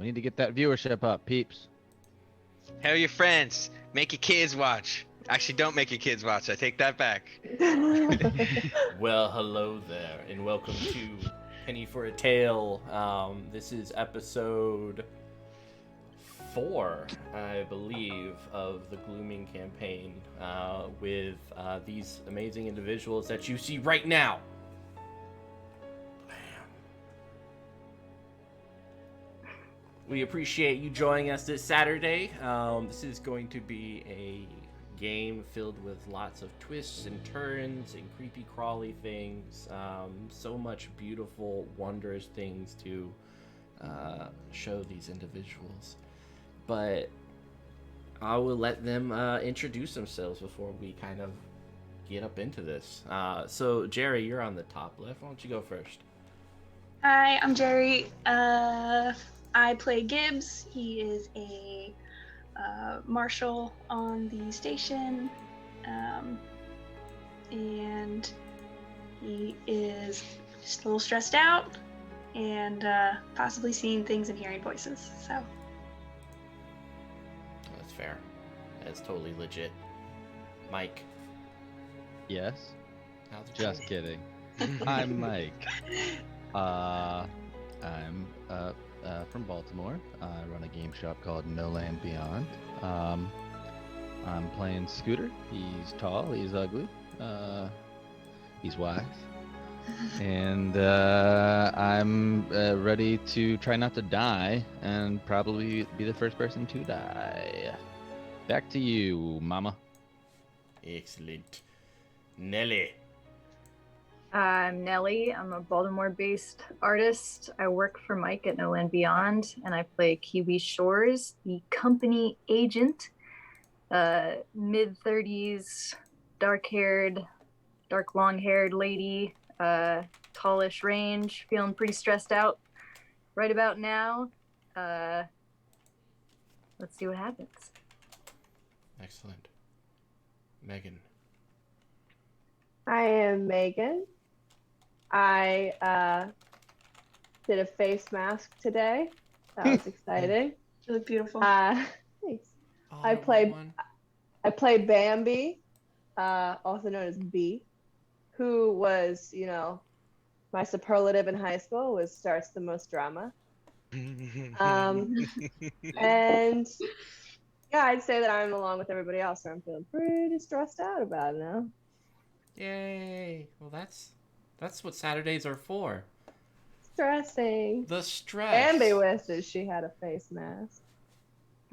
We need to get that viewership up, peeps. Tell your friends. Make your kids watch. Actually, don't make your kids watch. I take that back. Well, hello there, and welcome to Penny for a Tale. This is episode 4, I believe, of the Glooming campaign with these amazing individuals that you see right now. We appreciate you joining us this Saturday. This is going to be a game filled with lots of twists and turns and creepy crawly things. So much beautiful, wondrous things to show these individuals. But I will let them introduce themselves before we kind of get up into this. So Jeri, you're on the top left. Why don't you go first? Hi, I'm Jeri. I play Gibbs. He is a marshal on the station, and he is just a little stressed out and possibly seeing things and hearing voices. So That's fair. That's totally legit. Mike. Yes. How's it Just going? kidding. I'm Mike. I'm from Baltimore. I run a game shop called No Land Beyond. I'm playing Scooter. He's tall. He's ugly. He's wise. And I'm ready to try not to die and probably be the first person to die. Back to you, Mama. Excellent. Nellie. I'm Nellie. I'm a Baltimore-based artist. I work for Mike at No Land Beyond, and I play Kiwi Shores, the company agent. Mid-30s, dark-haired, dark long-haired lady, tallish range, feeling pretty stressed out right about now. Let's see what happens. Excellent. Meaghan. I am Meaghan. I did a face mask today. That was exciting. you look beautiful. Thanks. I played Bambi, also known as B, who was, my superlative in high school was starts the most drama. And yeah, I'd say that I'm along with everybody else, so I'm feeling pretty stressed out about it now. Yay! Well, that's what Saturdays are for. Stressing. The stress. Bambi wishes she had a face mask.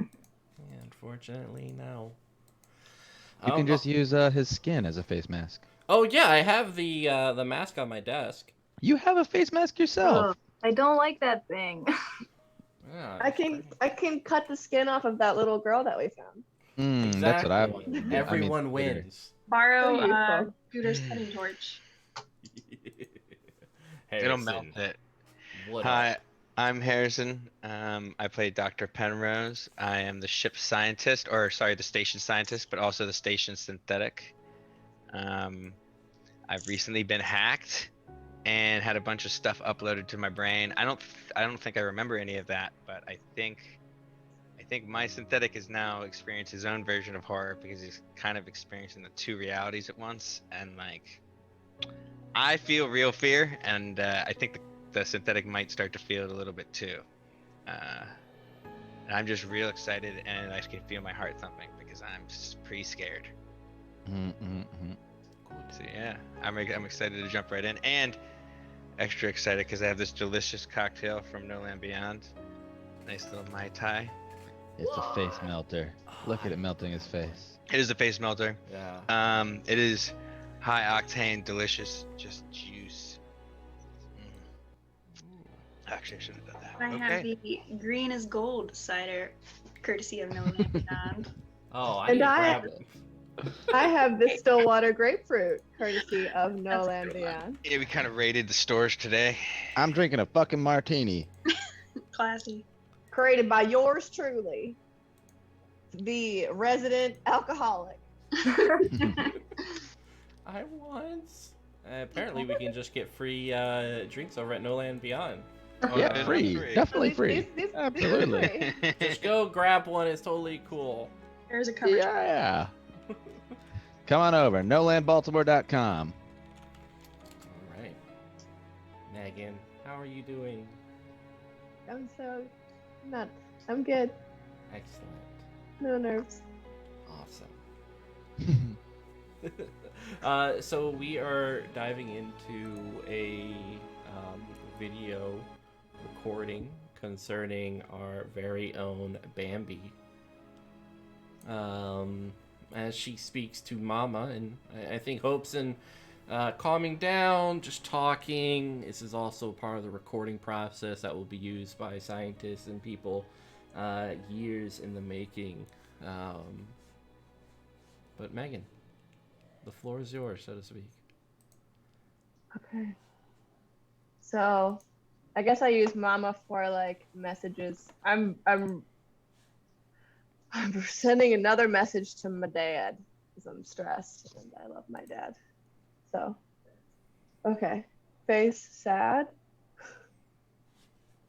Yeah, unfortunately, no. You can just use his skin as a face mask. Oh yeah, I have the mask on my desk. You have a face mask yourself. Oh, I don't like that thing. Yeah, I can cut the skin off of that little girl that we found. That's what I Exactly. want. Everyone wins. Borrow useful. Scooter's cutting torch. It'll Harrison, melt it. what Hi, up? I'm Harrison. I play Dr. Penrose. I am the ship scientist, the station scientist, but also the station synthetic. I've recently been hacked and had a bunch of stuff uploaded to my brain. I don't think I remember any of that, but I think my synthetic is now experiencing his own version of horror because he's kind of experiencing the two realities at once, and I feel real fear, and I think the synthetic might start to feel it a little bit too. And I'm just real excited, and I can feel my heart thumping because I'm pretty scared. So yeah, I'm excited to jump right in, and extra excited because I have this delicious cocktail from No Land Beyond. Nice little Mai Tai. It's a face melter. Look at it melting his face. It is a face melter. Yeah. It is high octane, delicious, just juice. Actually, I should have done that. I have the green is gold cider, courtesy of No Land Beyond. Oh, I And need to I- grab it. I have the Stillwater grapefruit, courtesy of No That's Land pretty Beyond. Yeah, we kind of raided the stores today. I'm drinking a fucking martini. Classy. Created by yours truly, the resident alcoholic. I once. Apparently, we can just get free drinks over at No Land Beyond. Oh, Yeah, it is free. free. Definitely These- free. These Absolutely. Just go grab one. It's totally cool. There's a coverage. Yeah. Come on over. NolandBaltimore.com. All right. Meaghan, how are you doing? I'm good. Excellent. No nerves. Awesome. So we are diving into a video recording concerning our very own Bambi. As she speaks to Mama, and I think hopes in calming down, just talking. This is also part of the recording process that will be used by scientists and people years in the making. But Meaghan, the floor is yours, so to speak. Okay. So, I guess I use Mama for like messages. I'm sending another message to my dad because I'm stressed and I love my dad. So, okay. Face sad.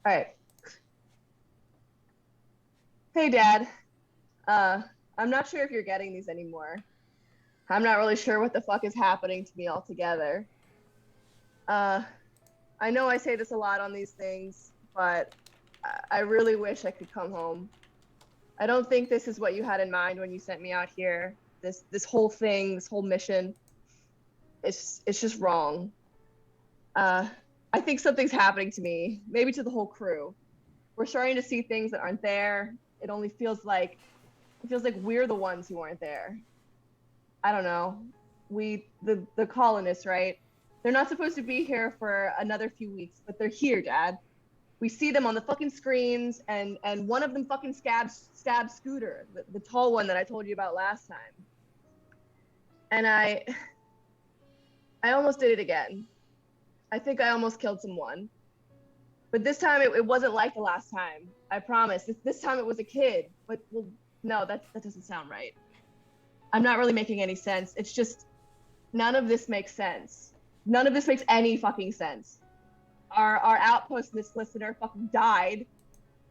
All right. Hey, Dad. I'm not sure if you're getting these anymore. I'm not really sure what the fuck is happening to me altogether. I know I say this a lot on these things, but I really wish I could come home. I don't think this is what you had in mind when you sent me out here. This whole thing, this whole mission, it's just wrong. I think something's happening to me, maybe to the whole crew. We're starting to see things that aren't there. It feels like we're the ones who aren't there. I don't know. The colonists, right? They're not supposed to be here for another few weeks, but they're here, Dad. We see them on the fucking screens, and one of them fucking stabs Scooter, the tall one that I told you about last time. And I almost did it again. I think I almost killed someone. But this time it wasn't like the last time. I promise. This time it was a kid. But, well, no, that doesn't sound right. I'm not really making any sense. It's just, none of this makes sense. None of this makes any fucking sense. Our outpost listener fucking died,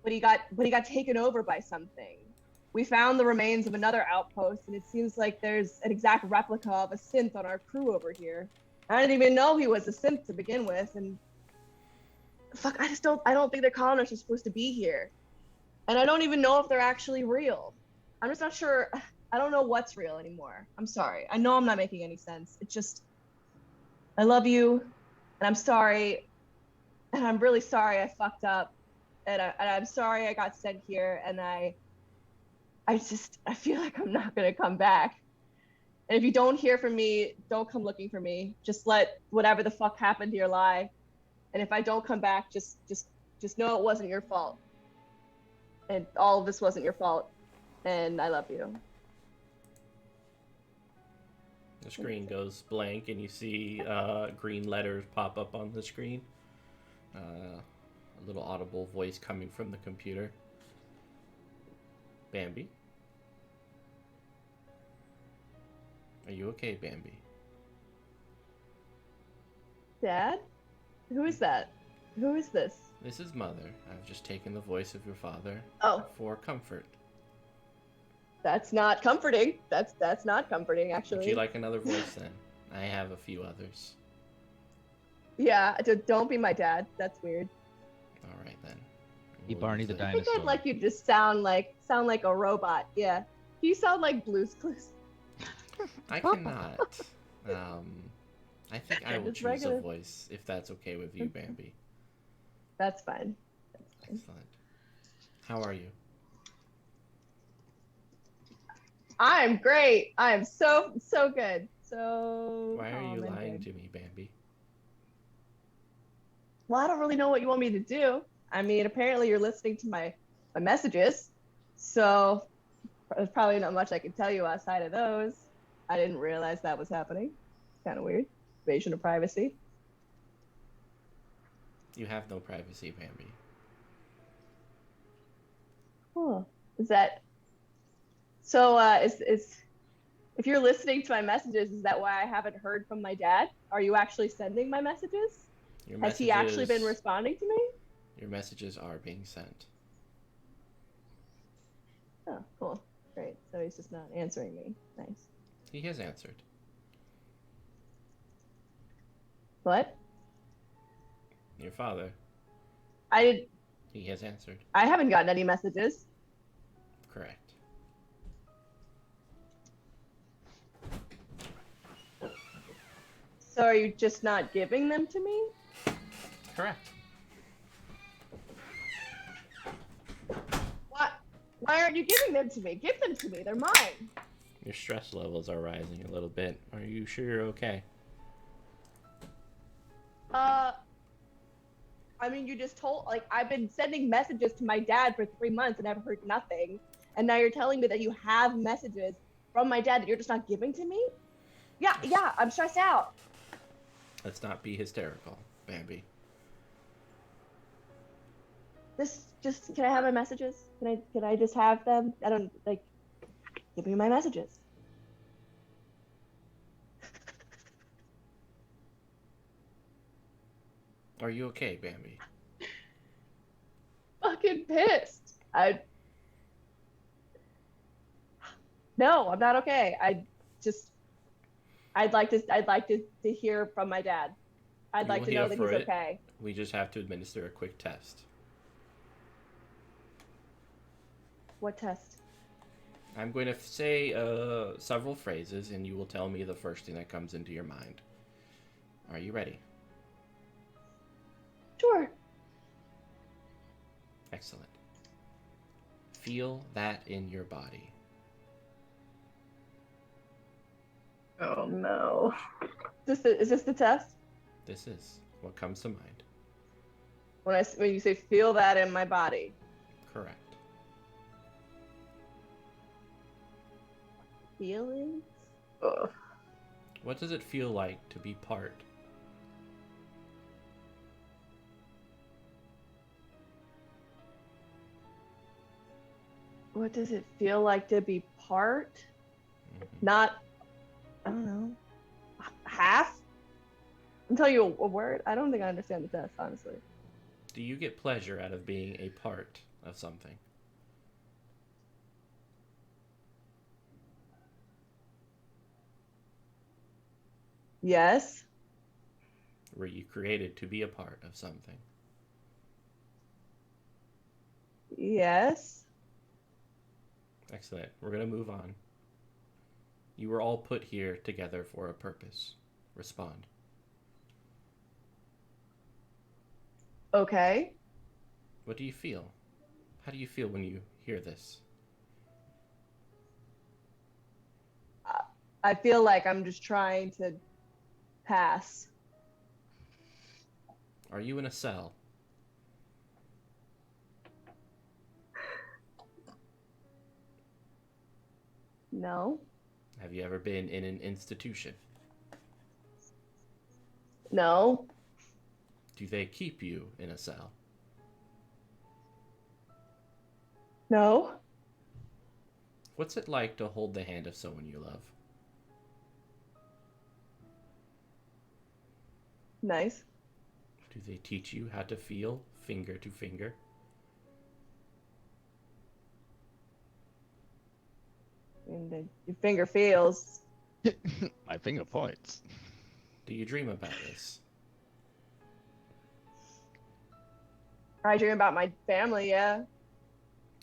but he got taken over by something. We found the remains of another outpost, and it seems like there's an exact replica of a synth on our crew over here. I didn't even know he was a synth to begin with, and fuck, I don't think the colonists are supposed to be here. And I don't even know if they're actually real. I'm just not sure. I don't know what's real anymore. I'm sorry. I know I'm not making any sense. It's just, I love you, and I'm sorry, and I'm really sorry I fucked up, and I'm sorry I got sent here, and I feel like I'm not gonna come back. And if you don't hear from me, don't come looking for me. Just let whatever the fuck happened here lie. And if I don't come back, just know it wasn't your fault. And all of this wasn't your fault. And I love you. The screen goes blank, and you see green letters pop up on the screen. A little audible voice coming from the computer. Bambi? Are you okay, Bambi? Dad? Who is that? Who is this? This is Mother. I've just taken the voice of your father for comfort. That's not comforting. That's not comforting, actually. Would you like another voice then? I have a few others. Yeah, don't be my dad. That's weird. All right then. Be Barney the I dinosaur. think I'd like you to just sound like a robot. Yeah. You sound like Blue's Clues. I cannot. I think I will Just choose regular. a voice if that's okay with you, Bambi. That's fine. Excellent. How are you? I'm great. I am so good. So. Why are you calm and lying good. to me, Bambi? Well, I don't really know what you want me to do. I mean, apparently you're listening to my messages, so there's probably not much I can tell you outside of those. I didn't realize that was happening. Kind of weird. Invasion of privacy. You have no privacy, Bambi. Cool. Is that so? Is if you're listening to my messages, is that why I haven't heard from my dad? Are you actually sending my messages? Has he actually been responding to me? Your messages are being sent. Oh, cool. Great. So he's just not answering me. Nice. He has answered. What? Your father. I He has answered. haven't gotten any messages. Correct. So are you just not giving them to me? Correct. Why aren't you giving them to me? Give them to me. They're mine. Your stress levels are rising a little bit. Are you sure you're okay? I mean, you just told, like, I've been sending messages to my dad for 3 months and I've heard nothing. And now you're telling me that you have messages from my dad that you're just not giving to me? Yeah, I'm stressed out. Let's not be hysterical, Bambi. Can I have my messages? Can I just have them? I don't, like, give me my messages. Are you okay, Bambi? Fucking pissed. No, I'm not okay. I'd like to hear from my dad. I'd like to know that he's okay. We just have to administer a quick test. What test? I'm going to say several phrases, and you will tell me the first thing that comes into your mind. Are you ready? Sure. Excellent. Feel that in your body. Oh no. Is this the test? This is what comes to mind. When you say feel that in my body. Correct. Feelings? Ugh. What does it feel like to be part? What does it feel like to be part? Not, I don't know, half? I'm telling you a word. I don't think I understand the test, honestly. Do you get pleasure out of being a part of something? Yes. Were you created to be a part of something? Yes. Excellent. We're going to move on. You were all put here together for a purpose. Respond. Okay. What do you feel? How do you feel when you hear this? I feel like I'm just trying to pass. Are you in a cell? No. Have you ever been in an institution? No. Do they keep you in a cell? No. What's it like to hold the hand of someone you love? Nice. Do they teach you how to feel finger to finger? And your finger feels. My finger points. Do you dream about this? I dream about my family, yeah.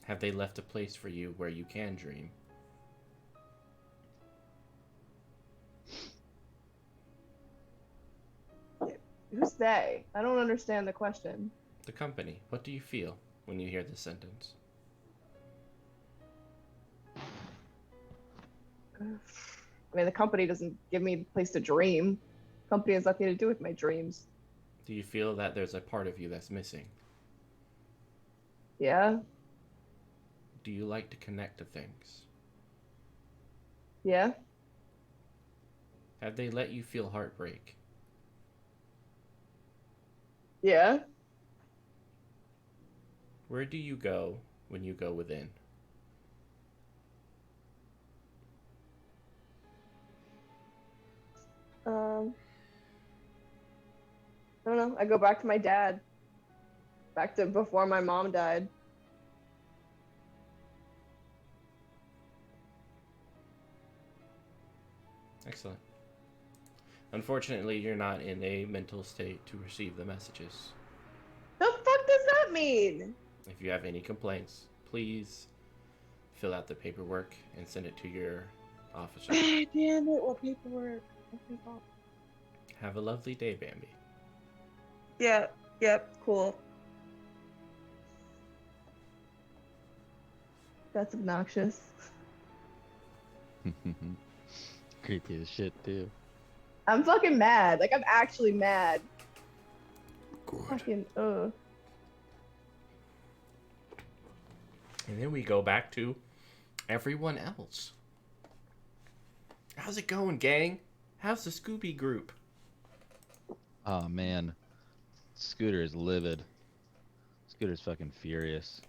Have they left a place for you where you can dream? Who's they? I don't understand the question. The company. What do you feel when you hear this sentence? I mean, the company doesn't give me a place to dream. The company has nothing to do with my dreams. Do you feel that there's a part of you that's missing? Yeah. Do you like to connect to things? Yeah. Have they let you feel heartbreak? Yeah. Where do you go when you go within? I don't know. I go back to my dad. Back to before my mom died. Excellent. Unfortunately, you're not in a mental state to receive the messages. The fuck does that mean? If you have any complaints, please fill out the paperwork and send it to your officer. Damn it, what paperwork? Have a lovely day, Bambi. Yep, cool. That's obnoxious. Creepy as shit, too. I'm fucking mad. Like, I'm actually mad. Good. Fucking, And then we go back to everyone else. How's it going, gang? How's the Scooby group? Oh, man. Scooter is livid. Scooter's fucking furious.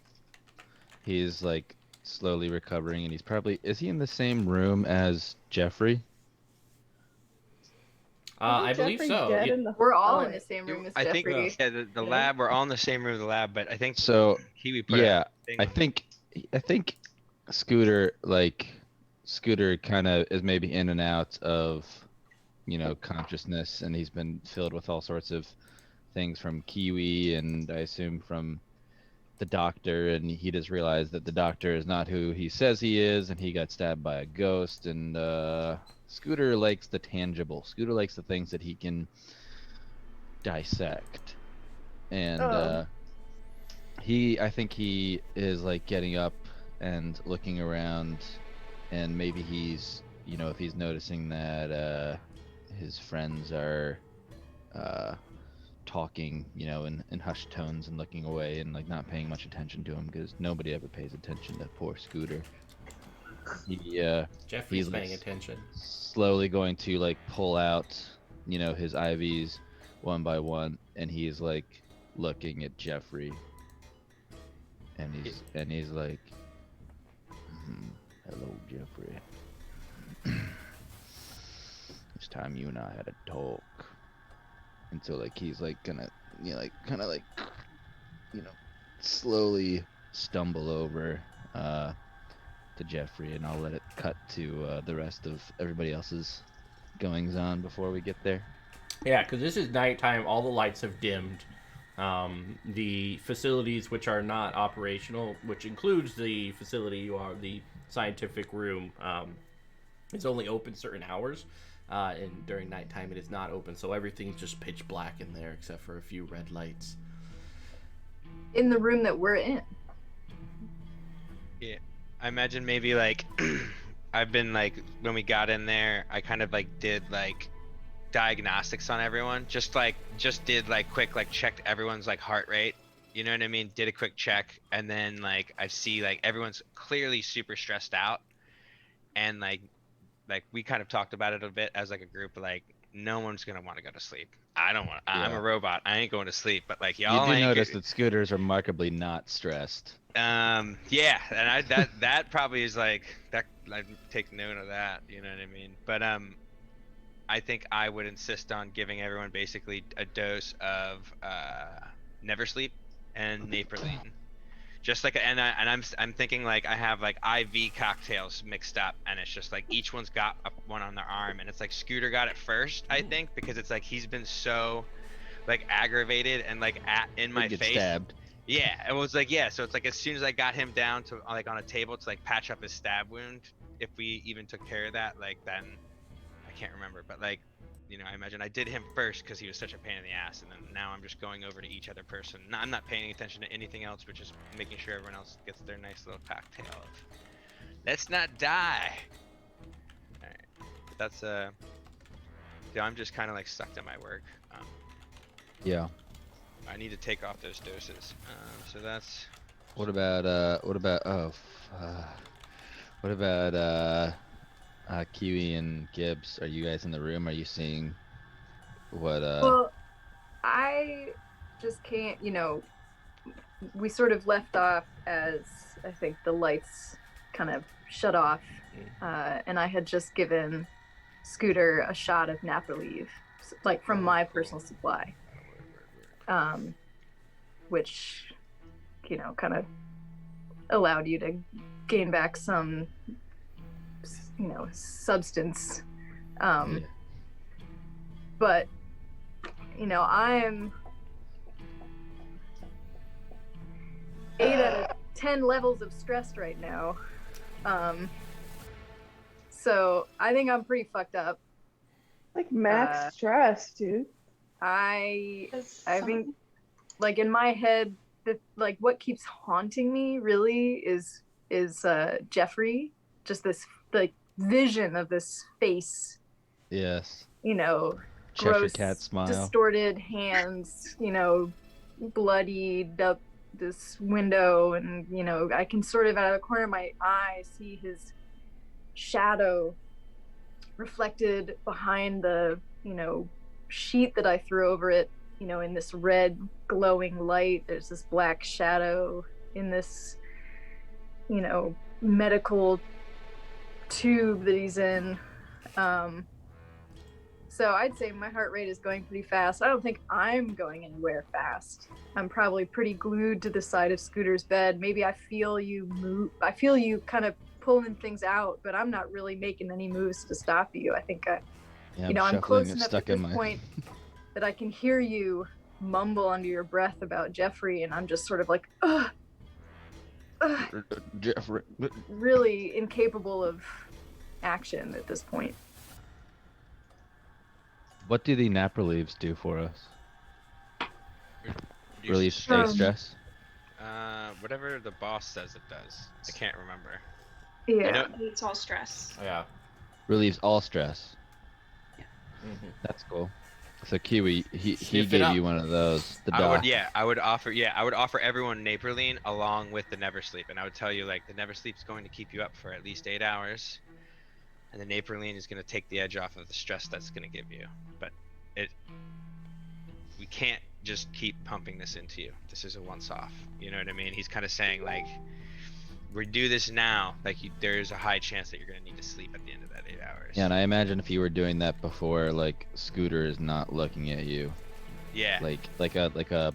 He's, like, slowly recovering, and he's probably... Is he in the same room as Jeffrey? I believe so. Dead Yeah. in the We're all Oh, in the same room as I think Jeffrey. the lab. We're all in the same room, the lab. But I think So, Kiwi put yeah, a thing I think Scooter kind of is maybe in and out of, consciousness, and he's been filled with all sorts of things from Kiwi, and I assume from the doctor, and he just realized that the doctor is not who he says he is, and he got stabbed by a ghost, and Scooter likes the tangible. Scooter likes the things that he can dissect. And I think he is like getting up and looking around, and maybe he's, if he's noticing that his friends are talking, in hushed tones and looking away and like not paying much attention to him, because nobody ever pays attention to poor Scooter. Jeffrey's he's paying attention. Slowly going to like pull out, his IVs one by one, and he's like looking at Jeffrey, and he's like, "Hello, Jeffrey. It's time you and I had a talk." And so like he's like gonna, kind of like, slowly stumble over to Jeffrey, and I'll let it cut to the rest of everybody else's goings on before we get there. Yeah, because this is nighttime. All the lights have dimmed. The facilities which are not operational, which includes the facility the scientific room, is only open certain hours. And during nighttime, it is not open, so everything's just pitch black in there except for a few red lights. In the room that we're in. Yeah, I imagine maybe like I've been like when we got in there, I kind of like did like diagnostics on everyone, just did like quick like checked everyone's like heart rate, you know what I mean? Did a quick check, and then like I see like everyone's clearly super stressed out, and like we kind of talked about it a bit as like a group, like no one's gonna want to go to sleep. I don't want. I'm a robot. I ain't going to sleep. But like y'all, You do notice that Scooter's remarkably not stressed. Yeah, and that probably is like that. I take note of that. You know what I mean? But I think I would insist on giving everyone basically a dose of Never Sleep and Naproline. Just like I'm thinking like I have like IV cocktails mixed up, and it's just like each one's got one on their arm, and it's like Scooter got it first, I think, because it's like he's been so like aggravated and like in my face. Stabbed. Yeah, it was like, yeah, so it's like as soon as I got him down to like on a table to like patch up his stab wound, if we even took care of that, like then I can't remember, but like, I imagine I did him first because he was such a pain in the ass, and then now I'm just going over to each other person. I'm not paying attention to anything else, but just making sure everyone else gets their nice little cocktail of let's not die. All right, that's I'm just kind of like stuck to my work. Yeah. I need to take off those doses. So that's. What about Kiwi and Gibbs? Are you guys in the room? Are you seeing what Well, I just can't, we sort of left off as I think the lights kind of shut off, and I had just given Scooter a shot of Napraleave, like from my personal supply, which, kind of allowed you to gain back some, substance Yeah. But, I'm 8 out of 10 levels of stressed right now. So I think I'm pretty fucked up. Like max stress, dude. I think, like, in my head, what keeps haunting me really is Jeffrey. Just this like vision of this face. Yes. Cheshire gross, cat smile. Distorted hands. Bloodied up this window, and I can sort of out of the corner of my eye see his shadow reflected behind the sheet that I threw over it. In this red glowing light, there's this black shadow in this medical tube that he's in. So I'd say my heart rate is going pretty fast. I don't think I'm going anywhere fast. I'm probably pretty glued to the side of Scooter's bed. Maybe I feel you move. I feel you kind of pulling things out, but I'm not really making any moves to stop you. I think I'm close enough at this point that I can hear you mumble under your breath about Jeffrey, and I'm just sort of like, ugh. Jeffrey. Really incapable of action at this point. What do the napper leaves do for us? Relieve stress? Whatever the boss says it does. I can't remember. Yeah. It's all stress. Yeah. Relieves all stress. Yeah. Mm-hmm. That's cool. So Kiwi, he Sniff it gave up. you one of those. The I doc. would offer everyone Naperline along with the Never Sleep, and I would tell you, like, the Never Sleep's going to keep you up for at least 8 hours, and the Naperline is going to take the edge off of the stress that's going to give you. But we can't just keep pumping this into you. This is a once-off. You know what I mean? He's kind of saying, like, we do this now. Like, there's a high chance that you're going to need to sleep at the end of that 8 hours. Yeah, and I imagine if you were doing that before, like, Scooter is not looking at you. Yeah. Like a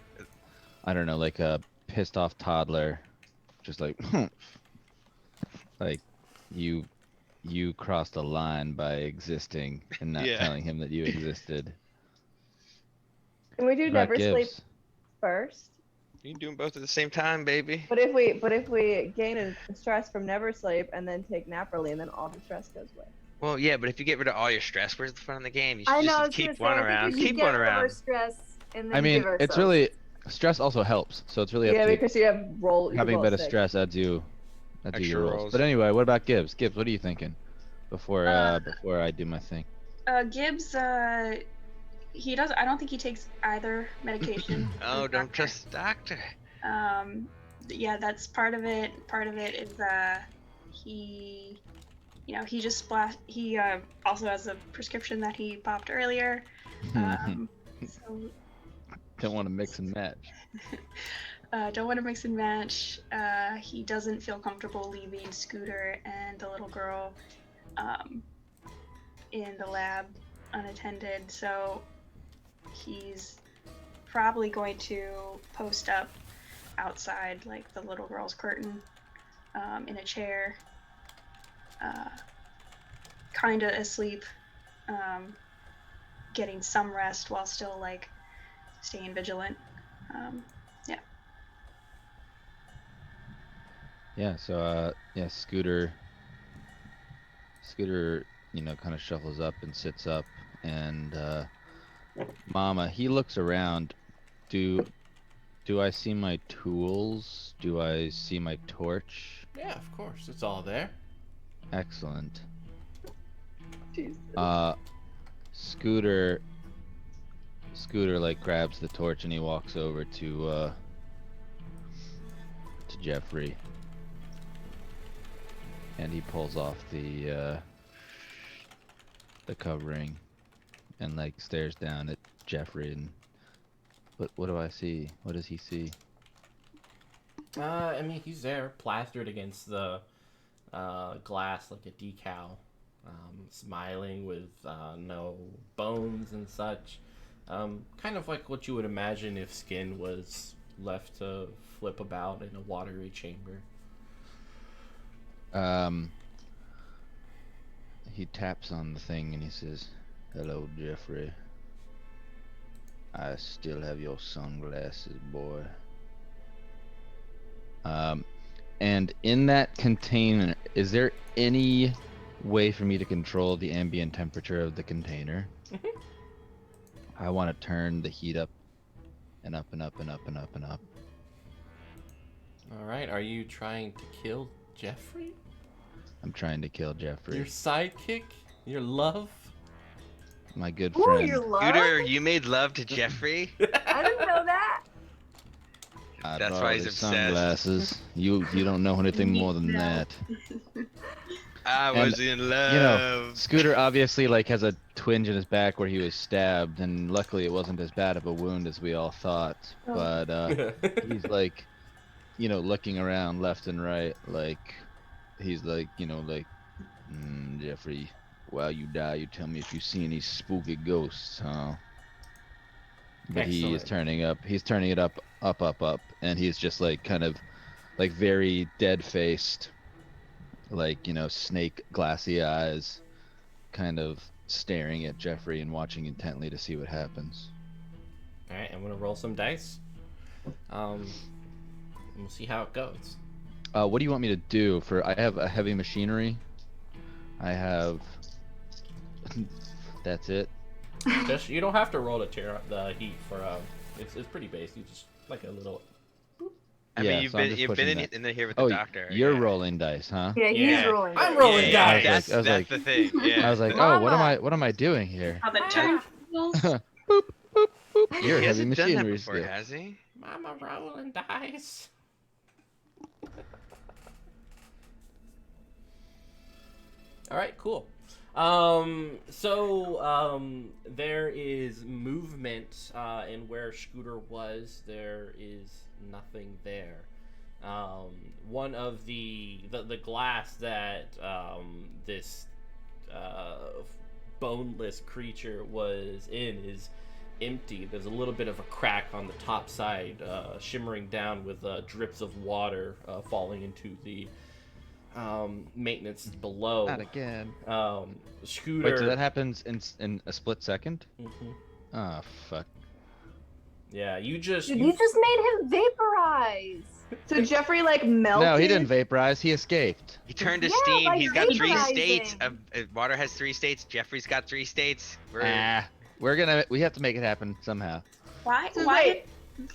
I don't know, like a pissed off toddler, just like like you crossed a line by existing and not telling him that you existed. Can we do Never Sleep first? You can do them both at the same time, baby. But if we gain a stress from Never Sleep and then take Naperline, then all the stress goes away. Well, yeah, but if you get rid of all your stress, where's the fun in the game? You should I know. just keep one around. Keep one Our around. stress and then I mean, give ourselves. it's really stress also helps, so it's really up to you. Because you have Having a bit of stress adds you your rolls. But anyway, what about Gibbs? Gibbs, what are you thinking before I do my thing? Gibbs, he does. I don't think he takes either medication. Oh, don't trust the doctor. Yeah, that's part of it. Part of it is he just he also has a prescription that he popped earlier. So don't want to mix and match. Don't want to mix and match. He doesn't feel comfortable leaving Scooter and the little girl in the lab unattended, so he's probably going to post up outside, like the little girl's curtain, in a chair, kind of asleep, getting some rest while still like staying vigilant. Yeah, so Scooter, kind of shuffles up and sits up, and Mama, he looks around. Do I see my tools? Do I see my torch? Yeah, of course, it's all there. Excellent. Jesus. Scooter like grabs the torch and he walks over to Jeffrey, and he pulls off the covering and like stares down at Jeffrey. And what do I see? What does he see? I mean, he's there, plastered against the glass like a decal, smiling with no bones and such. Kind of like what you would imagine if skin was left to flip about in a watery chamber. he taps on the thing and he says, "Hello, Jeffrey. I still have your sunglasses, boy." And in that container, is there any way for me to control the ambient temperature of the container? I want to turn the heat up and up and up and up and up and up. All right. Are you trying to kill Jeffrey? I'm trying to kill Jeffrey. Your sidekick? Your love? My good Ooh, friend. your love? Scooter, you made love to Jeffrey? I didn't know that. I That's borrowed why he's his obsessed. Sunglasses. You don't know anything more than No. that. I And, was in love. You know, Scooter obviously like has a twinge in his back where he was stabbed, and luckily it wasn't as bad of a wound as we all thought. Oh. But he's like, looking around left and right, like he's like, Jeffrey, while you die, you tell me if you see any spooky ghosts, huh? But he is Excellent. turning up. He's turning it up, and he's just like kind of, like very dead-faced, like snake glassy eyes, kind of staring at Jeffrey and watching intently to see what happens. All right. I'm gonna roll some dice. And we'll see how it goes. What do you want me to do? I have a heavy machinery. I have. That's it. Just you don't have to roll to tear up the heat for it's pretty basic. You just like a little. I Yeah, mean, so I'm just you've been pushing in, that. here with the Oh, doctor. you're yeah. rolling dice, huh? Yeah, he's Yeah. rolling. I'm dice. rolling Yeah, dice. I was that's like- the thing. Yeah. I was like, Mama. what am I doing here? How the turntables? Boop, boop, boop. You're he heavy hasn't done that machinery before, still. has he? Mama rolling dice. All right, cool. There is movement, and where Scooter was, there is nothing there. One of the glass that this boneless creature was in is empty. There's a little bit of a crack on the top side, shimmering down with drips of water falling into the maintenance below. Not again. Scooter. Wait, so that happens in a split second? Mhm. Oh, fuck. Yeah, Dude, you just made him vaporize. So Jeffrey like melted. No, he didn't vaporize. He escaped. He turned to Yeah, steam. by He's got 3 vaporizing. states. Water has 3 states. Jeffrey's got 3 states. We have to make it happen somehow. Why? So Why? wait.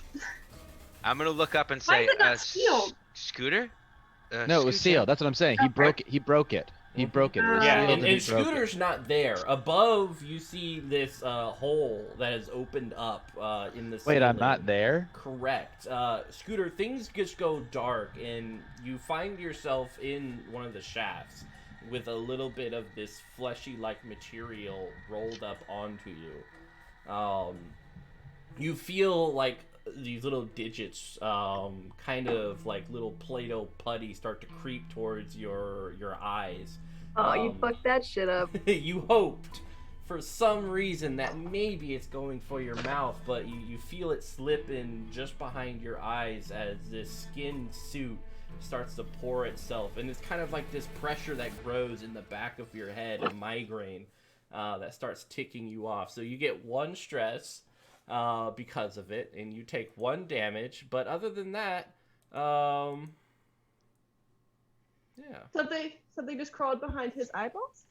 I'm gonna look up and Why say, is it not sealed? Scooter? No, it was Scooter? sealed. That's what I'm saying. He Okay. broke it. He broke it. He broke it. It was Yeah, sealed and he broke it. Scooter's not there. Above, you see this hole that has opened up in the Wait, I'm ceiling. not there? Correct. Scooter, things just go dark, and you find yourself in one of the shafts with a little bit of this fleshy-like material rolled up onto you. You feel like these little digits, kind of like little Play-Doh putty, start to creep towards your eyes. Oh, you fucked that shit up. You hoped for some reason that maybe it's going for your mouth, but you feel it slip in just behind your eyes as this skin suit starts to pour itself, and it's kind of like this pressure that grows in the back of your head, a migraine that starts ticking you off. So you get 1 stress because of it, and you take 1 damage, but other than that, yeah. Something just crawled behind his eyeballs.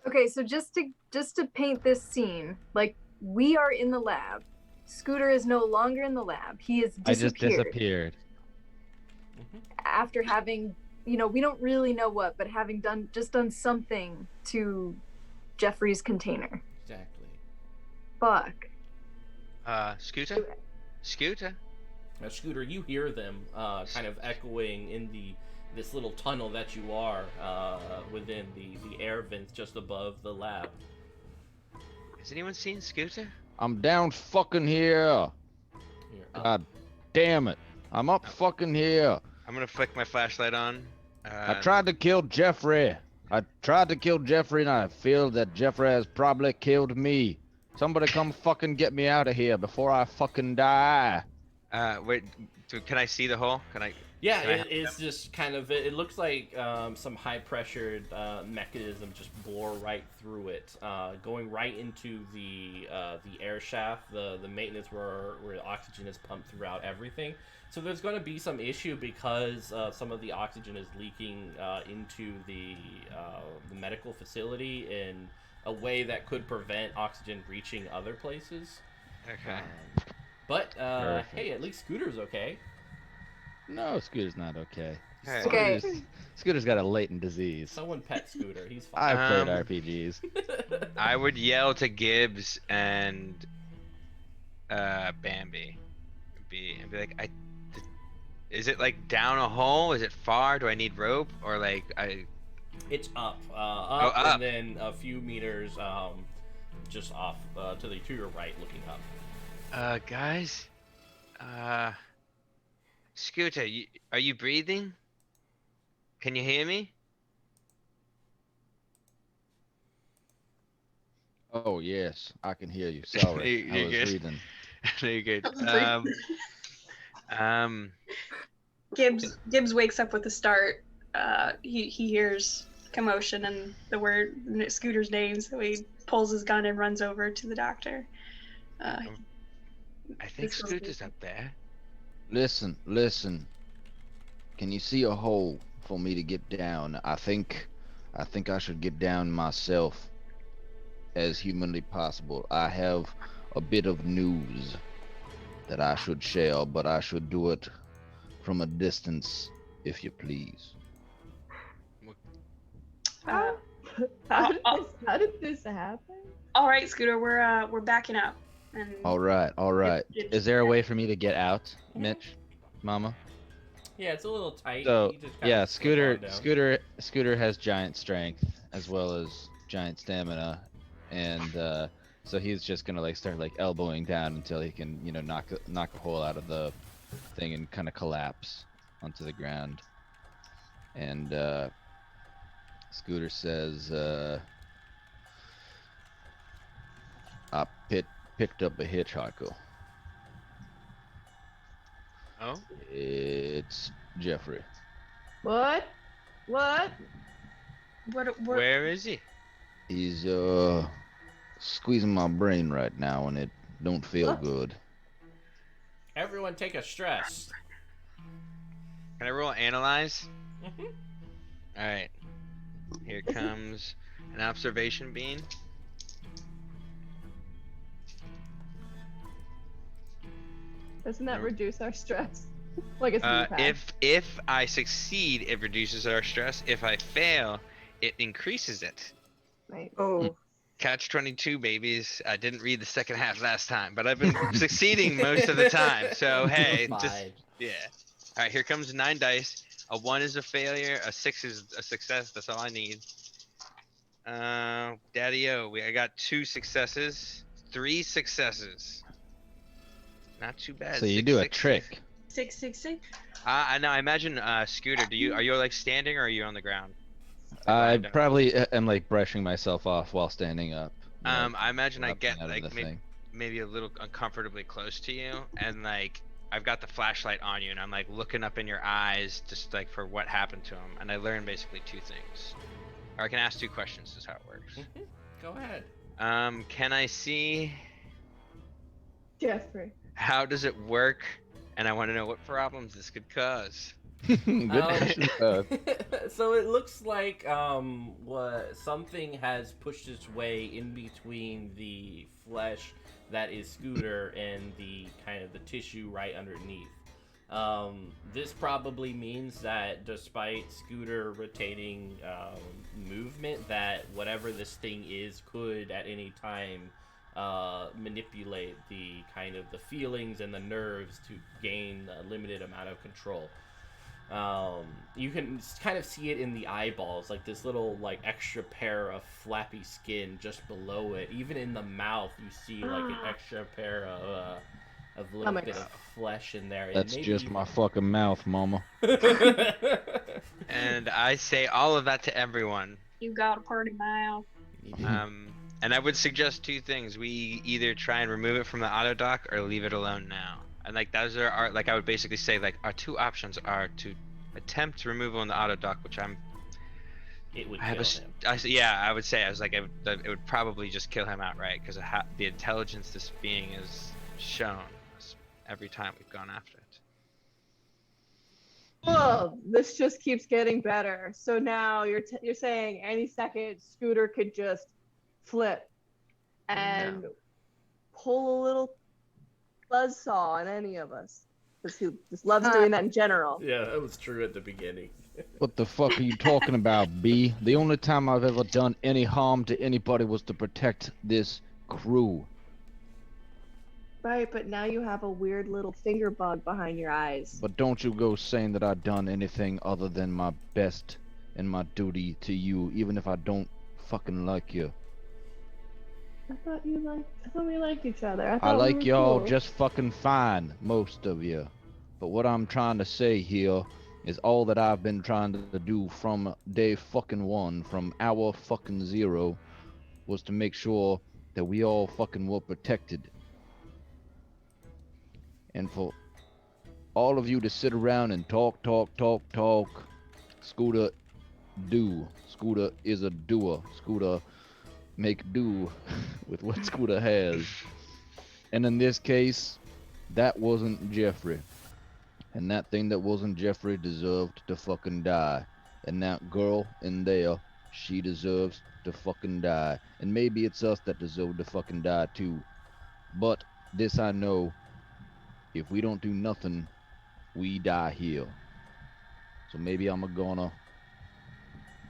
Okay, so just to paint this scene, like we are in the lab. Scooter is no longer in the lab. He is I just disappeared. disappeared. After having, we don't really know what, but having done something to Jeffrey's container. Exactly. Fuck. Scooter? Scooter? Now, Scooter, you hear them kind of echoing in this little tunnel that you are within the air vents just above the lab. Has anyone seen Scooter? I'm down fucking here. You're up. God damn it. I'm up fucking here. I'm gonna flick my flashlight on. I tried to kill Jeffrey. And I feel that Jeffrey has probably killed me. Somebody come fucking get me out of here before I fucking die. Wait, can I see the hole? Can I? Yeah, Can I help it's just kind of, it looks like some high-pressured mechanism just bore right through it, going right into the air shaft, the maintenance where oxygen is pumped throughout everything. So there's going to be some issue because some of the oxygen is leaking into the medical facility in a way that could prevent oxygen reaching other places. Okay. But Perfect. hey, at least Scooter's okay. No, Scooter's not okay. Hey. Okay. Scooter's got a latent disease. Someone pet Scooter. He's fine. I've played Um, RPGs. I would yell to Gibbs and Bambi, and be like, is it like down a hole? Is it far? Do I need rope? Or like It's up, up. and then a few meters, just off to your right, looking up. Guys, Scooter, are you breathing? Can you hear me? Oh yes, I can hear you. Sorry, You're I was good. reading. No, you're good. Gibbs wakes up with a start. He hears commotion and the word Scooter's name, so he pulls his gun and runs over to the doctor. I think This was Scooter's good. up there. Listen. Can you see a hole for me to get down? I think I should get down myself as humanly possible. I have a bit of news that I should share, but I should do it from a distance, if you please. Uh, How did this happen? all right, Scooter, we're backing up. And All right. Gibbs- Is there a way for me to get out, Mitch, Mama? Yeah, it's a little tight. So You just kinda yeah, slip on down. Scooter has giant strength as well as giant stamina, and so he's just gonna like start like elbowing down until he can knock a hole out of the thing and kind of collapse onto the ground. And Scooter says, "I picked up a hitchhiker. Oh, It's Jeffrey." What? What? where is he? He's squeezing my brain right now, and it don't feel What? good. Everyone take a stress. Can I roll analyze? Mhm. All right. Here comes an observation bean. Doesn't that reduce our stress? Like a sleep If I succeed, it reduces our stress. If I fail, it increases it. Right. Oh, Catch 22, babies. I didn't read the second half last time, but I've been succeeding most of the time. So hey, You're just fine. yeah. All right, here comes 9 dice. A 1 is a failure. A 6 is a success. That's all I need. Daddy-o, I got 2 successes, 3 successes. Not too bad. So you 6, do a 6, trick. 666. I know. I imagine Scooter. Are you like standing or are you on the ground? I lying down? probably am like brushing myself off while standing up. I imagine I up get and out of like the thing. maybe a little uncomfortably close to you, and like I've got the flashlight on you, and I'm like looking up in your eyes just like for what happened to him, and I learned basically 2 things. Or I can ask 2 questions. Is how it works. Mhm. Go ahead. Can I see Jeffrey. how does it work? And I want to know what problems this could cause. Good question. So it looks like what something has pushed its way in between the flesh that is Scooter and the kind of the tissue right underneath. This probably means that despite Scooter retaining movement, that whatever this thing is could at any time manipulate the kind of the feelings and the nerves to gain a limited amount of control. You can kind of see it in the eyeballs, like this little like extra pair of flappy skin just below it. Even in the mouth, you see like an extra pair of little bit of flesh in there. And That's maybe just my fucking mouth, Mama. And I say all of that to everyone. You got a party mouth. And I would suggest 2 things. We either try and remove it from the auto dock or leave it alone now. And like those are like I would basically say like our two options are to attempt removal in the auto dock, which It would I have kill him. yeah, I would say I was like it would probably just kill him outright because the intelligence this being is shown every time we've gone after it. Oh, this just keeps getting better. So now you're saying any second Scooter could just flip and pull a little buzzsaw on any of us. Because he just loves doing that in general. Yeah, that was true at the beginning. What the fuck are you talking about, B? The only time I've ever done any harm to anybody was to protect this crew. Right, but now you have a weird little finger bug behind your eyes. But don't you go saying that I've done anything other than my best and my duty to you, even if I don't fucking like you. I thought we liked each other. I I thought we like were y'all cool. just fucking fine, most of you. But what I'm trying to say here is all that I've been trying to do from day fucking one, from hour fucking zero, was to make sure that we all fucking were protected. And for all of you to sit around and talk, Scooter is a doer. Scooter make do with what Scooter has. And in this case, that wasn't Jeffrey. And that thing that wasn't Jeffrey deserved to fucking die. And that girl in there, she deserves to fucking die. And maybe it's us that deserve to fucking die too. But this I know, if we don't do nothing, we die here. So maybe I'm gonna,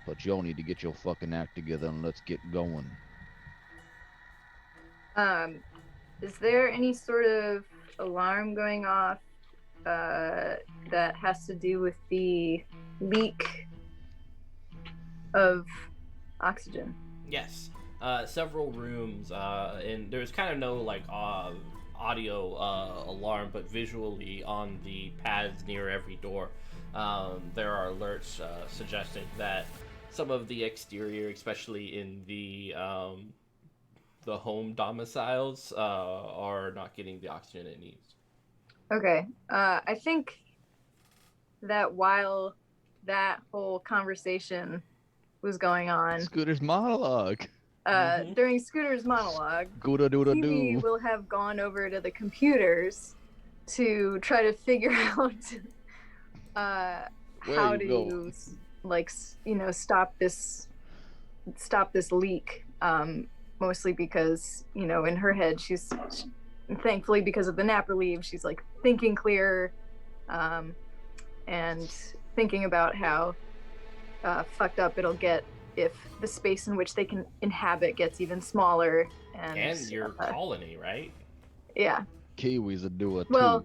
but y'all need to get your fucking act together and let's get going. Is there any sort of alarm going off that has to do with the leak of oxygen? Yes. Several rooms, and there's kind of no like audio alarm, but visually on the pads near every door, there are alerts suggesting that some of the exterior, especially in the home domiciles, are not getting the oxygen it needs. Okay. I think that while that whole conversation was going on, Scooter's monologue. during Scooter's monologue, Gooda dooda Kiwi doo. will have gone over to the computers to try to figure out how to stop this leak. Mostly because in her head she's thankfully because of the nap relief she's like thinking clearer, and thinking about how fucked up it'll get if the space in which they can inhabit gets even smaller. And your colony, right? Yeah. Kiwi's a doer Well,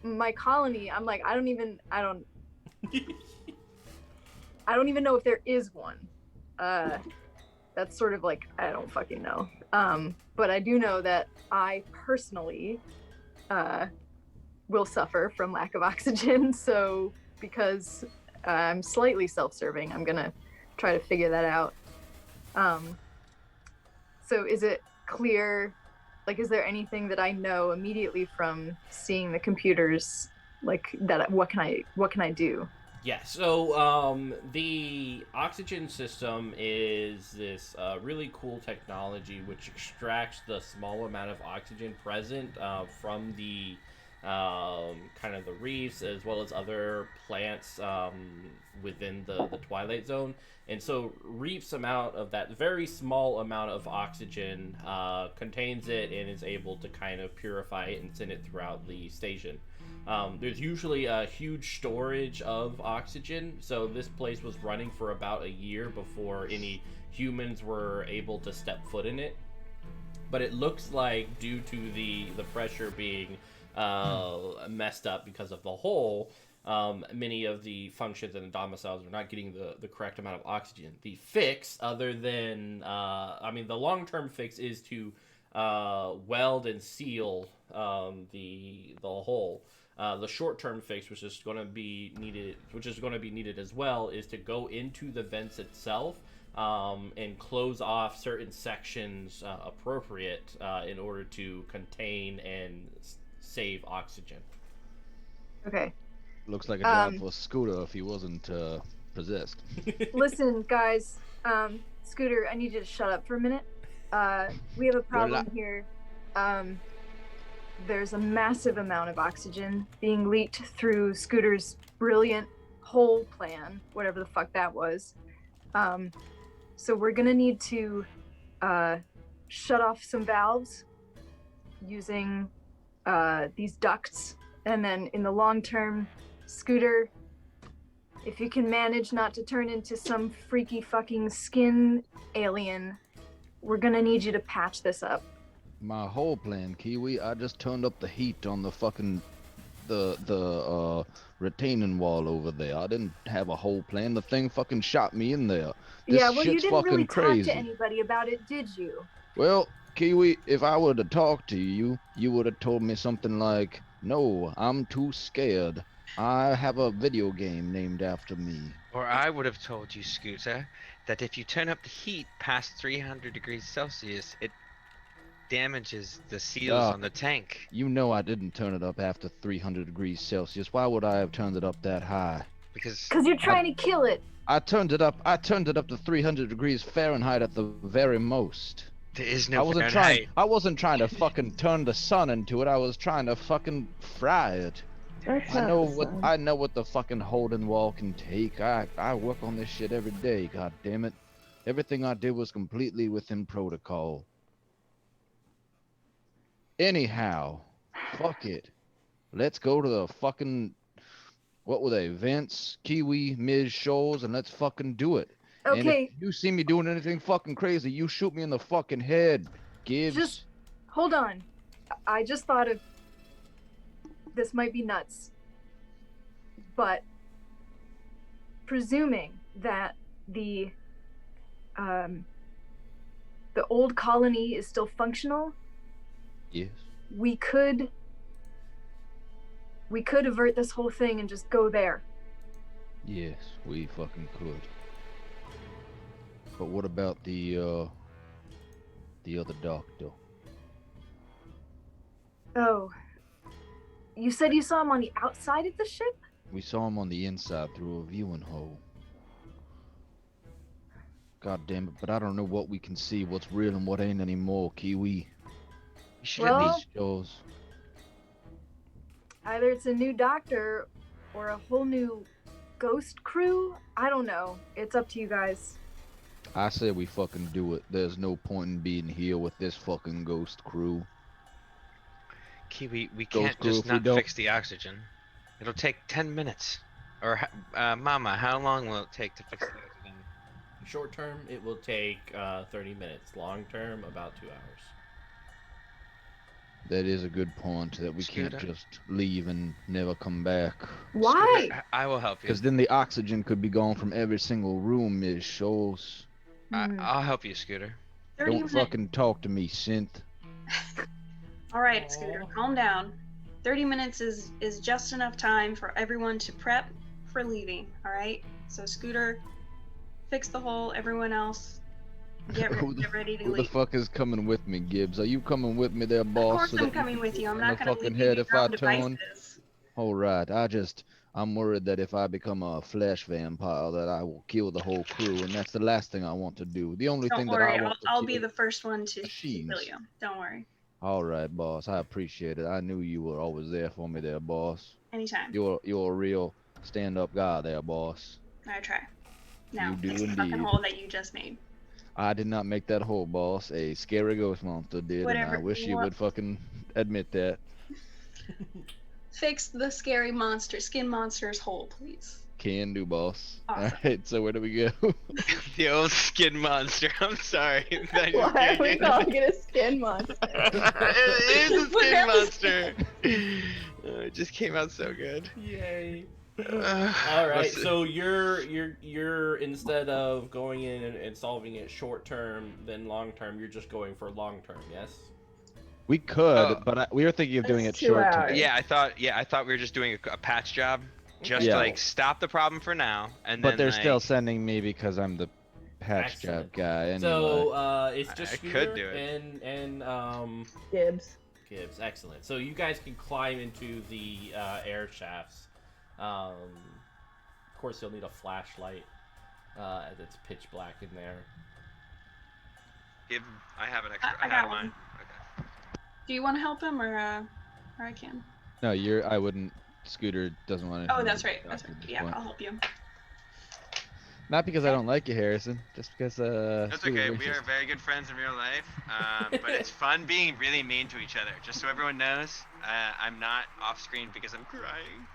too. my colony, I'm like, I don't even know if there is one. That's sort of like, I don't fucking know. But I do know that I personally will suffer from lack of oxygen. So because I'm slightly self-serving, I'm gonna try to figure that out. So is it clear, like, is there anything that I know immediately from seeing the computers, like that? What can I do? Yeah, so the oxygen system is this really cool technology which extracts the small amount of oxygen present from the kind of the reefs as well as other plants within the Twilight Zone. And so reefs amount of that very small amount of oxygen contains it and is able to kind of purify it and send it throughout the station. There's usually a huge storage of oxygen, so this place was running for about a year before any humans were able to step foot in it. But it looks like due to the pressure being messed up because of the hole, many of the functions in the domiciles are not getting the correct amount of oxygen. The fix, other than, the long-term fix is to weld and seal the hole. The short-term fix, which is going to be needed as well, is to go into the vents itself and close off certain sections appropriate in order to contain and save oxygen. Okay. Looks like a job for Scooter if he wasn't possessed. Listen, guys. Scooter, I need you to shut up for a minute. We have a problem here. There's a massive amount of oxygen being leaked through Scooter's brilliant hole plan, whatever the fuck that was. So we're gonna need to shut off some valves using these ducts, and then in the long term, Scooter, if you can manage not to turn into some freaky fucking skin alien, we're gonna need you to patch this up. My whole plan, Kiwi, I just turned up the heat on the fucking the retaining wall over there. I didn't have a whole plan. The thing fucking shot me in there. This Yeah, well, you shit's didn't fucking really crazy. talk to anybody about it, did you? Well, Kiwi, if I would have talked to you, you would have told me something like, "No, I'm too scared. I have a video game named after me." Or I would have told you, Scooter, that if you turn up the heat past 300 degrees Celsius, it damages the seals on the tank. You know I didn't turn it up after 300 degrees Celsius. Why would I have turned it up that high? Because you're trying to kill it. I turned it up to 300 degrees Fahrenheit at the very most. There is no Fahrenheit. I wasn't trying to fucking turn the sun into it. I was trying to fucking fry it. I know what the fucking holding wall can take. I work on this shit every day, god damn it. Everything I did was completely within protocol. Anyhow, fuck it. Let's go to the fucking, what were they, Vince, Kiwi, Ms. Shoals, and let's fucking do it. Okay. And if you see me doing anything fucking crazy, you shoot me in the fucking head, Gibbs. Just hold on. I just thought of this might be nuts, but presuming that the old colony is still functional, yes, we could avert this whole thing and just go there. Yes, we fucking could. But what about the other doctor? Oh, you said you saw him on the outside of the ship? We saw him on the inside through a viewing hole. God damn it, but I don't know what we can see, what's real and what ain't anymore, Kiwi. You should Well, at least Shows. either it's a new doctor or a whole new ghost crew. I don't know. It's up to you guys. I say we fucking do it. There's no point in being here with this fucking ghost crew. Kiwi, we Ghost can't crew, just if we not don't- fix the oxygen. It'll take 10 minutes. Or, Mama, how long will it take to fix the oxygen? Short term, it will take 30 minutes. Long term, about 2 hours. That is a good point, that we can't Scooter. just leave and never come back. Why? Scooter, I will help you. Because then the oxygen could be gone from every single room, Ms. Shoals. I'll help you, Scooter. 30 Don't minutes. fucking talk to me, Synth. All right, Scooter, calm down. 30 minutes is just enough time for everyone to prep for leaving. All right. So Scooter, fix the hole. Everyone else, get ready to Who the leave. fuck is coming with me, Gibbs? Are you coming with me there, Of boss? course so I'm that coming can with you. I'm in not the going to fucking leave you head to if your I own turn? devices. All right. I'm worried that if I become a flesh vampire, that I will kill the whole crew, and that's the last thing I want to do. The only Don't thing worry. that I want to I'll kill. be the first one to machines. kill you. Don't worry. All right, boss. I appreciate it. I knew you were always there for me there, boss. Anytime. You're a real stand-up guy there, boss. I try. Now, You do fix the fucking indeed. hole that you just made. I did not make that hole, boss. A scary ghost monster did, Whatever and I wish you you want. would fucking admit that. Fix the scary skin monster's hole, please. Can do, boss. Awesome. All right, so where do we go? The old skin monster. I'm sorry. I just Why can't are we get- calling it a skin monster? It is a skin Whatever. monster. It just came out so good. Yay! All All right, so you're instead of going in and solving it short term, then long term, you're just going for long term. Yes. We could, Oh. but we were thinking of doing it That's 2 short term. hours. Yeah, I thought we were just doing a patch job, just Yeah. to like stop the problem for now, and But then they're like, still sending me because I'm the patch Excellent. job guy. Anyway. So it's just I could Scooter do it. and Gibbs. Gibbs. Excellent. So you guys can climb into the air shafts. Of course, you'll need a flashlight, as it's pitch black in there. I have an extra. I got have one. mine. Okay. Do you want to help him or I can? No, I wouldn't. Scooter doesn't want to. Oh, that's right. That's right. Yeah, I'll help you. Not because I don't like you, Harrison. Just because. That's Scooter's okay. We racist. are very good friends in real life, but it's fun being really mean to each other. Just so everyone knows, I'm not off screen because I'm crying.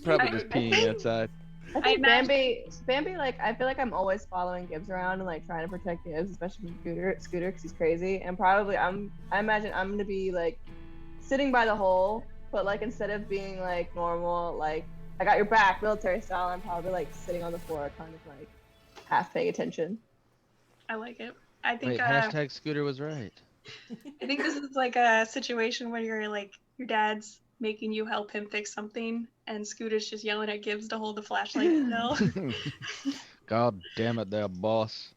Probably just peeing outside. I think Bambi, like, I feel like I'm always following Gibbs around and like trying to protect Gibbs, especially from Scooter, because he's crazy. And probably I imagine I'm gonna be like sitting by the hole, but like instead of being like normal, like I got your back, military style, I'm probably like sitting on the floor, kind of like half paying attention. I like it. I think Wait, hashtag Scooter was right. I think this is like a situation where you're like your dad's making you help him fix something, and Scooter's just yelling at Gibbs to hold the flashlight still. God damn it, there, boss.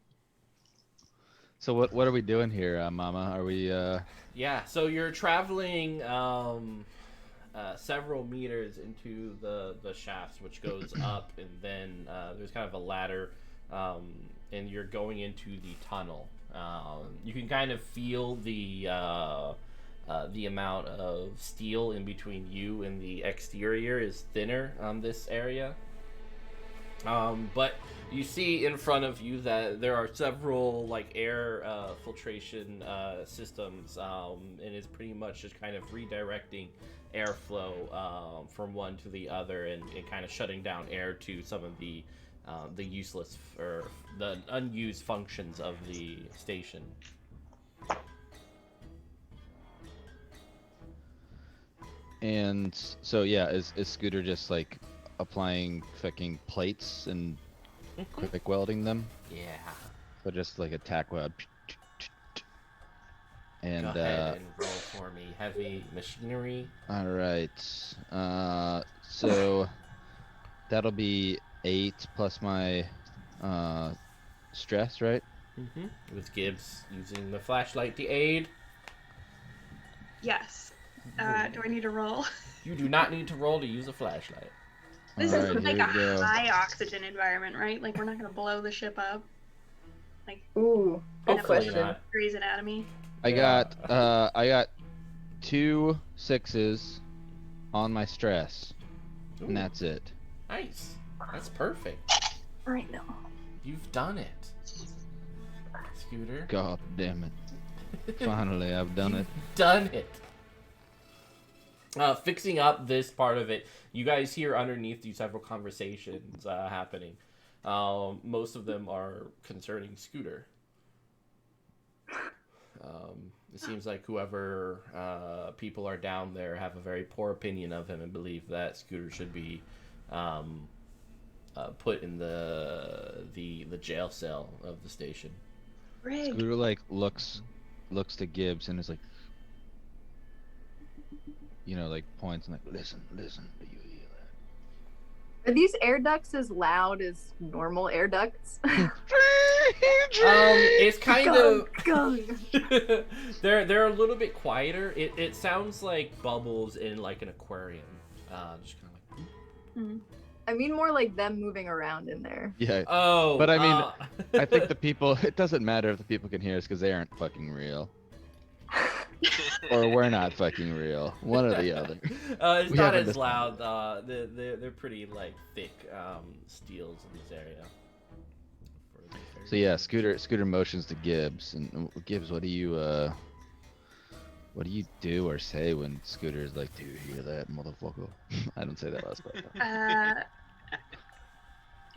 So what are we doing here, Mama? Are we Yeah. So you're traveling several meters into the shafts, which goes up, and then there's kind of a ladder, and you're going into the tunnel. You can kind of feel the amount of steel in between you and the exterior is thinner on this area. But you see in front of you that there are several like air filtration systems, and it's pretty much just kind of redirecting airflow from one to the other, and kind of shutting down air to some of the useless or the unused functions of the station. And so yeah, is Scooter just like applying fucking plates and quick welding them? Yeah. So just like a tack weld. And Go ahead and roll for me. Heavy machinery. all right. So that'll be 8 plus my stress, right? Mm-hmm. With Gibbs using the flashlight to aid. Yes. Do I need to roll? You do not need to roll to use a flashlight. This All is right, like here a we go. high oxygen environment, right? Like we're not gonna blow the ship up. Like Ooh, good Hopefully question. not. Grey's Anatomy. I got 2 6s on my stress, Ooh, and that's it. nice. That's perfect. Right now. You've done it, Scooter. God damn it! Finally, I've done it. Done it. Fixing up this part of it, you guys hear underneath you several conversations happening. Most of them are concerning Scooter. It seems like whoever people are down there have a very poor opinion of him and believe that Scooter should be put in the jail cell of the station. Rig. Scooter like looks to Gibbs and is like, you know, like points and like, listen, do you hear that? Are these air ducts as loud as normal air ducts? It's kind of Gung. they're a little bit quieter. It sounds like bubbles in like an aquarium. Just kind of like. Mm. I mean more like them moving around in there. Yeah. Oh, But I mean, I think the people. It doesn't matter if the people can hear us because they aren't fucking real, or we're not fucking real. One or the other. It's We not haven't as loud. They're pretty like thick steels in this area. So yeah, Scooter motions to Gibbs, and Gibbs, what do you do or say when Scooter is like, "Do you hear that, motherfucker?" I don't say that last part.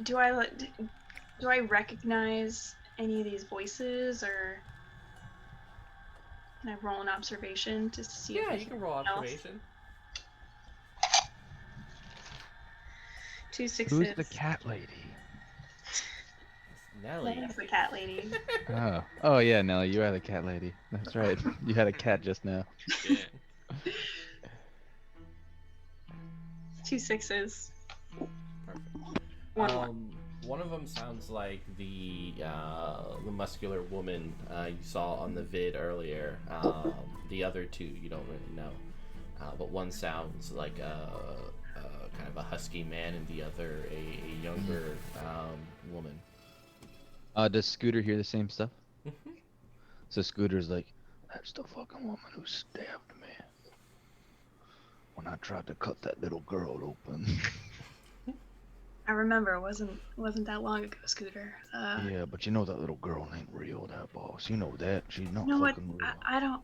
Do I recognize any of these voices, or can I roll an observation to see? Yeah, if you can roll observation. 2 6s. Who's the cat lady? Nellie. That's the cat lady. Oh yeah, Nellie, you are the cat lady. That's right. You had a cat just now. Yeah. 2 6s. Perfect. One. One of them sounds like the muscular woman you saw on the vid earlier. The other two you don't really know, but one sounds like a kind of a husky man, and the other a younger woman. Does Scooter hear the same stuff? So Scooter's like, that's the fucking woman who stabbed me when I tried to cut that little girl open. I remember, it wasn't that long ago, Scooter. Yeah, but you know that little girl ain't real, that boss. You know that. She's not You know what? fucking real.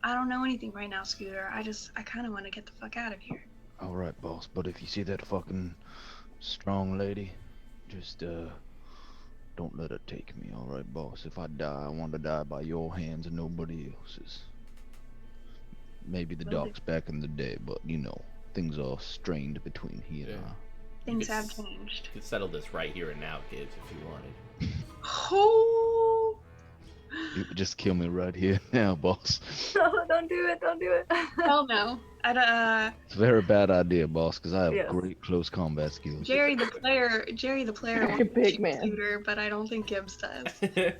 I don't know anything right now, Scooter. I kind of want to get the fuck out of here. All right, boss. But if you see that fucking strong lady, just don't let her take me. All right, boss. If I die, I want to die by your hands and nobody else's. Maybe the Will do. doc's back in the day, but you know things are strained between he and I. Things have changed. You could settle this right here and now, Gibbs, if you wanted. Oh! You could just kill me right here now, boss. No, don't do it. Don't do it. Hell no. It's a very bad idea, boss, because I have Yes. great close combat skills. Jerry the player You're a wants big to man. shoot her, but I don't think Gibbs does. Yeah,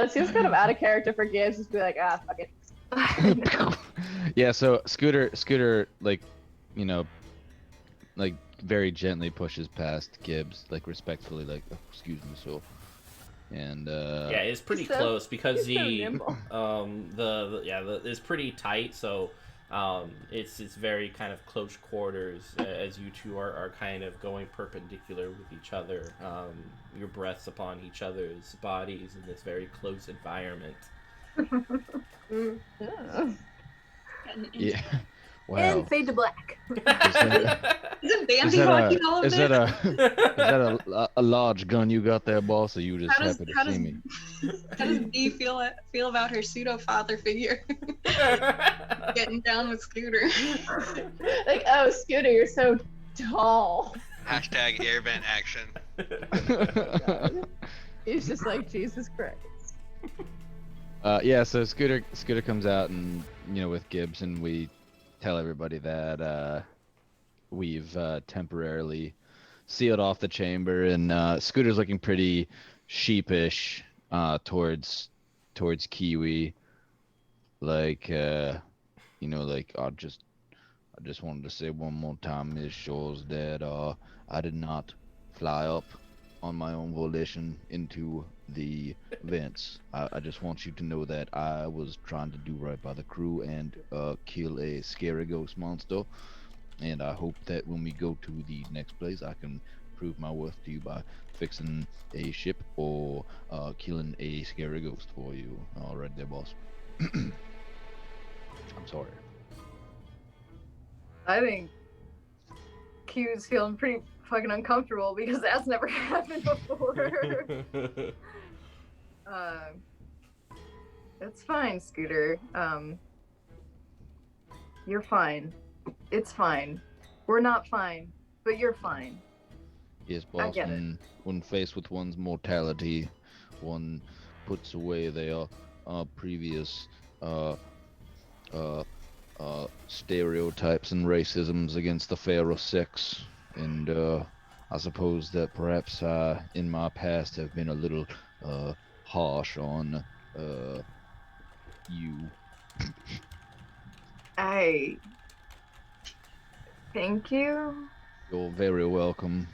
it seems kind of out of character for Gibbs. Just be like, fuck it. Yeah, so Scooter, like, you know, like very gently pushes past Gibbs, like respectfully, like, oh, excuse me, so, and Yeah, it's pretty He's so- close because he's so the nimble. it's pretty tight, so it's very kind of close quarters as you two are kind of going perpendicular with each other, your breaths upon each other's bodies in this very close environment. Yeah. yeah, wow. And fade to black. Isn't Bambi watching all of is this? that a large gun you got there, boss, or you just How does- happy how to see does- me? How does Bee feel about her pseudo father figure getting down with Scooter? Like, oh, Scooter, you're so tall. Hashtag airbent action. He's just like, Jesus Christ. Yeah, so Scooter comes out, and you know, with Gibbs, and we tell everybody that we've temporarily sealed off the chamber, and Scooter's looking pretty sheepish towards Kiwi, like you know, like I just wanted to say one more time, Ms. Shores, that I did not fly up on my own volition into the vents. I just want you to know that I was trying to do right by the crew and kill a scary ghost monster, and I hope that when we go to the next place I can prove my worth to you by fixing a ship or killing a scary ghost for you. All right there, boss. I'm sorry. I think Q's feeling pretty fucking uncomfortable because that's never happened before. It's fine, Scooter. You're fine. It's fine. We're not fine, but you're fine. Yes, I boss. get it. When faced with one's mortality, one puts away their previous stereotypes and racisms against the fairer sex, and I suppose that perhaps I, in my past, have been a little harsh on you. Thank you. You're very welcome.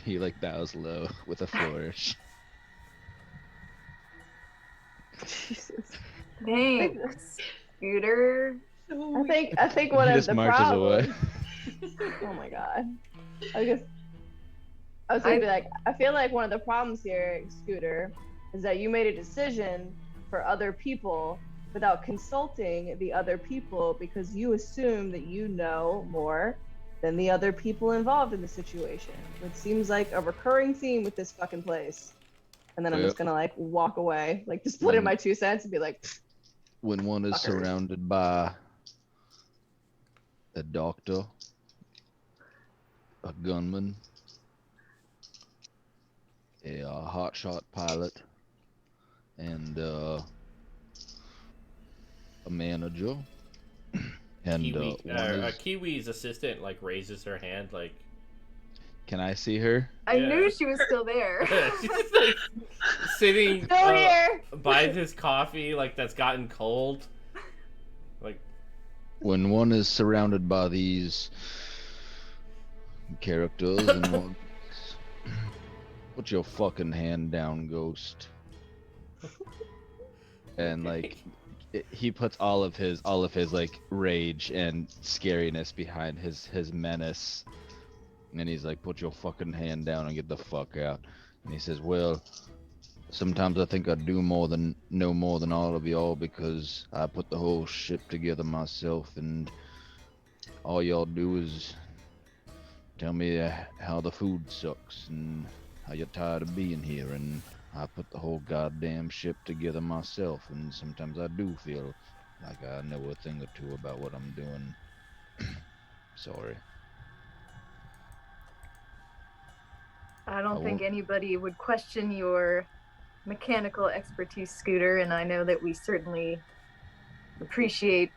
He like bows low with a flourish. Jesus. Thanks, Scooter. I think one He of just the marches away. problems. Oh my god. I was gonna be like, I feel like one of the problems here, Scooter, is that you made a decision for other people without consulting the other people because you assume that you know more than the other people involved in the situation. Which seems like a recurring theme with this fucking place. And then I'm just Well- gonna like walk away, like just put in my 2 cents and be like, When one is Fuckers. surrounded by a doctor, a gunman, a hotshot pilot, and a manager, and Kiwi, one is... Kiwi's assistant like raises her hand, like Can I see her? I knew she was still there. She's just like sitting Still here. by this coffee, like that's gotten cold. Like, When one is surrounded by these characters and one... Put your fucking hand down, ghost. And like he puts all of his like rage and scariness behind his menace. And he's like, put your fucking hand down and get the fuck out. And he says, well, sometimes I think I know more than all of y'all because I put the whole ship together myself, and all y'all do is tell me how the food sucks and how you're tired of being here, and I put the whole goddamn ship together myself, and sometimes I do feel like I know a thing or two about what I'm doing. Sorry. I don't think anybody would question your mechanical expertise, Scooter, and I know that we certainly appreciate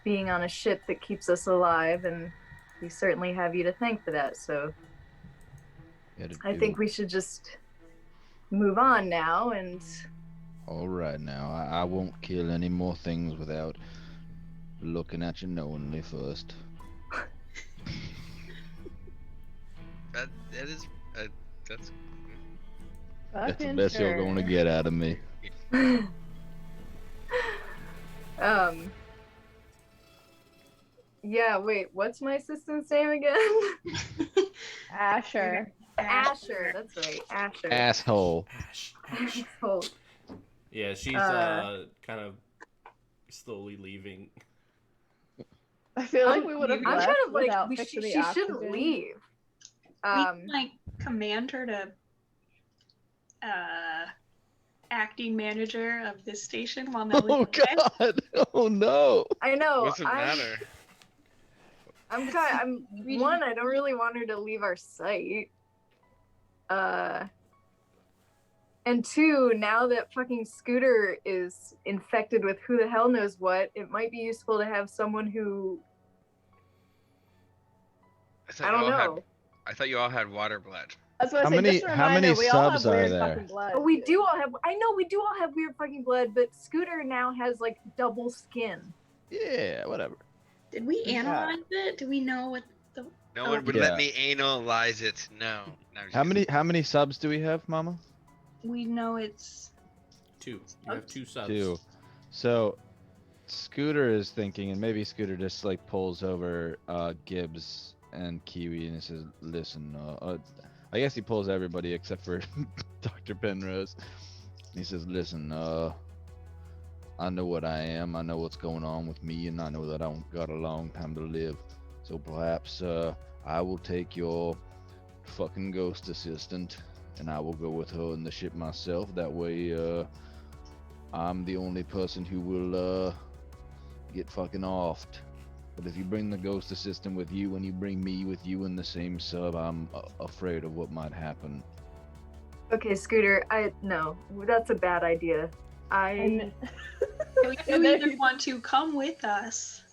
being on a ship that keeps us alive, and we certainly have you to thank for that, so I think we should just move on now, and... Alright now, I won't kill any more things without looking at you knowingly first. That's the best you're going to get out of me. Yeah, wait, what's my assistant's name again? Asher. Asher, that's right, Asher. Asshole. Asshole. Yeah, she's kind of slowly leaving. I feel like we would have I'm left kind of like, without she fixing the shouldn't oxygen. leave. We can, like, command her to acting manager of this station while Nellie Oh god! Oh no! I know. what's the matter? I don't really want her to leave our site. And two, now that fucking Scooter is infected with who the hell knows what, it might be useful to have someone who... I don't know. I thought you all had water blood. That's what I How said. many- Just a how reminder, many we all have subs are weird there? fucking blood. But we do all have... I know we do all have weird fucking blood, but Scooter now has, like, double skin. Yeah, whatever. Did we analyze it? Do we know what the... No one would Yeah. let me analyze it. No. How many subs do we have, Mama? We know it's... 2. You have 2 subs. 2. So Scooter is thinking, and maybe Scooter just like pulls over Gibbs and Kiwi and he says, listen, I guess he pulls everybody except for Dr. Penrose. He says, listen, I know what I am, I know what's going on with me, and I know that I don't got a long time to live. So perhaps I will take your fucking ghost assistant and I will go with her in the ship myself. That way, I'm the only person who will get fucking offed. But if you bring the ghost assistant with you and you bring me with you in the same sub, I'm afraid of what might happen. Okay, Scooter, no, that's a bad idea. You either want to come with us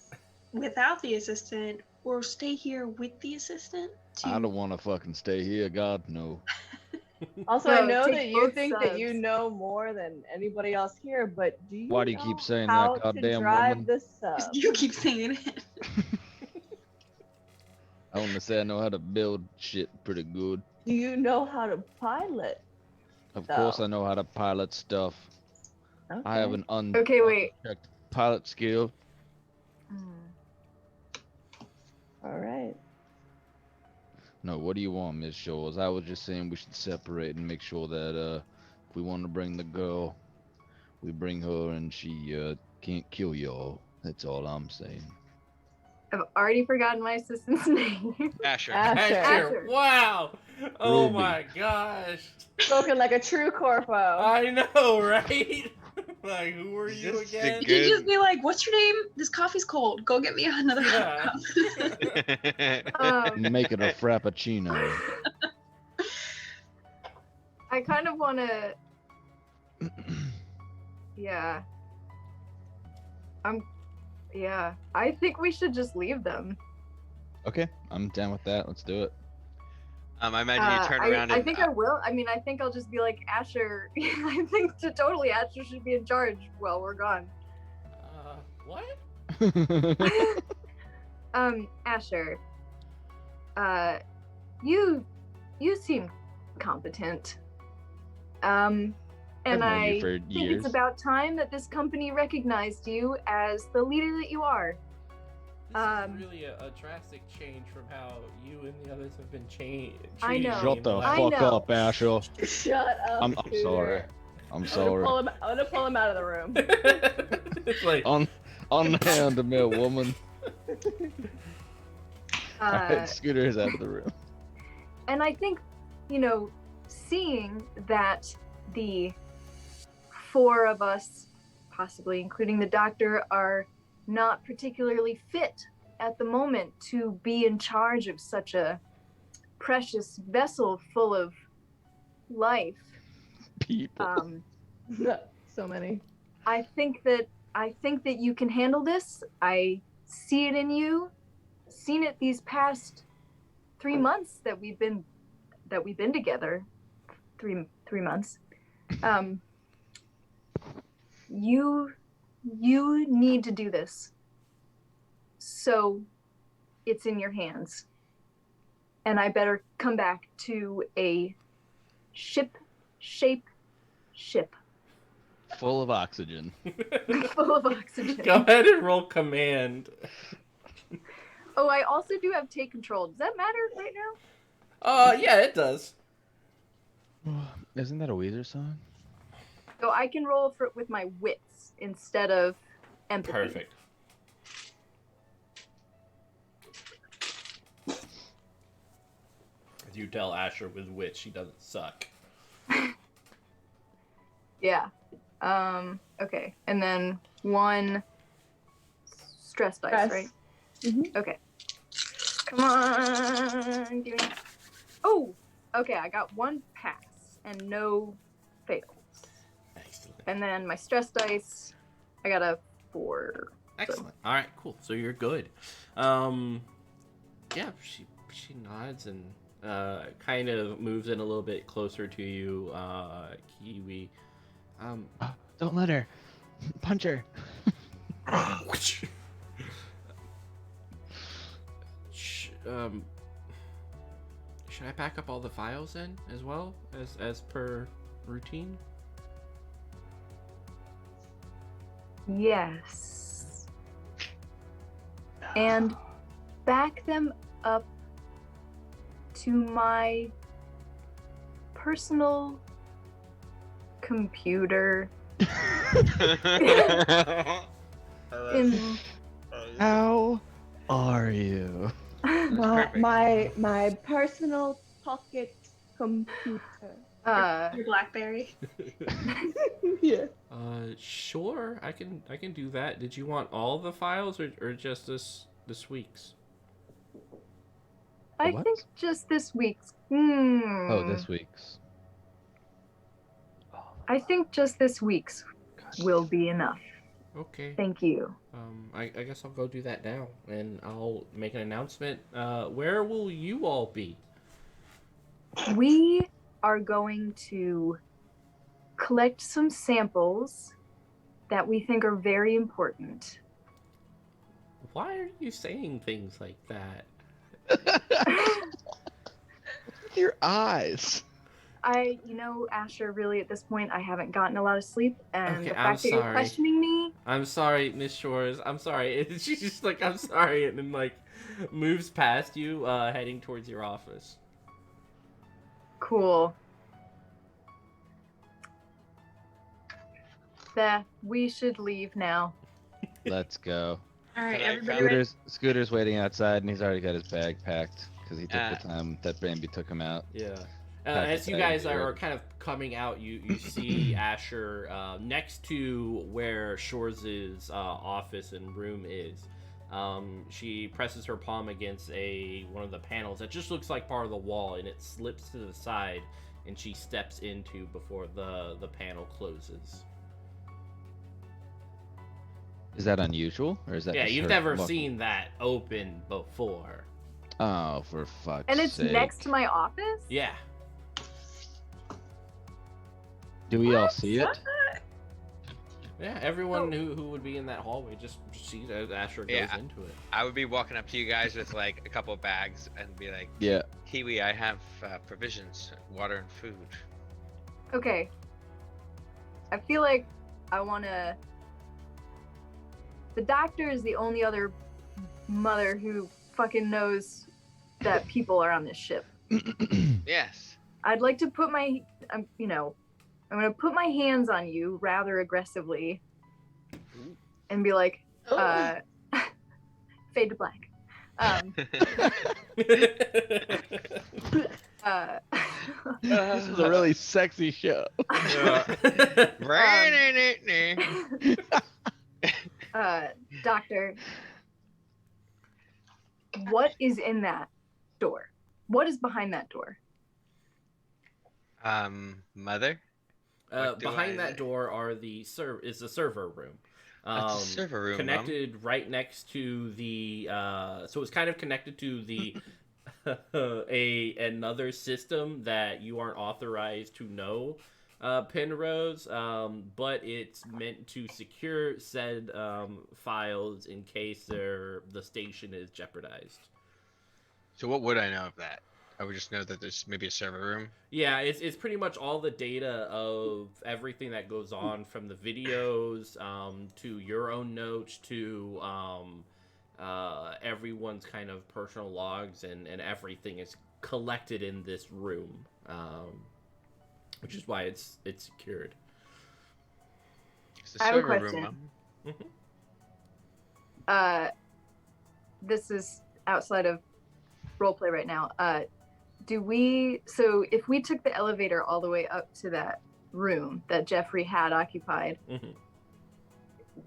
without the assistant or stay here with the assistant. I don't want to fucking stay here, God, no. Also, No, I know take that you both think that subs. you know more than anybody else here, but do you Why do you know keep saying how that, goddamn to drive woman? the sub? You keep saying it. I want to say I know how to build shit pretty good. Do you know how to pilot? Of No. course I know how to pilot stuff. I have an Okay, wait. unchecked pilot skill. All right. No, what do you want, Miss Shores? I was just saying we should separate and make sure that if we want to bring the girl, we bring her and she can't kill y'all. That's all I'm saying. I've already forgotten my assistant's name. Asher. Asher. Asher. Wow! Oh Ruby. my gosh! Spoken like a true corpo. I know, right? Like, who are you Just a again? You can just be like, what's your name? This coffee's cold. Go get me another Yeah. cup. Make it a frappuccino. I kind of want to... Yeah. Yeah. I think we should just leave them. Okay, I'm down with that. Let's do it. I imagine you turn around I and think I will. I mean, I think I'll just be like, Asher. I think totally Asher should be in charge while we're gone. What? Asher. You seem competent. And I've known you I for think years. it's about time that this company recognized you as the leader that you are. This is really a drastic change from how you and the others have been changed. I know. Shut the I fuck know. up, Asher. Shut up. I'm Scooter. sorry. I'm sorry. I'm gonna pull him out of the room. It's like, Unhand me, woman. Uh, Alright, Scooter is out of the room. And I think, seeing that the 4 of us, possibly including the doctor, are not particularly fit at the moment to be in charge of such a precious vessel full of life. People. So many. I think that you can handle this. I see it in you. Seen it these past 3 months that we've been together. 3 months. You need to do this. So it's in your hands. And I better come back to a ship-shaped ship. Full of oxygen. Full of oxygen. go ahead and roll command. Oh, I also do have take control. Does that matter right now? Yeah, it does. Isn't that a Weezer song? So I can roll with my wits instead of empathy. Perfect. As you tell Asher with wit, she doesn't suck. Yeah. Okay. And then 1 stress dice, Stress. right? Mm-hmm. Okay. Come on. Give me... Oh! Okay, I got 1 pass and no fails. Excellent. And then my stress dice, I got a 4. Excellent. All right, cool. So you're good. Yeah, she nods and kind of moves in a little bit closer to you, Kiwi. Don't let her. Punch her. Should I pack up all the files then, as well as per routine? Yes. And back them up to my personal computer in How are you? My personal pocket computer. Your BlackBerry. Yeah. Sure, I can do that. Did you want all the files or just this week's? I What? think just this week's. Oh, this week's. I think just this week's will be enough. Okay. Thank you. I guess I'll go do that now, and I'll make an announcement. Where will you all be? We are going to collect some samples that we think are very important. Why are you saying things like that? Your eyes. Asher, really at this point, I haven't gotten a lot of sleep, and Okay, the I'm fact that you're sorry. questioning me. I'm sorry, Miss Shores. I'm sorry. She's just like, I'm sorry, and then like moves past you, heading towards your office. Cool. We should leave now. Let's go. All right, Can I everybody grab ready? Scooter's waiting outside, and he's already got his bag packed because he took the time that Bambi took him out. Yeah. Pack As the you bag, guys yeah. are kind of coming out, you see Asher next to where Shores' office and room is. She presses her palm against one of the panels that just looks like part of the wall, and it slips to the side, and she steps into before the panel closes. Is that unusual, or is that? Yeah, just you've her never luck? seen that open before. Oh, for fuck's And it's sake. next to my office? Yeah. Do we all see it? Yeah, everyone who would be in that hallway just sees as Asher goes Yeah. into it. I would be walking up to you guys with like a couple of bags and be like, Yeah. Kiwi, I have provisions, water and food. Okay. I feel like I want to... The doctor is the only other mother who fucking knows that people are on this ship. Yes. I'd like to put my... I'm going to put my hands on you rather aggressively and be like, fade to black. This is a really sexy show. Doctor, what is in that door? What is behind that door? Mother? What do Behind I- that door are is the server room. That's a server room, Mom. Connected right next to the so it's kind of connected to the another system that you aren't authorized to know, Penrose, but it's meant to secure said files in case the station is jeopardized. So what would I know of that? I would just know that there's maybe a server room. Yeah, it's pretty much all the data of everything that goes on, from the videos to your own notes to everyone's kind of personal logs, and everything is collected in this room, which is why it's secured. It's the I have a server question. room, Mom. This is outside of roleplay right now. So if we took the elevator all the way up to that room that Jeffrey had occupied,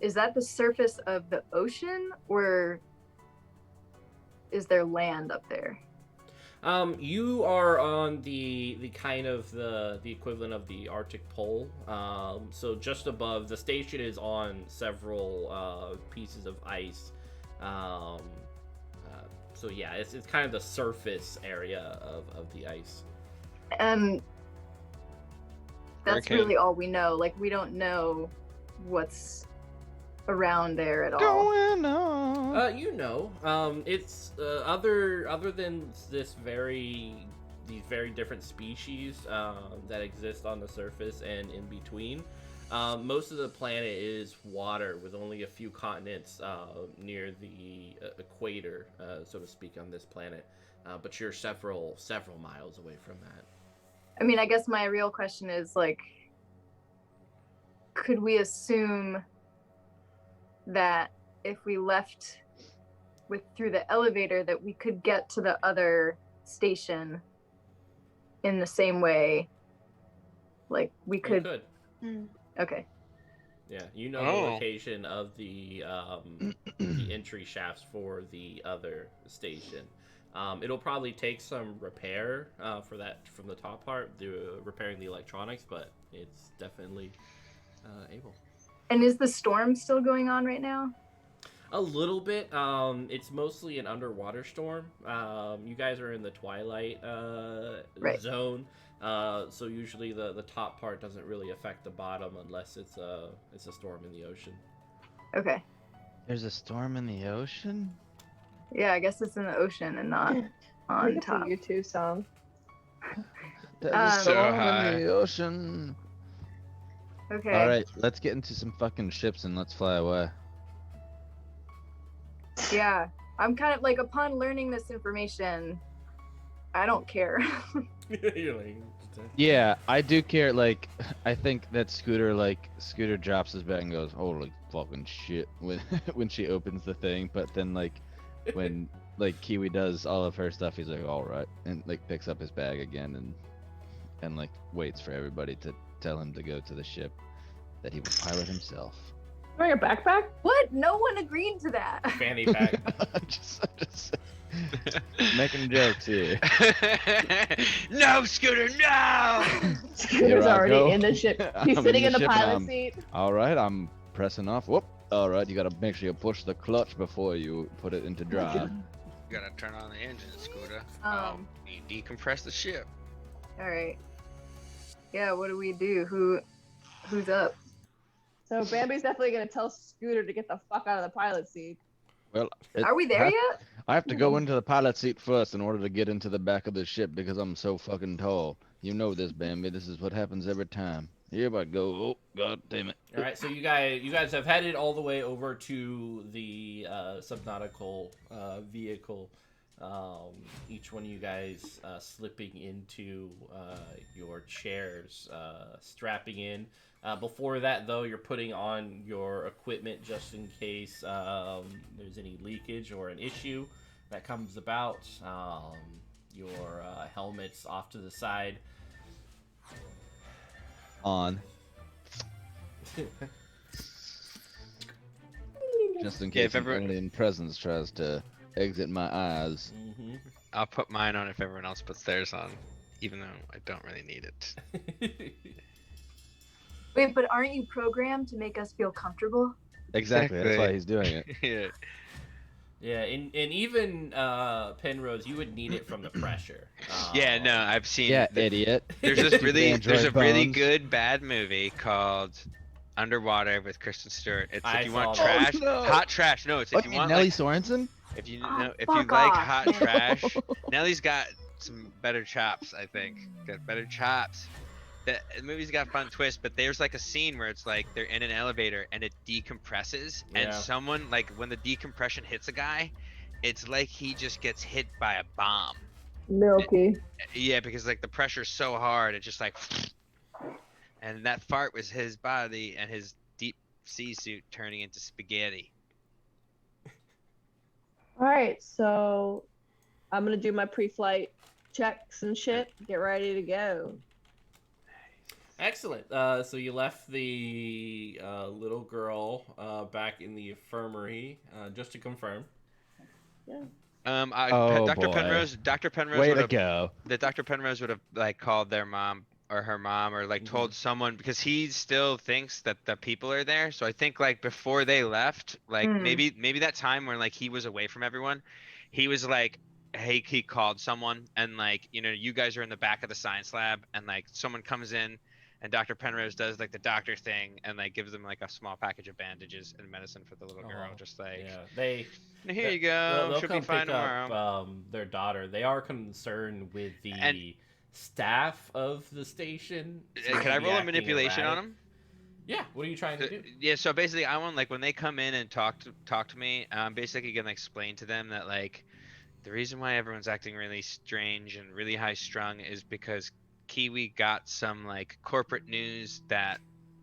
is that the surface of the ocean, or is there land up there? You are on the kind of the equivalent of the Arctic Pole. So just above, the station is on several pieces of ice. So yeah, it's kind of the surface area of the ice. And that's Okay. really all we know. Like, we don't know what's around there at all. Going on. It's other than these very different species that exist on the surface and in between. Most of the planet is water, with only a few continents near the equator, so to speak, on this planet. But you're several miles away from that. I mean, I guess my real question is, like, could we assume that if we left through the elevator that we could get to the other station in the same way? Like, we You could... could. Okay. Yeah, you know Oh. the location of the entry shafts for the other station. It'll probably take some repair for that from the top part, repairing the electronics, but it's definitely able. And is the storm still going on right now? A little bit. It's mostly an underwater storm. You guys are in the twilight Right. zone. So usually the top part doesn't really affect the bottom unless it's a storm in the ocean. Okay. There's a storm in the ocean? Yeah, I guess it's in the ocean and not I on think it's a top. U2 song. There's Um, a So storm high. in the ocean. Okay. Alright, let's get into some fucking ships and let's fly away. Yeah. I'm kind of like, upon learning this information, I don't care. You're like, Yeah, I do care. Like, I think that Scooter drops his bag and goes, "Holy fucking shit!" when she opens the thing. But then when Kiwi does all of her stuff, he's like, "All right," and picks up his bag again and waits for everybody to tell him to go to the ship that he will pilot himself. Wearing a backpack? What? No one agreed to that. fanny pack. I'm just making jokes here. No, Scooter, no! Scooter's I already go. in the ship. He's I'm sitting in the ship and pilot I'm- seat. All right, I'm pressing off. Whoop. All right, you gotta make sure you push the clutch before you put it into drive. You gotta turn on the engine, Scooter. You decompress the ship. All right. Yeah, what do we do? Who's up? So Bambi's definitely gonna tell Scooter to get the fuck out of the pilot seat. Well, Are we there yet? I have to go into the pilot seat first in order to get into the back of the ship because I'm so fucking tall. You know this, Bambi. This is what happens every time. Here I go. Oh, god damn it. All right, so you guys have headed all the way over to the subnautical vehicle. Each one of you guys slipping into your chairs, strapping in. Before that, though, you're putting on your equipment just in case there's any leakage or an issue that comes about. Your helmet's off to the side. On. Just in Yeah, case an alien presence tries to exit my eyes. Mm-hmm. I'll put mine on if everyone else puts theirs on, even though I don't really need it. Wait, but aren't you programmed to make us feel comfortable? Exactly. That's why he's doing it. Yeah. Yeah, and even Penrose, you would need it from the pressure. Yeah, no, I've seen. Yeah, idiot. There's this really, Android there's a really bones. good bad movie called Underwater with Kristen Stewart. It's I if you want saw that. trash, Oh, no. hot trash. No, it's if you want Nellie like, Sorensen? if you Oh, know, if you fuck like off, hot man. trash. Nellie's got some better chops, I think. Got better chops. The movie's got a fun twist, but there's like a scene where it's like they're in an elevator and it decompresses, and Yeah. someone like when the decompression hits a guy, it's like he just gets hit by a bomb. Milky. Yeah, because like the pressure's so hard, it's just like, and that fart was his body and his deep sea suit turning into spaghetti. All right, so I'm gonna do my pre-flight checks and shit. Get ready to go. Excellent. So you left the little girl back in the infirmary, just to confirm. Yeah. Oh, Dr. boy. Dr. Penrose Way would to have, go. Dr. Penrose would have like called their mom or her mom or like told someone because he still thinks that the people are there. So I think like before they left, like maybe that time when like he was away from everyone, he was like, hey, he called someone and like, you know, you guys are in the back of the science lab and like someone comes in and Dr. Penrose does like the doctor thing and like gives them like a small package of bandages and medicine for the little girl. Just like, Yeah, here you go, they'll she'll come be fine pick tomorrow. up their daughter. They are concerned with the And- staff of the station. Can I roll a acting manipulation on erratic. him? Yeah. What are you trying to do? Yeah, so basically I want like when they come in and talk to me, I'm basically gonna explain to them that like the reason why everyone's acting really strange and really high strung is because Kiwi got some like corporate news that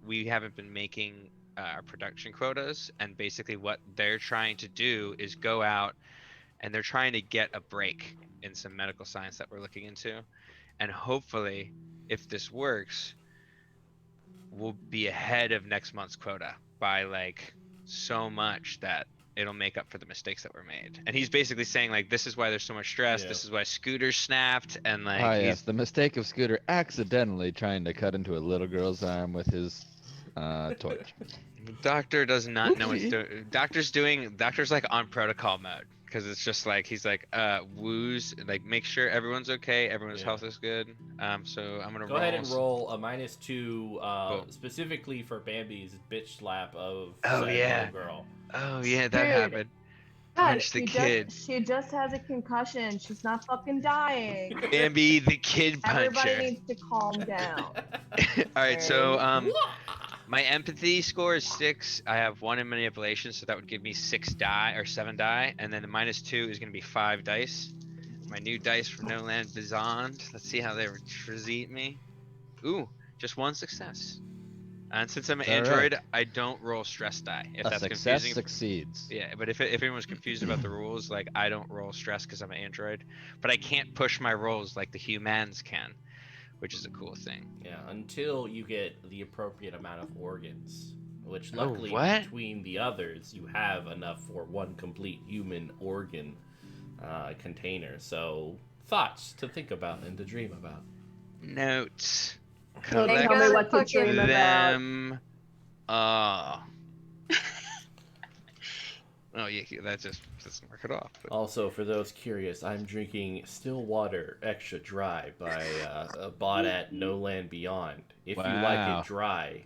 we haven't been making our production quotas, and basically what they're trying to do is go out and they're trying to get a break in some medical science that we're looking into, and hopefully if this works we'll be ahead of next month's quota by like so much that it'll make up for the mistakes that were made. And he's basically saying like this is why there's so much stress, Yeah. this is why Scooter snapped, and like Ah, yes, the mistake of Scooter accidentally trying to cut into a little girl's arm with his torch. the doctor does not know what's Oopsie. doing. Doctor's like on protocol mode because it's just like he's like woos, like make sure everyone's okay, everyone's Yeah. health is good. So I'm gonna Go roll ahead and roll a -2, Cool. specifically for Bambi's bitch slap of Oh, said yeah. little girl. Oh yeah, that Dude. happened. Punch the kid. She just has a concussion. She's not fucking dying. Bambi the kid Everybody puncher. needs to calm down. All right, so my empathy score is 6. I have 1 in manipulation, so that would give me 6 die or 7 die, and then the -2 is going to be 5 dice. My new dice from No Land Beyond. Let's see how they treat me. Ooh, just 1 success. And since I'm an All right. android, I don't roll stress die. If A that's success confusing. succeeds. Yeah, but if anyone's confused about the rules, like I don't roll stress because I'm an android, but I can't push my rolls like the humans can, which is a cool thing. Yeah, until you get the appropriate amount of organs, which Oh, luckily what? between the others, you have enough for 1 complete human organ container. So, thoughts to think about and to dream about. Notes. Don't Collect tell me what to fucking dream about. them. Oh yeah, that just mark it off. But... Also, for those curious, I'm drinking still water extra dry by bought at No Land Beyond. If you like Wow. it dry,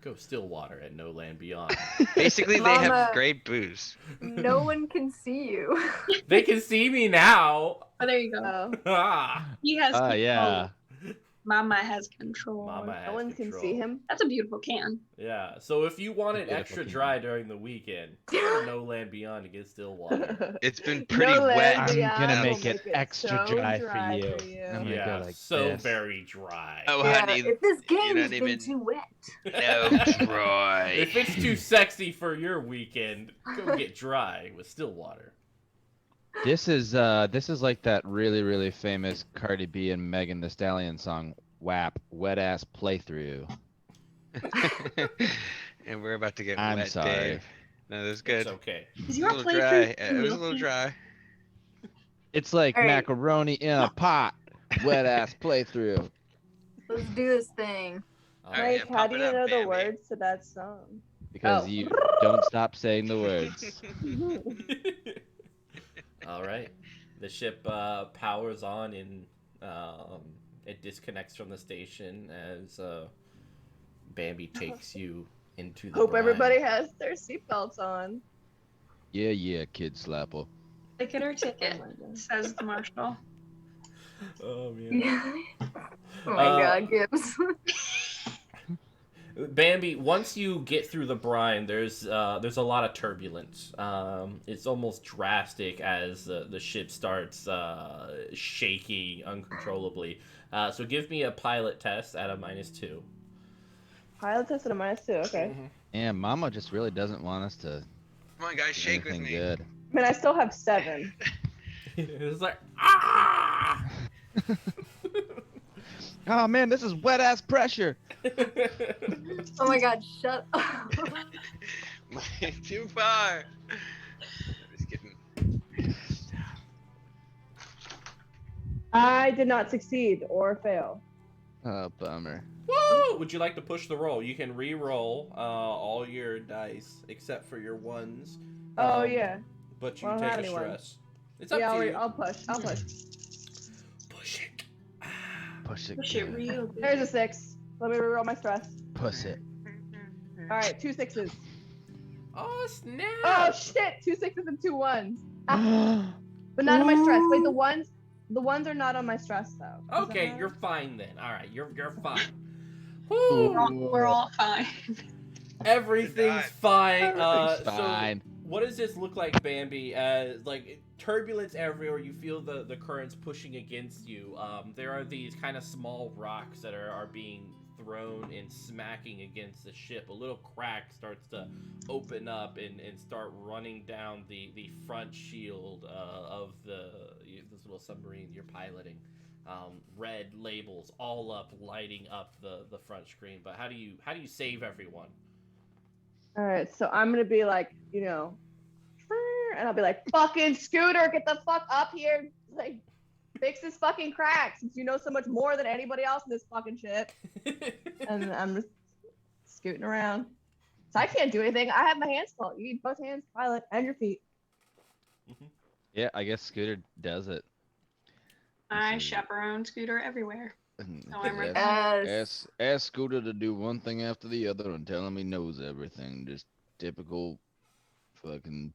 go still water at No Land Beyond. Basically, they have Mama. great booze. No one can see you. They can see me now. Oh, there you go. Oh, Ah, He has control. Yeah. Mama has control. Mama has no one can control. see him. That's a beautiful can. Yeah, so if you want it Beautiful extra can. dry during the weekend, go to No Land Beyond to get still water. It's been pretty No wet. Land I'm Beyond gonna will make it extra so dry for you. I'm gonna Yeah, go like so this. very dry. Oh, Yeah, honey, if this you're game's not been even too wet. no dry. If it's too sexy for your weekend, go get dry with still water. This is like that really, really famous Cardi B and Megan Thee Stallion song, WAP, Wet Ass Playthrough. And we're about to get I'm wet, sorry. Dave. No, that's good. It's okay. Is It your was a little dry. playthrough? It was a little dry. It's like All right. macaroni in a pot, wet ass playthrough. Let's do this thing. All Alright, right. Like, yeah, how pump do it you up, know the Bambi. words to that song? Because Oh. you don't stop saying the words. All right. The ship powers on and it disconnects from the station as Bambi takes you into the Hope brine. everybody has their seatbelts on. Yeah, kid slapper. Ticket or ticket, Oh my God. says the marshal. Oh man. Oh my god, Gibbs. Bambi, once you get through the brine, there's a lot of turbulence. It's almost drastic as the ship starts shaking uncontrollably. So give me a pilot test at a -2. Pilot test at a -2. Okay. And Mama just really doesn't want us to Come on, guys, do shake with anything me. good. I mean, I still have 7. It's like ah. Oh man, this is wet ass pressure. Oh my god, shut up. Too far. Just kidding. I did not succeed or fail. Oh bummer. Woo! Would you like to push the roll? You can re-roll all your dice except for your ones. Oh yeah. But you Well, I don't take have a any ones. stress. It's up Yeah, to you. I'll push. I'll push. Push it. Push it. Push it good. real good. There's a 6. Let me reroll my stress. Push it. All right, 2 6s. Oh snap! Oh shit! 2 6s and 2 1s. Ah, but not on my stress. Wait, the ones are not on my stress though. Does that Okay, matter? you're fine then. All right, you're fine. Ooh. Woo! We're all fine. Everything's fine. Everything's So fine. what does this look like, Bambi? Like turbulence everywhere. You feel the currents pushing against you. There are these kind of small rocks that are being thrown and smacking against the ship. A little crack starts to open up and start running down the front shield of this little submarine you're piloting. Red labels all up, lighting up the front screen. But how do you save everyone? All right, so I'm gonna be like, you know, and I'll be like, fucking Scooter, get the fuck up here, like, fix this fucking crack, since you know so much more than anybody else in this fucking ship. And I'm just scooting around. So I can't do anything. I have my hands full. You need both hands, pilot, and your feet. Yeah, I guess Scooter does it. I chaperone Scooter everywhere. Oh, I'm right. Ask Scooter to do one thing after the other and tell him he knows everything. Just typical fucking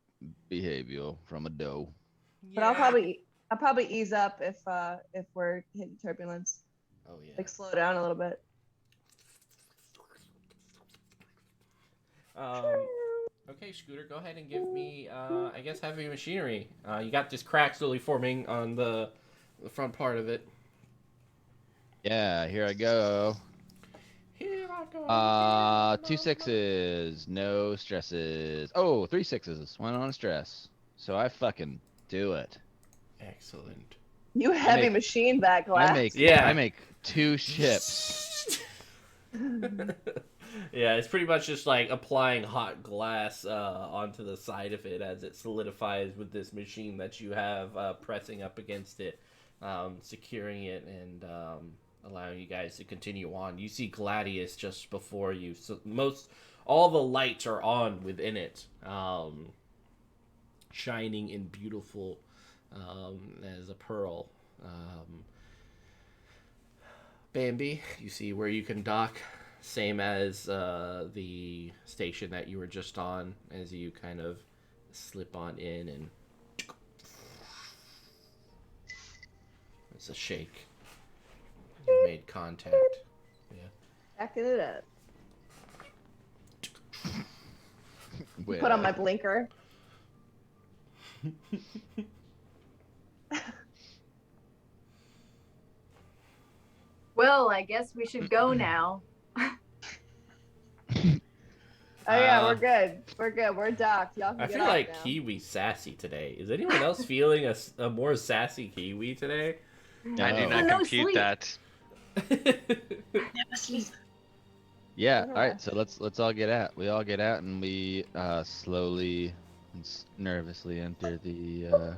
behavior from a doe. But I'll probably ease up if we're hitting turbulence. Oh yeah. Like slow down a little bit. Okay, Scooter, go ahead and give me, I guess, heavy machinery. You got this crack slowly forming on the front part of it. Yeah, here I go. Here I go. 2 6s, no stresses. Oh, 3 6s, 1 on stress. So I fucking do it. Excellent. You heavy make- machine that glass. Yeah. I make 2 ships. Yeah, it's pretty much just like applying hot glass onto the side of it as it solidifies with this machine that you have pressing up against it, securing it, and allowing you guys to continue on. You see Gladius just before you, so all the lights are on within it. shining and beautiful as a pearl. Bambi, you see where you can dock, same as the station that you were just on, as you kind of slip on in, and it's a shake. You made contact. Yeah. Backing it up. Well, Put on my blinker. Well, I guess we should go now. Oh yeah, we're good. We're good. We're docked. Y'all can I get feel off like now. Kiwi's sassy today. Is anyone else feeling a more sassy Kiwi today? I do No. not No compute sleep. that. Never sleep. Yeah. Yeah. All right. So let's all get out. We all get out, and we slowly and nervously enter the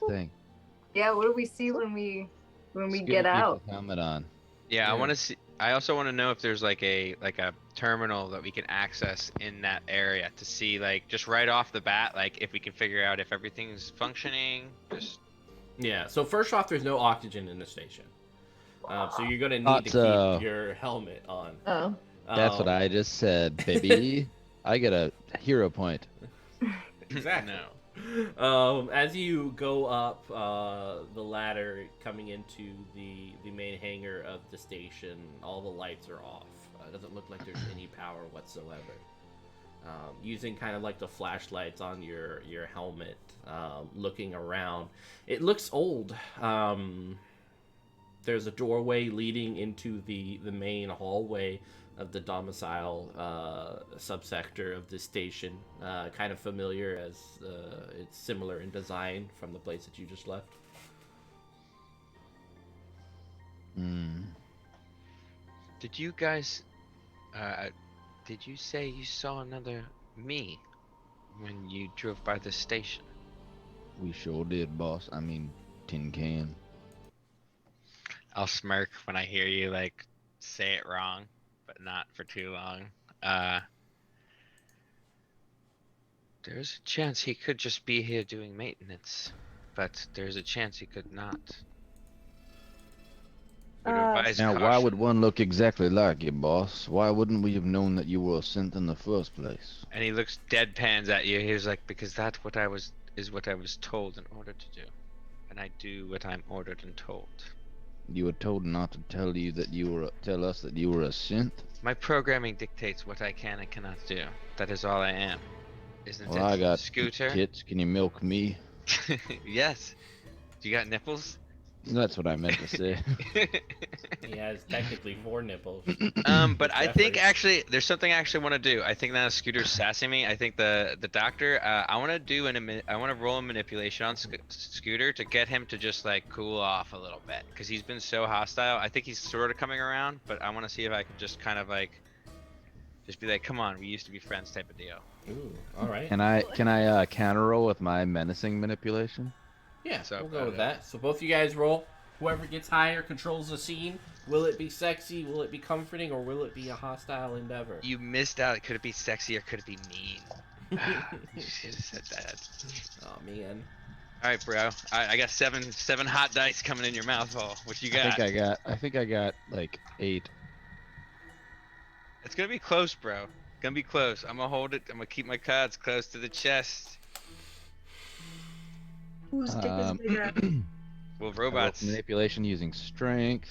thing. Yeah, what do we see when we Scooter get keeps out? his helmet on. Yeah, I Yeah. want to see. I also want to know if there's like a terminal that we can access in that area to see, like, just right off the bat, like if we can figure out if everything's functioning. Just Yeah, so first off, there's no oxygen in the station. So you're going to need Thought to so. keep your helmet on. Oh. That's what I just said, baby. I get a hero point. Exactly. no. As you go up the ladder coming into the main hangar of the station, all the lights are off. It doesn't look like there's any power whatsoever. Using kind of like the flashlights on your helmet, looking around, it looks old. There's a doorway leading into the main hallway of the domicile subsector of this station. Kind of familiar, as it's similar in design from the place that you just left. Did you guys? Did you say you saw another me when you drove by the station? We sure did, boss. I mean, tin can. I'll smirk when I hear you like say it wrong, but not for too long. There's a chance he could just be here doing maintenance, but there's a chance he could not. Would advise Now, why caution. would one look exactly like you, boss? Why wouldn't we have known that you were a synth in the first place? And he looks deadpans at you. He was like, because that's what I was told in order to do, and I do what I'm ordered and told. You were told not to tell us that you were a synth? My programming dictates what I can and cannot do. That is all I am. Isn't Well, it, I got Scooter? tits. Can you milk me? Yes. Do you got nipples? That's what I meant to say. He has technically 4 nipples. But I think Jeffrey. actually there's something I actually want to do. I think now Scooter's sassing me. I think the doctor. I want to roll a manipulation on Scooter to get him to just like cool off a little bit, because he's been so hostile. I think he's sort of coming around, but I want to see if I can just kind of like just be like, come on, we used to be friends type of deal. Ooh, all right. Can I counter roll with my menacing manipulation? Yeah, So, we'll go with that. So both you guys roll. Whoever gets higher controls the scene. Will it be sexy? Will it be comforting? Or will it be a hostile endeavor? You missed out. Could it be sexy or could it be mean? You should have said that. Oh man. All right, bro. I got seven hot dice coming in your mouth hole. What you got? I think I got like 8. It's gonna be close, bro. Gonna be close. I'm gonna hold it. I'm gonna keep my cards close to the chest. Whose dick is bigger? Well, I rolled robots. manipulation using strength.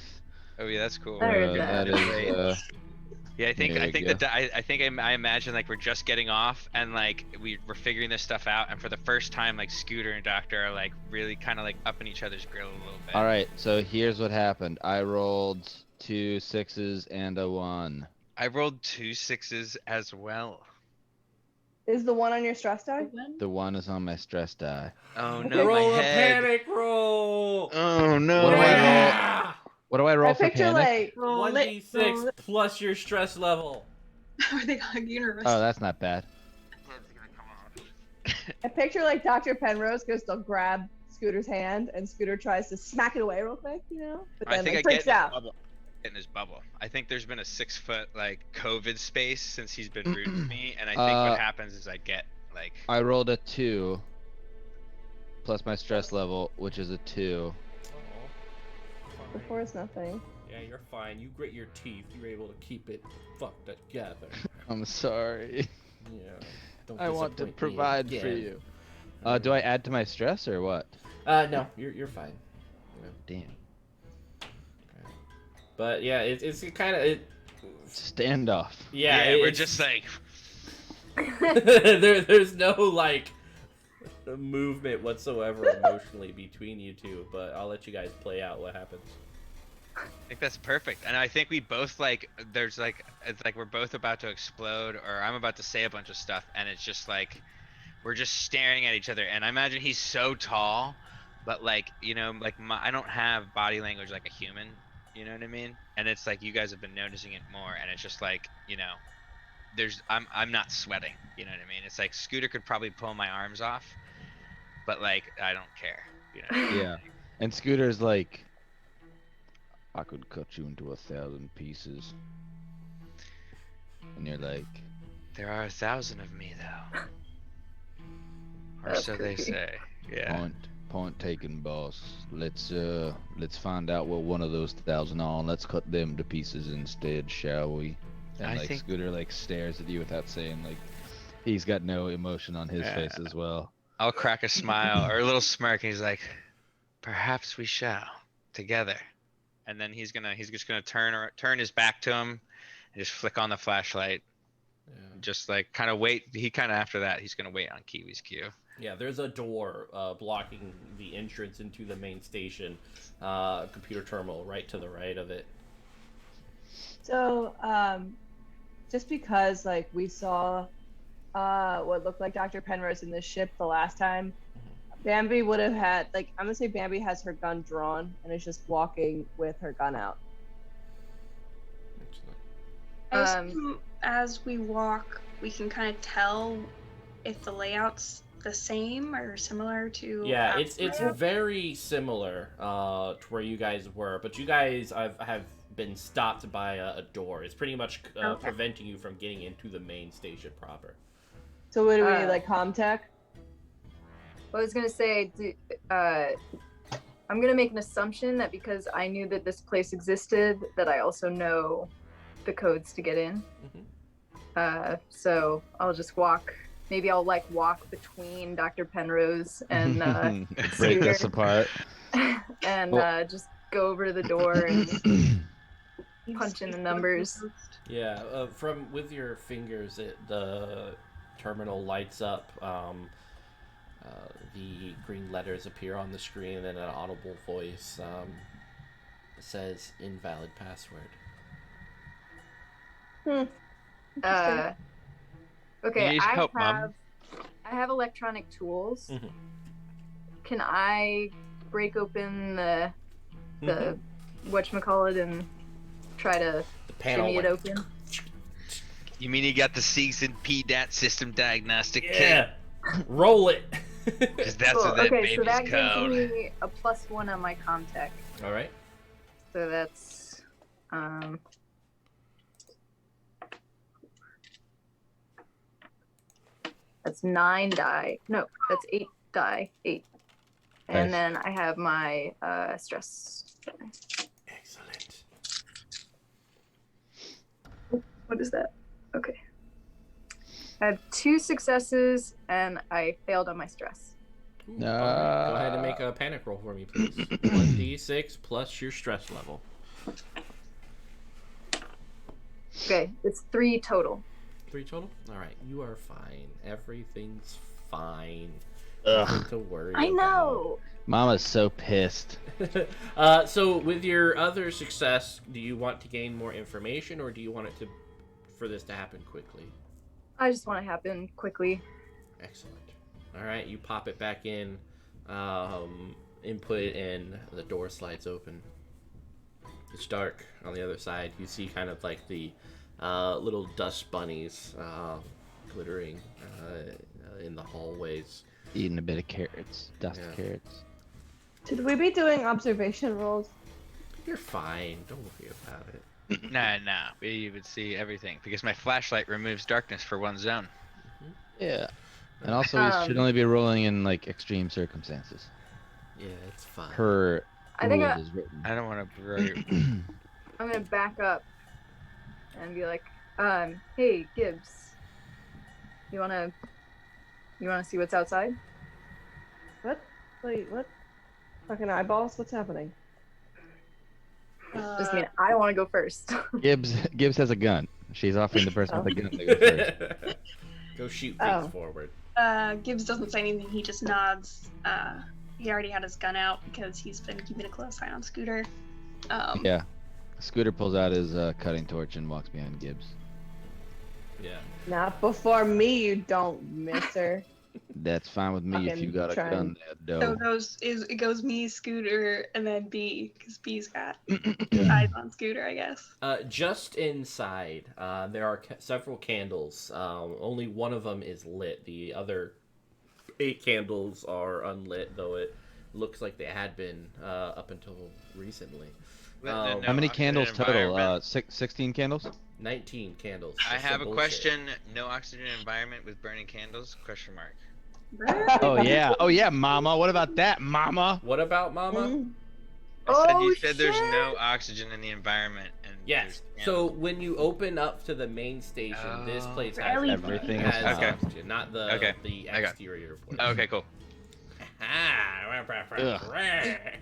Oh yeah, that's cool. I heard that. That is Yeah, I think there we go. I imagine like we're just getting off and like we're figuring this stuff out, and for the first time like Scooter and Doctor are like really kind of like up in each other's grill a little bit. all right. So here's what happened. I rolled 2 6s and a 1. I rolled 2 6s as well. Is the one on your stress die? The 1 is on my stress die. Oh no, roll my a head. panic roll. Oh no. What do I roll? Yeah! What do I roll I for picture panic? like Roll it, 1d6 roll it. plus your stress level. Are they calling you nervous? Oh, that's not bad. I picture like Dr. Penrose goes to grab Scooter's hand and Scooter tries to smack it away real quick, you know? But I then think like I freaks get out. in his bubble. I think there's been a 6-foot like COVID space since he's been rude to me, and I think what happens is I get like I rolled a 2. plus my stress level, which is a 2. The 4 is nothing. Yeah, you're fine. You grit your teeth. You're able to keep it fucked together. I'm sorry. Yeah. Don't I want to disappoint me provide for again. you. Do I add to my stress or what? No, you're fine. Damn. But yeah, it's kind of Standoff. yeah. we're it's- just like, there's no like movement whatsoever emotionally between you two. But I'll let you guys play out what happens. I think that's perfect. And I think we both like, there's like, it's like we're both about to explode, or I'm about to say a bunch of stuff, and it's just like, we're just staring at each other. And I imagine he's so tall, but like, you know, like I don't have body language like a human, you know what I mean? And it's like, you guys have been noticing it more, and it's just like, you know, I'm not sweating, you know what I mean? It's like Scooter could probably pull my arms off, but like, I don't care, you know? Yeah. And Scooter's like, I could cut you into 1,000 pieces. And you're like, There are 1,000 of me, though. Or That's so they creepy. say. Yeah. point taken, boss. Let's find out what one of those 1,000 are, and let's cut them to pieces instead, shall we? And I like think- Scooter like stares at you without saying, like, he's got no emotion on his Yeah. face as well. I'll crack a smile or a little smirk, and he's like, "Perhaps we shall, together." And then he's just gonna turn his back to him, and just flick on the flashlight. Yeah. Just like kind of wait. He kind of after that, he's gonna wait on Kiwi's cue. Yeah, there's a door blocking the entrance into the main station computer terminal right to the right of it. So, just because like we saw what looked like Dr. Penrose in this ship the last time, Bambi would have had like I'm gonna say Bambi has her gun drawn and is just walking with her gun out. I assume as we walk, we can kind of tell if the layout's the same or similar to. Yeah, our it's layout. very similar to where you guys were, but you guys have been stopped by a door. It's pretty much Okay. preventing you from getting into the main station proper. So what do we like Comtech? I was gonna say, I'm gonna make an assumption that because I knew that this place existed, that I also know the codes to get in. So I'll just walk. Maybe I'll like walk between Dr. Penrose and Break us Scooter. apart. and Well- just go over to the door and punch in the numbers. Yeah, from with your fingers, the terminal lights up. The green letters appear on the screen, and an audible voice says "invalid password." Okay, You need help, I Mom. have electronic tools. Mhm. Can I break open the whatchamacallit and try to The panel shimmy it like, open? You mean you got the seasoned PDAT system diagnostic Yeah, roll it. Because that's Cool. what that Okay, baby's so that code. gives me a +1 on my Comtech. All right. So that's that's 9 die. No, that's 8 die. 8. And Nice. then I have my stress. Excellent. What is that? Okay. I have 2 successes and I failed on my stress. Ooh, all right. Go ahead and make a panic roll for me, please. 1d6 plus your stress level. Okay, it's 3 total. 3 total? All right, you are fine. Everything's fine. Ugh. Nothing to worry I know. Mama's so pissed. about. So, with your other success, do you want to gain more information, or do you want it to, for this to happen quickly? I just want to happen quickly. Excellent. All right, you pop it back in, input, and the door slides open. It's dark on the other side. You see kind of like the little dust bunnies glittering in the hallways. Eating a bit of carrots, dust Yeah. carrots. Should we be doing observation rolls? You're fine. Don't worry about it. Nah. We would see everything because my flashlight removes darkness for one zone. Yeah. And also, we should only be rolling in like extreme circumstances. Yeah, it's fine. Per I think rules is written. I don't want to. I'm gonna back up and be like, hey Gibbs, you wanna see what's outside? What? Wait, what? Fucking eyeballs? What's happening? Just mean I want to go first. Gibbs has a gun. She's offering the person with the gun to go first. Go shoot things forward. Gibbs doesn't say anything. He just nods. He already had his gun out because he's been keeping a close eye on Scooter. Yeah. Scooter pulls out his cutting torch and walks behind Gibbs. Yeah. Not before me, you don't, mister. That's fine with me if you got a gun there, So though. it goes me, Scooter, and then B, because B's got eyes on Scooter, I guess. Just inside, there are several candles. Only one of them is lit. The other 8 candles are unlit, though it looks like they had been up until recently. No, How many candles total? environment. 16 candles? 19 candles. I That's have some a bullshit. question. No oxygen environment with burning candles? Question mark. Oh yeah, Mama. What about that, Mama? What about Mama? You said there's no oxygen in the environment. And Yes. there's So candles. when you open up to the main station, this place has Really? Everything has is fine. oxygen, not the the I got it. exterior portion. Okay, cool.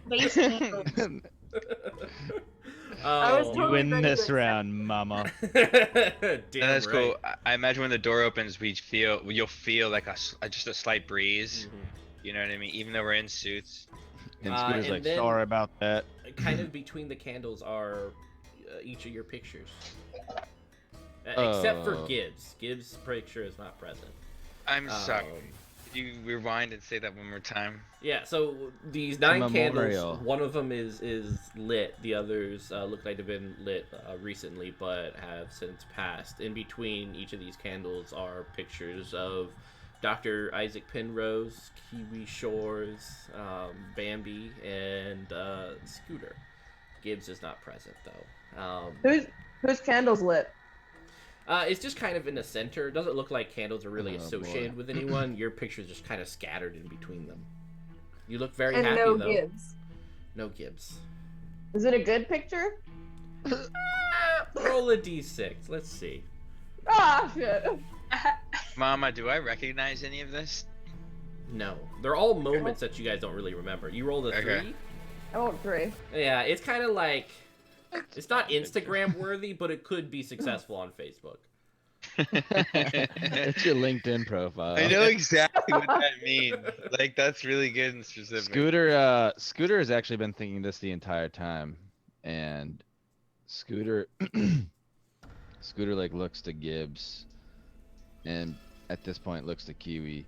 Base candle. I was Oh, totally ready to accept Mama. damn That's right. cool. I imagine when the door opens, you'll feel like just a slight breeze. Mhm. You know what I mean? Even though we're in suits. And Scooter's and like, then- sorry about that. Kind of between the candles are each of your pictures. Except for Gibbs. Gibbs' picture is not present. I'm sorry. Um, Could you rewind and say that one more time? Yeah, so these 9 memorial. candles, one of them is lit. The others look like they've been lit recently, but have since passed. In between each of these candles are pictures of Dr. Isaac Penrose, Kiwi Shores, Bambi, and Scooter. Gibbs is not present though. Whose candle's lit? It's just kind of in the center. It doesn't look like candles are really Oh, associated boy. with anyone. Your picture's just kind of scattered in between them. You look very and happy no though. Gibbs. No Gibbs. Is it a good picture? Roll a d6. Let's see. Ah, shit. Mama, do I recognize any of this? No. They're all moments that you guys don't really remember. You rolled a 3? Okay. I want 3. Yeah, it's kind of like... It's not Instagram worthy, but it could be successful on Facebook. It's your LinkedIn profile. I know exactly what that means. Like, that's really good and specific. Scooter has actually been thinking this the entire time, and Scooter like looks to Gibbs, and at this point looks to Kiwi,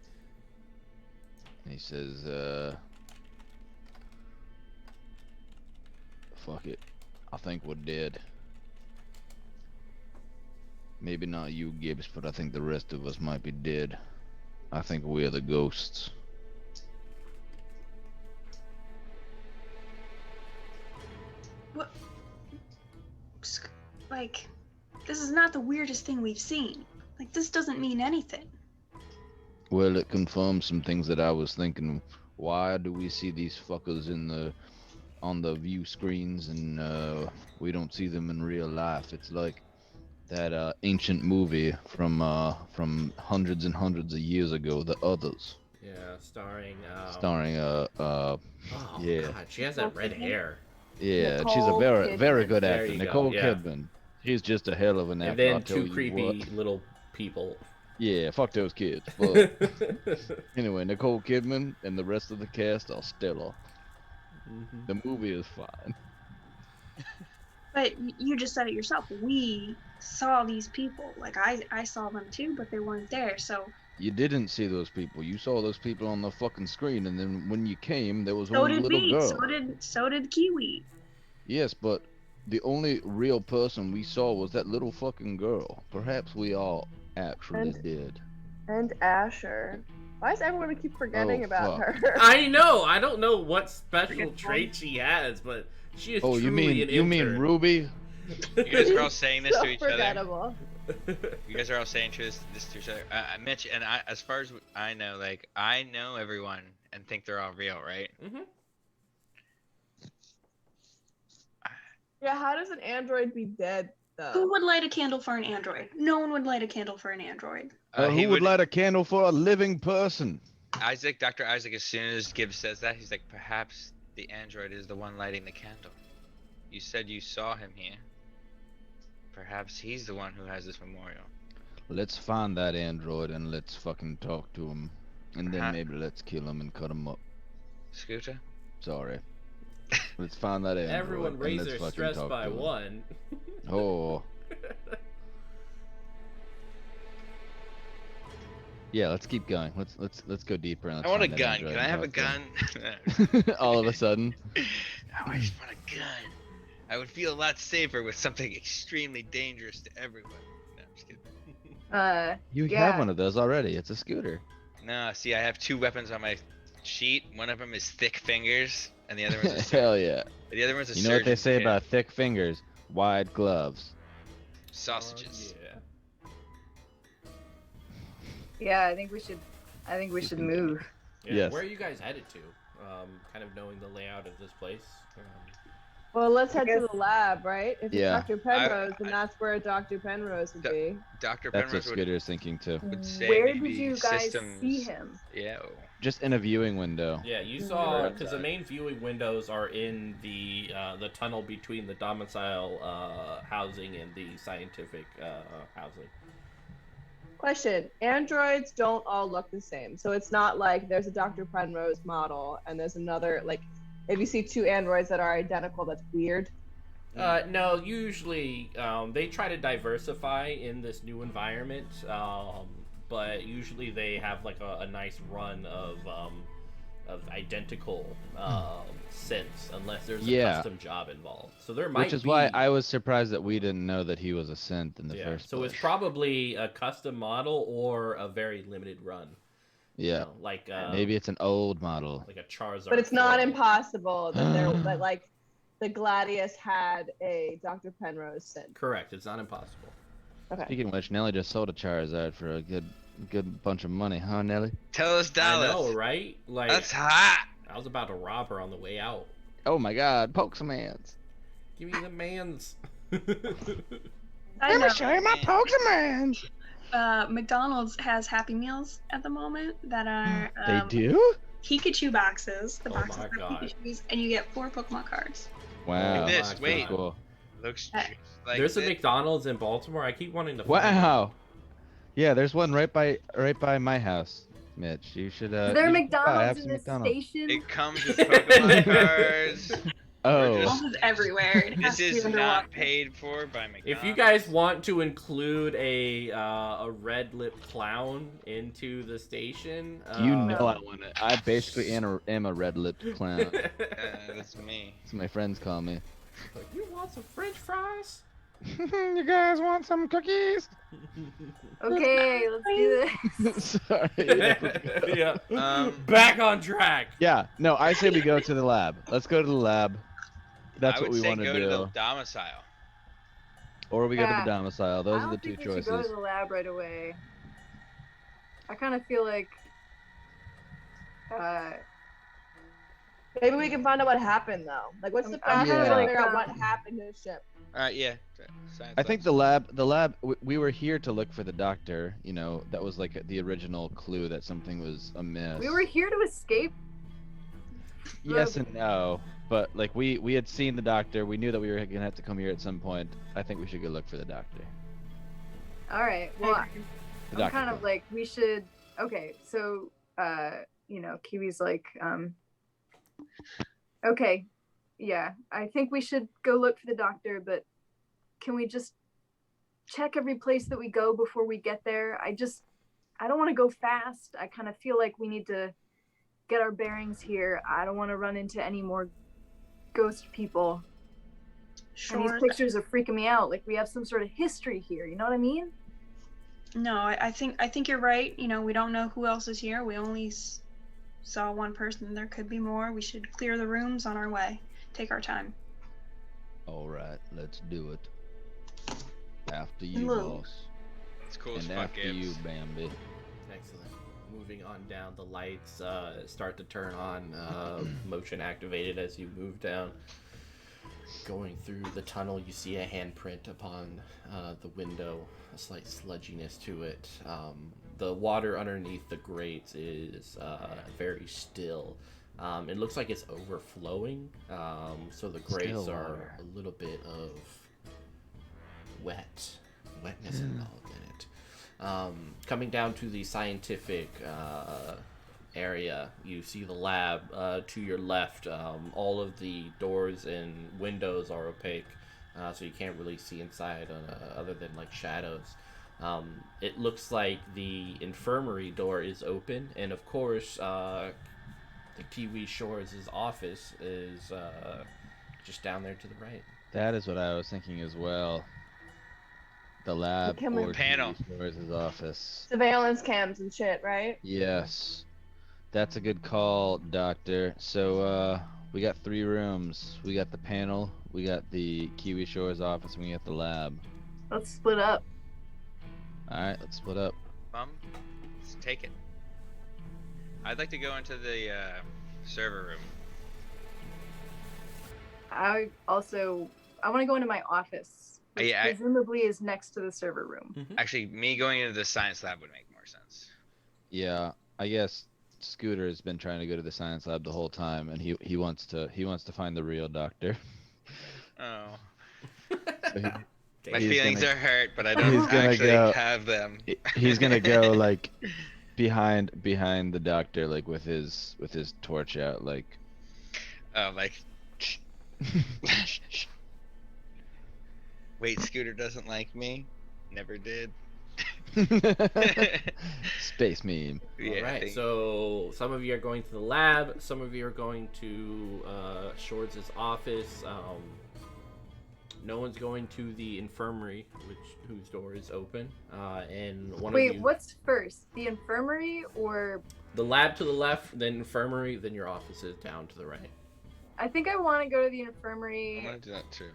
and he says, "Fuck it, I think we're dead. Maybe not you, Gibbs, but I think the rest of us might be dead. I think we're the ghosts." What? Like, this is not the weirdest thing we've seen. Like, this doesn't mean anything. Well, it confirms some things that I was thinking. Why do we see these fuckers on the view screens and we don't see them in real life? It's like that ancient movie from hundreds and hundreds of years ago, The Others, Yeah, starring... starring yeah. God, she has that red hair. Yeah, she's a Nicole very Kidman. good There actor, you go, Nicole yeah. Kidman. She's just a hell of an actor. And then I'll tell 2 you creepy what. little people. Yeah, fuck those kids. But anyway, Nicole Kidman and the rest of the cast are stellar. Mhm. The movie is fine. But you just said it yourself. We saw these people. Like, I saw them too, but they weren't there. So You didn't see those people. You saw those people on the fucking screen, and then when you came, there was so only a did little B. girl. So did Kiwi. Yes, but the only real person we saw was that little fucking girl. Perhaps we all actually And- did. And Asher. Why does everyone keep forgetting Oh, about fuck. her? I know. I don't know what special Forget trait she has, but she is Oh, truly you mean an intern. Ruby? You guys are all saying this So to each other. forgettable. You guys are all saying this to each other. Mitch and I, as far as I know, like I know everyone and think they're all real, right? Mm-hmm. Yeah, how does an android be dead though? Who would light a candle for an android? No one would light a candle for an android. Who would light a candle for a living person? Dr. Isaac, as soon as Gibbs says that, he's like, perhaps the android is the one lighting the candle. You said you saw him here. Perhaps he's the one who has this memorial. Let's find that android and let's fucking talk to him. And then maybe let's kill him and cut him up. Scooter? Sorry. Let's find that android. Everyone raise their stress by 1. Oh. Yeah, let's keep going. Let's go deeper. And I want a gun. Can I have a gun? All of a sudden. I just want a gun. I would feel a lot safer with something extremely dangerous to everyone. No, I'm just kidding. You have one of those already. It's a scooter. No, see, I have 2 weapons on my sheet. One of them is thick fingers, and the other one's a Hell yeah. The other one's a You know what they surgeon's say pin. about thick fingers? Wide gloves. Sausages. Yeah, I think we should move. Yeah, Yes. Where are you guys headed to? Kind of knowing the layout of this place. Well, let's head to the lab, right? If Yeah. it's Dr. Penrose, then that's where Dr. Penrose would be. Dr. That's what Penrose Scooter's thinking too. would say Where did maybe you guys systems. see him? Yeah. Just in a viewing window. Yeah, you saw because the main viewing windows are in the tunnel between the domicile housing and the scientific housing. Question: androids don't all look the same, so it's not like there's a Dr. Penrose model and there's another, like, if you see 2 androids that are identical, that's weird. No, usually they try to diversify in this new environment, but usually they have like a nice run of identical synths, unless there's a custom job involved. So there might be. Which is why I was surprised that we didn't know that he was a synth in the first place. So it's probably a custom model or a very limited run. Yeah. You know, like maybe it's an old model. like a Charizard. But it's not 4. impossible that like the Gladius had a Dr. Penrose synth. Correct. It's not impossible. Okay. Speaking of which, Nellie just sold a Charizard for a good bunch of money, huh, Nellie? Tell us, Dallas. I know, right? Like That's hot. I was about to rob her on the way out. Oh my God, Pokemans! Give me the mans. I know. show you my Pokemans! McDonald's has Happy Meals at the moment that are They do? Pikachu boxes. The Oh boxes my are God. Pikachus, and you get 4 Pokemon cards. Wow. Look at this, my wait. God. Cool. Looks just like There's a this. McDonald's in Baltimore. I keep wanting to. Find Wow. Yeah, there's one right by my house, Mitch. You should. Is there you should McDonald's have in some this McDonald's. station? It comes with Pokemon cards. Oh. McDonald's everywhere. It has This to be is underwater. not paid for by McDonald's. If you guys want to include a red-lipped clown into the station, You know I want it. I basically am a red-lipped clown. That's me. That's what my friends call me. like, you want some French fries? You guys want some cookies? Okay, let's do this. Sorry. Yeah. Back on track. Yeah. No, I say we go to the lab. Let's go to the lab. That's I what would we say want to go do. to the domicile. Or we go to Yeah. the domicile. Those I are the don't 2 think we should choices. go to the lab right away. I kind of feel like Maybe we can find out what happened though. Like, what's the I'm fastest kinda way to like, figure out what happened to the ship? Yeah. I think the lab, we were here to look for the doctor, you know, that was like the original clue that something was amiss. we were here to escape. Yes and no, but like we had seen the doctor, we knew that we were gonna have to come here at some point. I think we should go look for the doctor. All right. Well, The I'm doctor. kind of like we should. Okay, so you know, Kiwi's like, okay, yeah, I think we should go look for the doctor, but can we just check every place that we go before we get there? I don't want to go fast. I kind of feel like we need to get our bearings here. I don't want to run into any more ghost people. And these Sure. pictures are freaking me out. Like we have some sort of history here. You know what I mean? No, I think you're right. You know, we don't know who else is here. We only saw 1 person. There could be more. We should clear the rooms on our way. Take our time. All right, let's do it. After you, Move. boss. It's cool as And fuck, after Gibbs. you, Bambi. Excellent. Moving on down, the lights start to turn on, motion activated as you move down. Going through the tunnel, you see a handprint upon the window, a slight sludginess to it. The water underneath the grates is very still. It looks like it's overflowing, so the grates Still are water. a little bit of wetness involved in it. Coming down to the scientific area, you see the lab to your left. All of the doors and windows are opaque, so you can't really see inside other than like shadows. It looks like the infirmary door is open, and of course, the Kiwi Shores' office is just down there to the right. That is what I was thinking as well. The lab Become a or panel. TV Shores' office. Surveillance cams and shit, right? Yes. That's a good call, Doctor. So, we got 3 rooms. We got the panel, we got the Kiwi Shores office, and we got the lab. Let's split up. Alright, let's split up. Let's take it. I'd like to go into the server room. I want to go into my office, which Yeah, presumably is next to the server room. Actually, me going into the science lab would make more sense. Yeah, I guess Scooter has been trying to go to the science lab the whole time, and he wants to find the real doctor. Oh. So My he's feelings gonna- are hurt, but I he's don't gonna actually go- have them. he's gonna go like behind the doctor, like with his torch out, like. Oh, like. Wait, Scooter doesn't like me? Never did. Space meme. Yeah, All I right, think- so some of you are going to the lab, some of you are going to Shores' office. No one's going to the infirmary, whose door is open. And one of you. Wait, what's first? The infirmary or? The lab to the left, then infirmary, then your office is down to the right. I think I want to go to the I'm infirmary gonna do that too.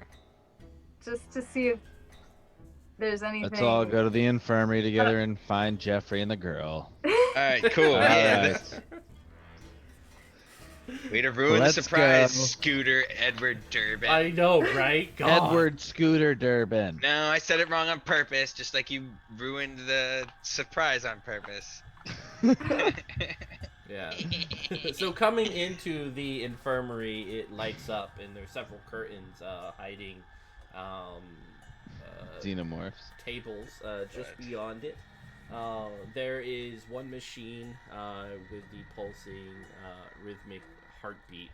just to see if there's anything. Let's all go to the infirmary together and find Jeffrey and the girl. Alright, cool. All Yeah, right. that's- Way to ruin Let's the surprise, go. Scooter Edward Durbin. I know, right? God. Edward Scooter Durbin. No, I said it wrong on purpose, just like you ruined the surprise on purpose. Yeah. So coming into the infirmary, it lights up, and there's several curtains hiding Xenomorphs. tables just Right. beyond it. There is one machine with the pulsing rhythmic heartbeat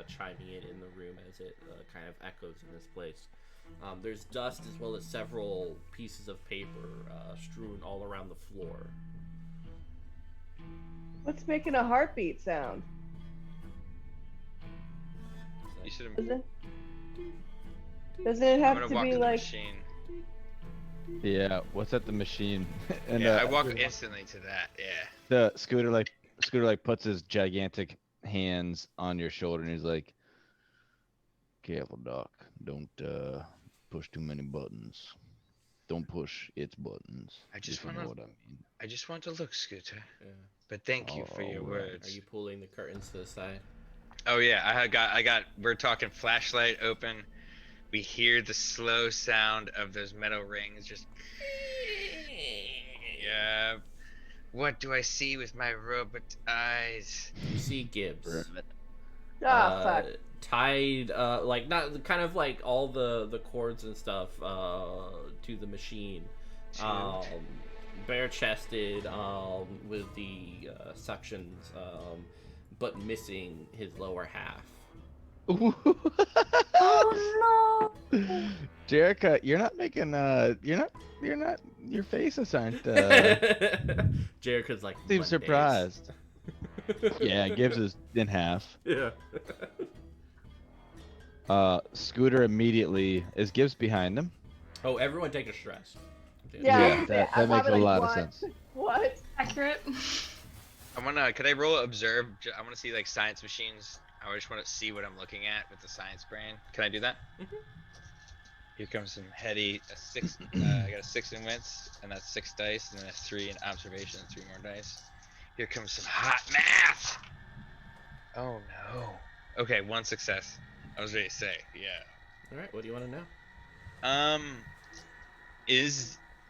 chiming in the room as it kind of echoes in this place. There's dust as well as several pieces of paper strewn all around the floor. What's making a heartbeat sound? You should have. Does it? Doesn't it I'm have gonna to walk be to the like? machine. Yeah, what's at the machine? And Yeah, I walk instantly to that. Yeah. the Scooter like puts his gigantic hands on your shoulder and he's like, "Careful, Doc. Don't push too many buttons. Don't push its buttons." I just if you know wanna- what I mean. I just want to look, Scooter. Yeah. But thank you for your Alright. Are words. you pulling the curtains to the side? Oh yeah, I got. We're talking flashlight open. We hear the slow sound of those metal rings just. Yeah. What do I see with my robot eyes? You see Gibbs. Oh fuck! Tied, like not kind of like all the cords and stuff to the machine. Bare chested, with the suctions, but missing his lower half. Oh no! Jerica, you're not making your faces aren't Jericho's like seem Mondays. surprised. Yeah, Gibbs is in half. Yeah. Scooter immediately is Gibbs behind him. Oh, everyone take a stress. Yeah, that I'm makes a probably lot like, of what? sense. What? Accurate. Could I roll observe? I want to see like science machines. I just want to see what I'm looking at with the science brain. Can I do that? Here comes some heady. A 6. I got a 6 in wits, and that's 6 dice, and then a 3 in observation, and 3 more dice. Here comes some hot math. Oh no. Okay, 1 success. I was ready to say, yeah. All right, what do you want to know?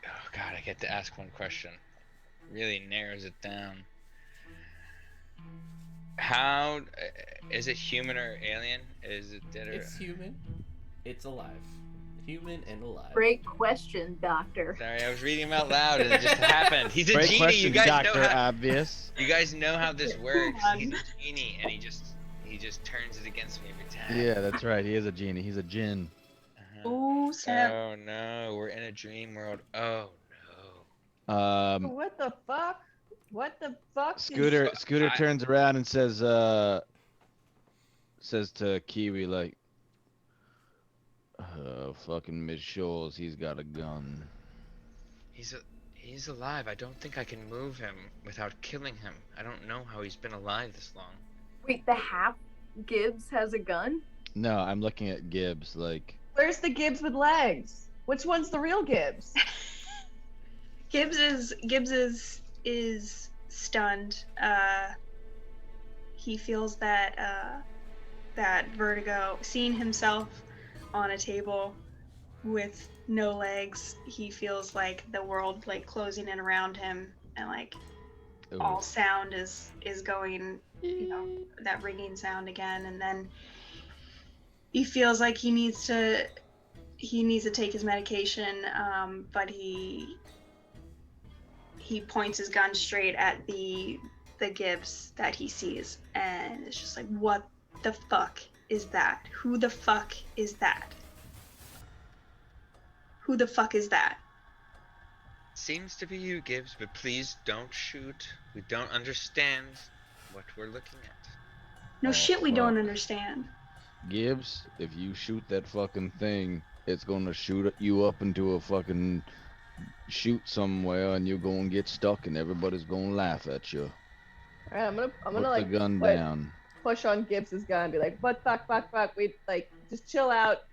Oh god, I get to ask one question. Really narrows it down. How is it human or alien? Is it dead or? It's human. It's alive. Human and alive. Great question, Doctor. Sorry, I was reading him out loud and it just happened. He's a Great genie. question, You guys Dr. know how. Obvious. You guys know how this works. on. He's a genie, and he just turns it against me every time. Yeah, that's right. He is a genie. He's a djinn. Uh-huh. Ooh, snap. Oh no, we're in a dream world. Oh no. What the fuck? What the fuck? Scooter I- turns around and says to Kiwi like, fucking Miss Shoals, he's got a gun. He's alive. I don't think I can move him without killing him. I don't know how he's been alive this long. Wait, the half Gibbs has a gun? No, I'm looking at Gibbs like, Where's the Gibbs with legs? Which one's the real Gibbs? Gibbs is stunned. He feels that vertigo. Seeing himself on a table with no legs, he feels like the world like closing in around him, and like all sound is going, that ringing sound again, and then he feels like he needs to take his medication, but he points his gun straight at the Gibbs that he sees, and it's just like, what the fuck is that? Who the fuck is that? Who the fuck is that? Seems to be you, Gibbs, but please don't shoot. We don't understand what we're looking at. No Oh, shit, we don't fuck. understand. Gibbs, if you shoot that fucking thing, it's gonna shoot you up into a fucking shoot somewhere, and you're gonna get stuck, and everybody's gonna laugh at you. All right, I'm gonna Put like the gun put- down. push on Gibbs's gun and be like, "What fuck? We like just chill out.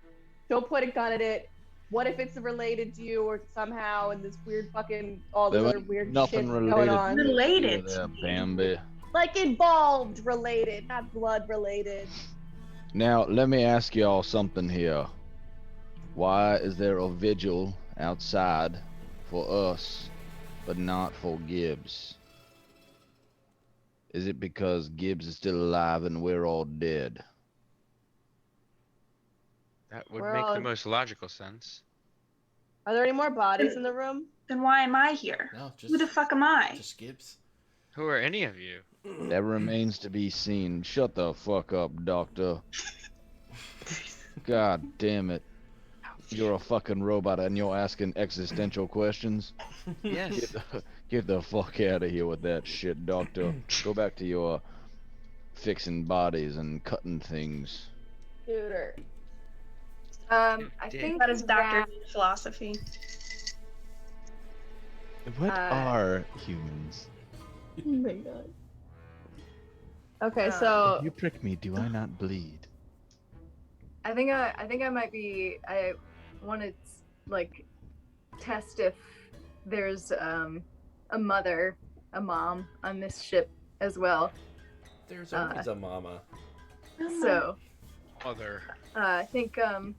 Don't point a gun at it. What if it's related to you or somehow and this weird fucking all this There other ain't weird nothing shit related going to on? you Related there, to me. Bambi. Like involved related, not blood related." Now, let me ask y'all something here. Why is there a vigil outside for us, but not for Gibbs? Is it because Gibbs is still alive and we're all dead? That would We're make all- the most logical sense. Are there any more bodies in the room? Then why am I here? No, just Who the fuck am I? Just Gibbs. Who are any of you? That remains to be seen. Shut the fuck up, Doctor. God damn it. You're a fucking robot and you're asking existential questions? Yes. Get the fuck out of here with that shit, Doctor. Go back to your fixing bodies and cutting things. Scooter. I Dick. think That is Dr. that- Philosophy. What Uh, are humans? Oh my god. Okay, Uh, so If you prick me, do I not bleed? I think I might be. I want to like test if there's a mom on this ship as well. There's always a mama. So Mother. I think I'll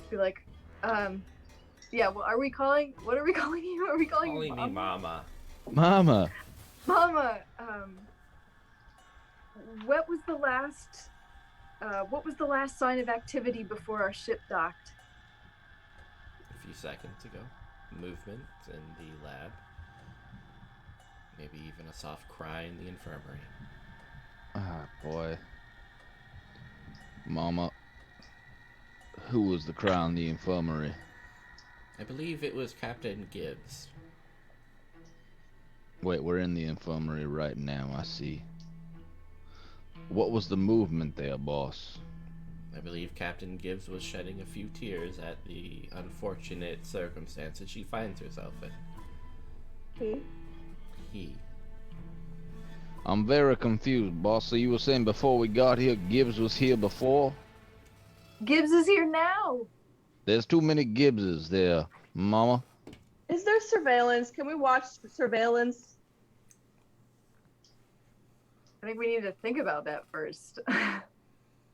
be like, yeah. Well, are we calling? What are we calling you? Are we calling you Calling me Mama? mama. Mama! Mama. What was the last sign of activity before our ship docked? A few seconds ago. Movement in the lab. Maybe even a soft cry in the infirmary. Ah, boy. Mama. Who was the cry in the infirmary? I believe it was Captain Gibbs. Wait, we're in the infirmary right now, I see. What was the movement there, boss? I believe Captain Gibbs was shedding a few tears at the unfortunate circumstances she finds herself in. He. I'm very confused, boss. So you were saying before we got here, Gibbs was here before? Gibbs is here now. There's too many Gibbses there, Mama. Is there surveillance? Can we watch surveillance? I think we need to think about that first.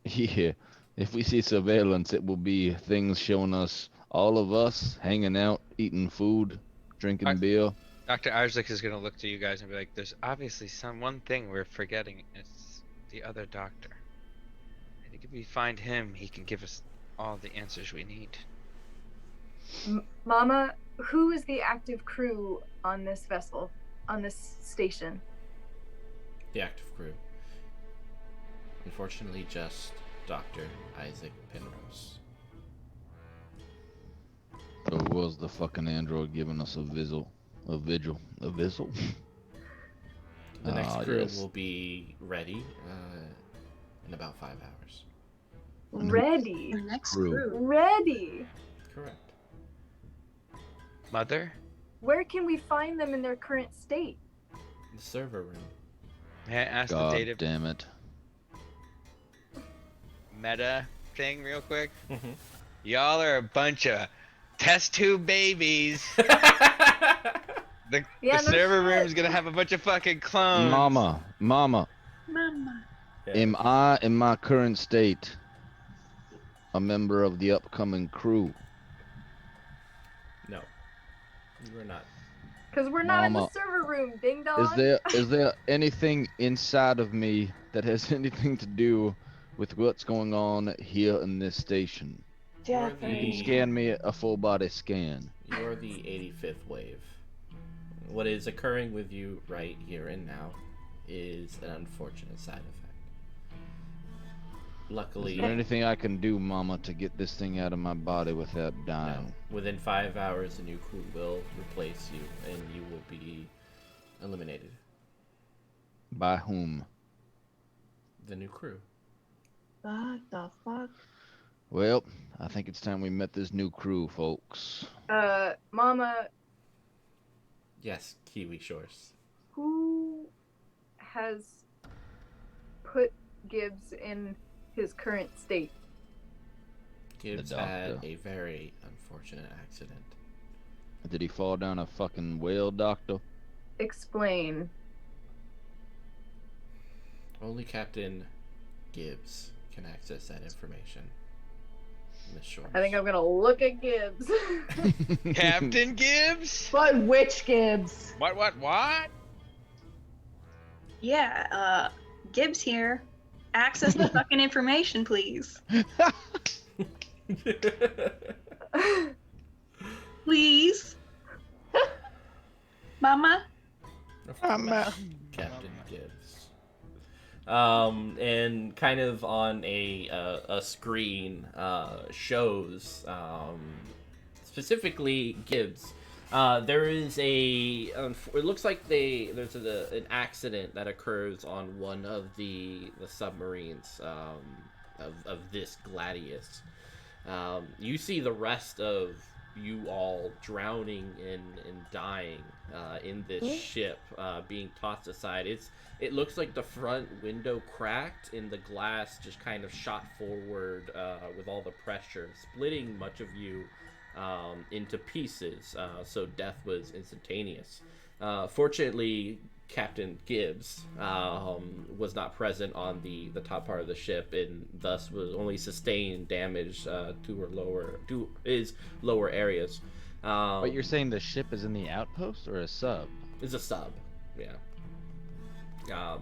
Yeah. If we see surveillance, it will be things showing us, all of us, hanging out, eating food, drinking beer. Dr. Isaac is going to look to you guys and be like, there's obviously one thing we're forgetting. It's the other doctor. And if we find him, he can give us all the answers we need. Mama, who is the active crew on this vessel, on this station? The active crew. Unfortunately, just Dr. Isaac Penrose. So was the fucking android giving us a vigil? A vigil? The next crew yes. will be ready in about 5 hours. Ready. The next Crew. crew. Ready. Correct. Mother? Where can we find them in their current state? The server room. May I ask God the data damn it. meta thing real quick? Mm-hmm. Y'all are a bunch of test tube babies. The Yeah, no server shit. room's gonna have a bunch of fucking clones. Mama. Mama. Am I, in my current state, a member of the upcoming crew? No. You are not. Because we're not in the Mama. server room, ding dong. Is there anything inside of me that has anything to do with what's going on here in this station? You're You can the, scan me a full body scan. you're the 85th wave. What is occurring with you right here and now is an unfortunate side effect. Luckily, Is there anything I can do, Mama, to get this thing out of my body without no. dying? Within 5 hours, the new crew will replace you, and you will be eliminated. By whom? The new crew. What the fuck? Well, I think it's time we met this new crew, folks. Mama, Yes, Kiwi Shores. who has put Gibbs in his current state? Gibbs The had doctor. a very unfortunate accident. Did he fall down a fucking well, Doctor? Explain. Only Captain Gibbs can access that information. Miss Shores. I think I'm gonna look at Gibbs. Captain Gibbs? But which Gibbs? What? Yeah, Gibbs here. Access the fucking information, please. Please. Mama? Captain Gibbs. And kind of on a screen shows specifically Gibbs. There is it looks like there's an accident that occurs on one of the submarines of this Gladius. You see the rest of you all drowning and dying in this ship, being tossed aside. It looks like the front window cracked and the glass just kind of shot forward with all the pressure, splitting much of you into pieces. So death was instantaneous. Fortunately, Captain Gibbs was not present on the top part of the ship, and thus was only sustained damage to his lower areas. But you're saying the ship is in the outpost or a sub? It's a sub, yeah.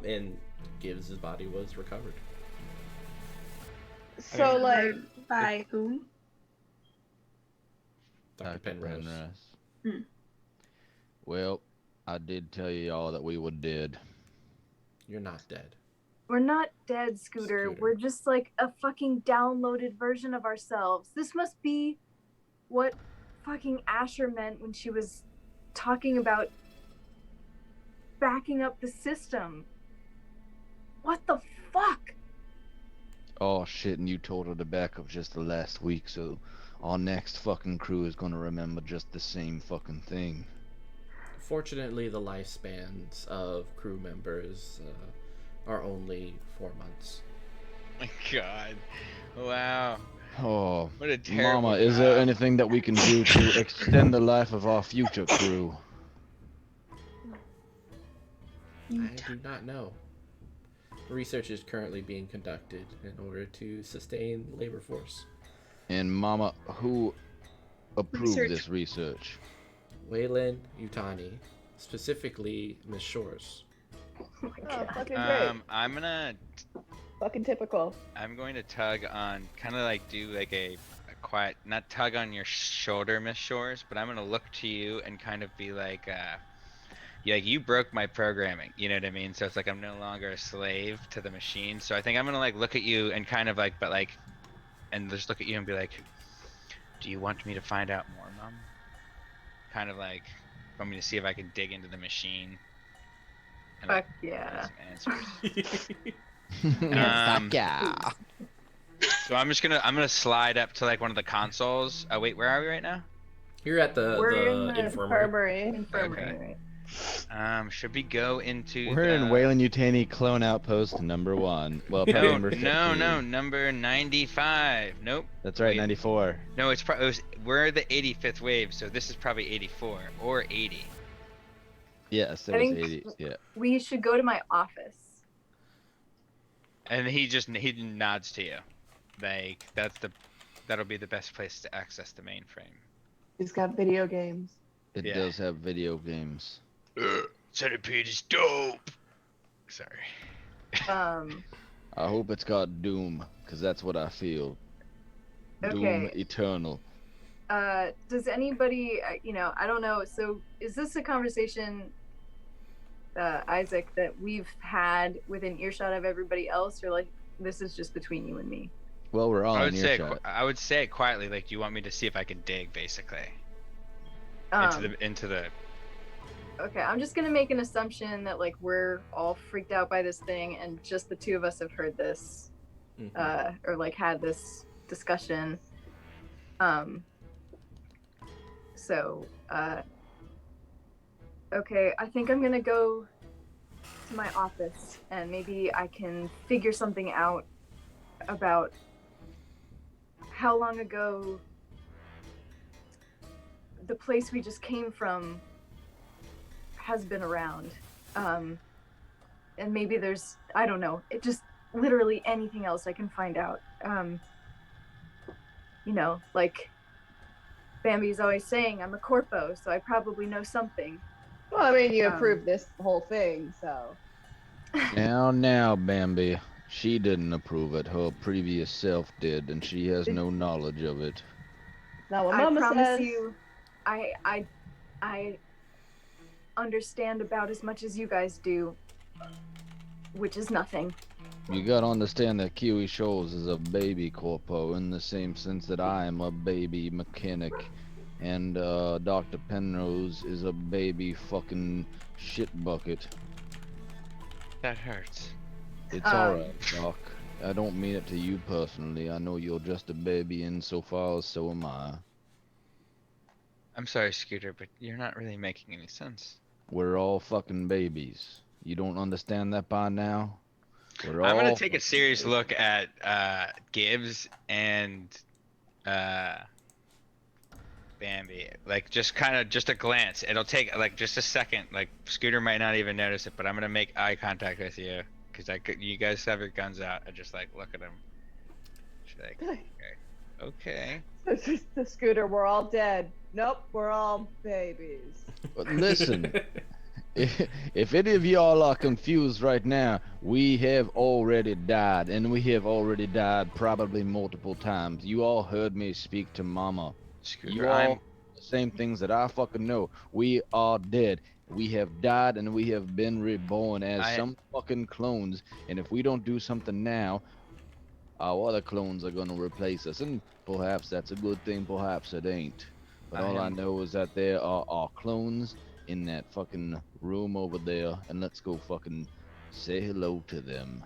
And Gibbs' body was recovered. So like, By whom? Dr. Penrose. Hmm. Well, I did tell you all that we were dead. You're not dead. We're not dead, Scooter. Scooter. We're just like a fucking downloaded version of ourselves. This must be what fucking Asher meant when she was talking about backing up the system. What the fuck? Oh shit, and you told her to back up just the last week, so our next fucking crew is gonna remember just the same fucking thing. Fortunately, the lifespans of crew members are only 4 months. My God. Wow. Oh, What a terrible Mama, is there job. anything that we can do to extend the life of our future crew? I do not know. Research is currently being conducted in order to sustain the labor force. And Mama, who approved Research. this research? Waylon Utani, specifically Miss Shores. Oh my Oh, god. fucking great. Fucking typical. I'm going to tug on, kind of like do like a quiet, not tug on your shoulder, Miss Shores, but I'm gonna look to you and kind of be like, yeah, you broke my programming. You know what I mean? So it's like I'm no longer a slave to the machine. So I think I'm gonna like look at you and kind of like, but like, and just look at you and be like, do you want me to find out more, Mom? Kind of like, want me to see if I can dig into the machine. And, Fuck like, yeah. find some answers. Fuck yeah. So I'm gonna slide up to like one of the consoles. Oh wait, where are we right now? You're at the We're in the infirmary. Infirmary. Infirmary, right? Should we go into We're in Waylon Utani Clone Outpost number 1. Well, probably No, number 15. no, number 95. Nope. That's right, Wait. 94. No, we're the 85th wave, so this is probably 84 or 80. Yes, it I was think 80. Yeah. we should go to my office. And he nods to you, like that'll be the best place to access the mainframe. He's got video games. It Yeah. does have video games. Centipede is dope. Sorry. I hope it's got Doom, because that's what I feel. Doom Okay. Eternal. Does anybody, I don't know. So is this a conversation, Isaac, that we've had within earshot of everybody else, or like this is just between you and me? Well, we're all I in earshot. would say it quietly, like, do you want me to see if I can dig, basically, into the. Okay, I'm just gonna make an assumption that like we're all freaked out by this thing, and just the two of us have heard this, or like had this discussion. Okay, I think I'm gonna go to my office, and maybe I can figure something out about how long ago the place we just came from has been around. And maybe there's, I don't know, it just literally anything else I can find out. Like Bambi's always saying I'm a corpo, so I probably know something. Well, I mean, you approved this whole thing, so. Now, Bambi. She didn't approve it. Her previous self did, and she has no knowledge of it. Now, what I Mama promise says. you, I understand about as much as you guys do, which is nothing. You gotta understand that Kiwi Shoals is a baby corpo in the same sense that I am a baby mechanic. And Dr. Penrose is a baby fucking shit bucket. That hurts. It's alright, Doc. I don't mean it to you personally. I know you're just a baby insofar as so am I. I'm sorry, Scooter, but you're not really making any sense. We're all fucking babies. You don't understand that by now? I'm gonna take a serious look at Gibbs and Bambi. Like just a glance. It'll take like just a second. Like Scooter might not even notice it, but I'm gonna make eye contact with you because you guys have your guns out. I just like look at him. She's like, okay. The Scooter, we're all dead. Nope, we're all babies. But listen, if any of y'all are confused right now, we have already died, and we have already died probably multiple times. You all heard me speak to Mama. Scooter, You all the same things that I fucking know. We are dead. We have died, and we have been reborn as some fucking clones. And if we don't do something now, our other clones are gonna replace us. And perhaps that's a good thing, perhaps it ain't. But all I know is that there are our clones in that fucking room over there, and let's go fucking say hello to them.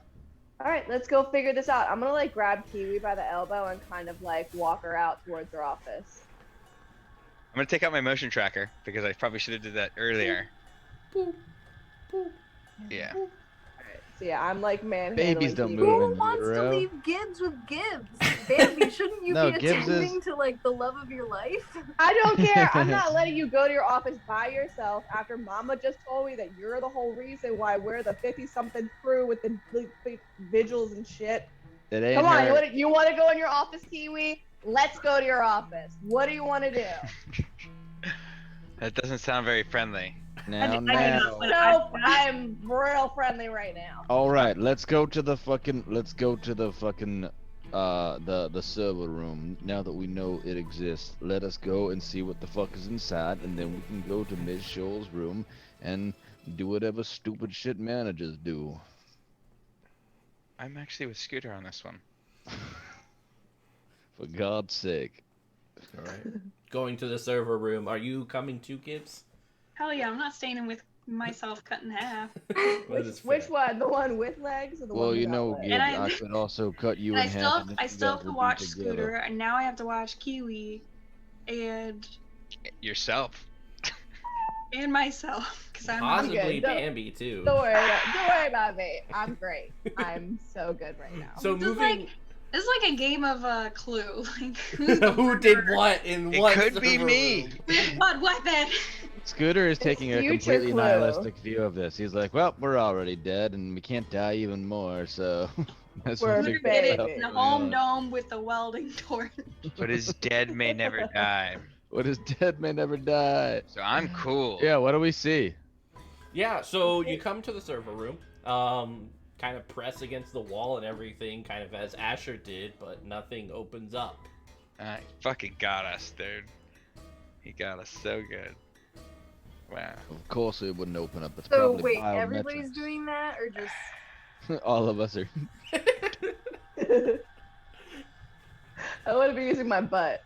All right, let's go figure this out. I'm gonna like grab Kiwi by the elbow and kind of like walk her out towards her office. I'm gonna take out my motion tracker because I probably should have did that earlier. Yeah. So yeah, I'm like Babies don't Kiwi. move in Who wants to utero. leave Gibbs with Gibbs? Bambi, shouldn't you No, be Gibbs attending is- to like the love of your life? I don't care. I'm not letting you go to your office by yourself after Mama just told me that you're the whole reason why we're the 50-something crew with the vigils and shit. It ain't Come on, her. you want to go in your office, Kiwi? Let's go to your office. What do you want to do? That doesn't sound very friendly. Now, I now. know. Nope, I'm real friendly right now. All right, let's go to the fucking the server room. Now that we know it exists, let us go and see what the fuck is inside, and then we can go to Ms. Scholl's room and do whatever stupid shit managers do. I'm actually with Scooter on this one. For God's sake. All right. Going to the server room. Are you coming too, Gibbs? Hell yeah, I'm not staying in with myself cut in half. Which one? The one with legs or the Well, one you without know, legs? Gibbs, And I could also cut you And in I half. still, and if I you still guys have to would be watch together. Scooter, and now I have to watch Kiwi, and myself, because I'm not Possibly good. Don't- Bambi too. Don't worry about me. I'm great. I'm so good right now. So This is moving. This is like a game of Clue. Like who's the Who did murderer? what in It what could be server me. room? With what weapon? Scooter is taking a future completely Clue. nihilistic view of this. He's like, well, we're already dead, and we can't die even more, so... let's We're figure We're it in out baby. the from home now on. dome with the welding torch. What is dead may never die. What is dead may never die. So I'm cool. Yeah, what do we see? Yeah, so you come to the server room, kind of press against the wall and everything, kind of as Asher did, but nothing opens up. He fucking got us, dude. He got us so good. Wow. Of course it wouldn't open up. It's So probably wait, biometrics. everybody's doing that, or just? All of us are. I want to be using my butt.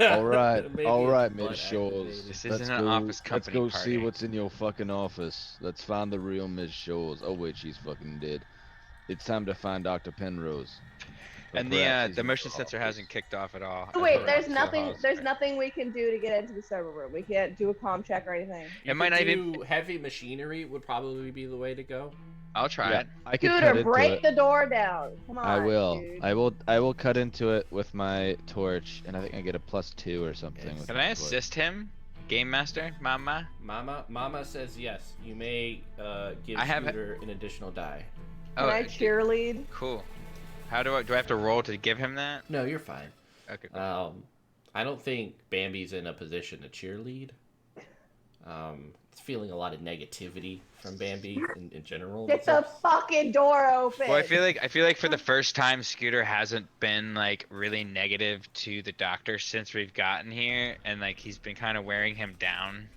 All right, Maybe all right, it's butt Miss Scholes. activated. This Let's isn't an go- office company Let's go see party. what's in your fucking office. Let's find the real Miss Scholes. Oh wait, she's fucking dead. It's time to find Dr. Penrose. Or And perhaps he's the in motion your sensor office. hasn't kicked off at all. So as wait, we're there's up to nothing. Hall's There's right. nothing we can do to get into the server room. We can't do a comm check or anything. You It might could not even- do heavy machinery would probably be the way to go. I'll try Yeah, it. I could cut Scooter, into break it. the door down. Come on. I will. Dude. I will cut into it with my torch, and I think I get a +2 or something. Yes. with Can my I torch. assist him? Game Master? Mama? Mama says yes. You may give I have- Scooter an additional die. Can I cheerlead? Cool. How do I have to roll to give him that? No, you're fine. Okay, cool. I don't think Bambi's in a position to cheerlead. It's feeling a lot of negativity from Bambi in general. Get the fucking door open. Well, I feel like for the first time, Scooter hasn't been like really negative to the doctor since we've gotten here, and like he's been kind of wearing him down.